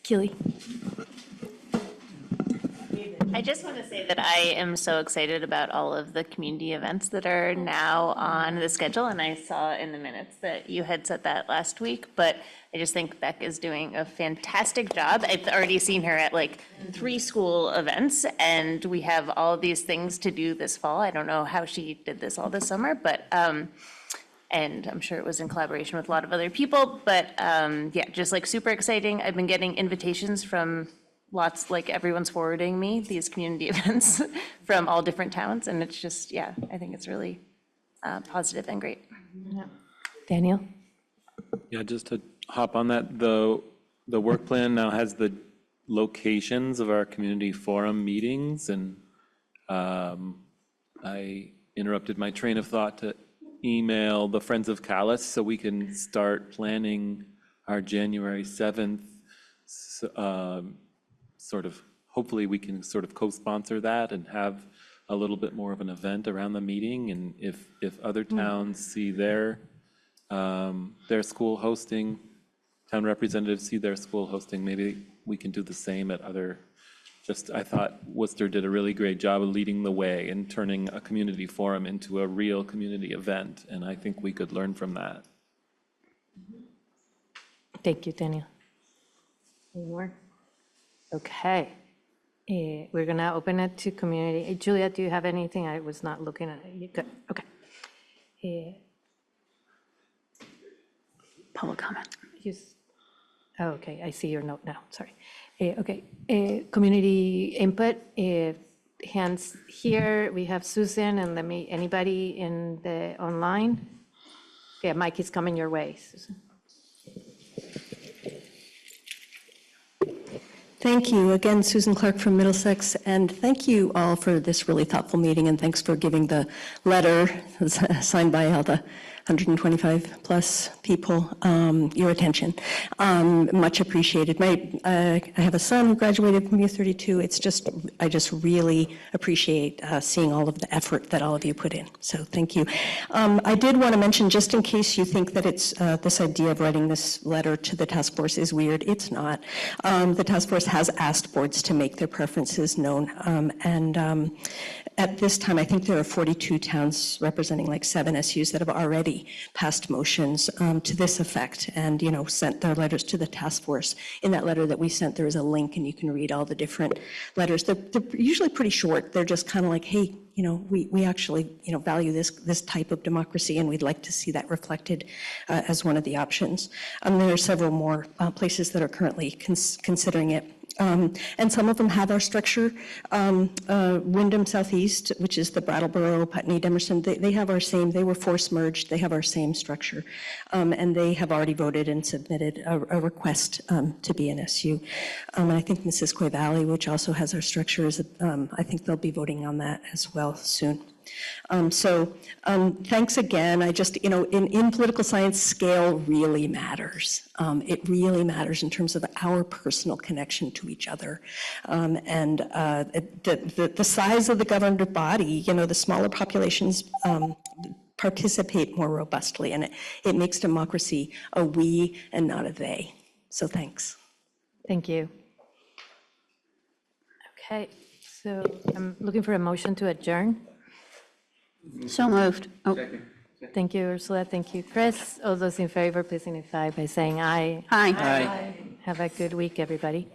Keely? I just want to say that I am so excited about all of the community events that are now on the schedule, and I saw in the minutes that you had said that last week, but I just think Beck is doing a fantastic job. I've already seen her at like 3 school events, and we have all these things to do this fall. I don't know how she did this all this summer, but, and I'm sure it was in collaboration with a lot of other people, but yeah, just like super exciting. I've been getting invitations from lots, like everyone's forwarding me these community events from all different towns, and it's just, yeah, I think it's really positive and great. Daniel? Yeah, just to hop on that, the work plan now has the locations of our community forum meetings, and I interrupted my train of thought to email the Friends of Calais so we can start planning our January 7th sort of, hopefully we can sort of co-sponsor that and have a little bit more of an event around the meeting. And if other towns see their school hosting, town representatives see their school hosting, maybe we can do the same at other, I thought Worcester did a really great job of leading the way and turning a community forum into a real community event. And I think we could learn from that. Thank you, Daniel. Any more? Okay. We're going to open it to community. Julia, do you have anything? I was not looking at it. You good? Okay. Public comment. Oh, okay, I see your note now, sorry. Okay, community input, hands here. We have Susan, and anybody in the online? Yeah, Mike is coming your way, Susan. Thank you. Again, Susan Clark from Middlesex, and thank you all for this really thoughtful meeting, and thanks for giving the letter signed by all the 125-plus people, your attention. Much appreciated. I have a son who graduated from U32. I just really appreciate seeing all of the effort that all of you put in. So thank you. I did want to mention, just in case you think that it's this idea of writing this letter to the task force is weird, it's not. The task force has asked boards to make their preferences known, and at this time, I think there are 42 towns representing like 7 SUs that have already passed motions to this effect and, sent their letters to the task force. In that letter that we sent, there is a link and you can read all the different letters. They're usually pretty short. They're just kind of like, hey, we actually, value this type of democracy and we'd like to see that reflected as one of the options. There are several more places that are currently considering it. And some of them have our structure. Wyndham Southeast, which is the Brattleboro, Putney, Demerson, they have our same, they were force merged, they have our same structure. And they have already voted and submitted a request to be an SU. And I think Missisquoi Valley, which also has our structures, I think they'll be voting on that as well soon. Thanks again. I just, in political science, scale really matters. It really matters in terms of our personal connection to each other. And the size of the governing body, the smaller populations participate more robustly, and it makes democracy a we and not a they. So thanks. Thank you. Okay, so I'm looking for a motion to adjourn. So moved. Oh. Thank you, Ursula. Thank you, Chris. All those in favor, please signify by saying aye. Aye. Aye. Have a good week, everybody.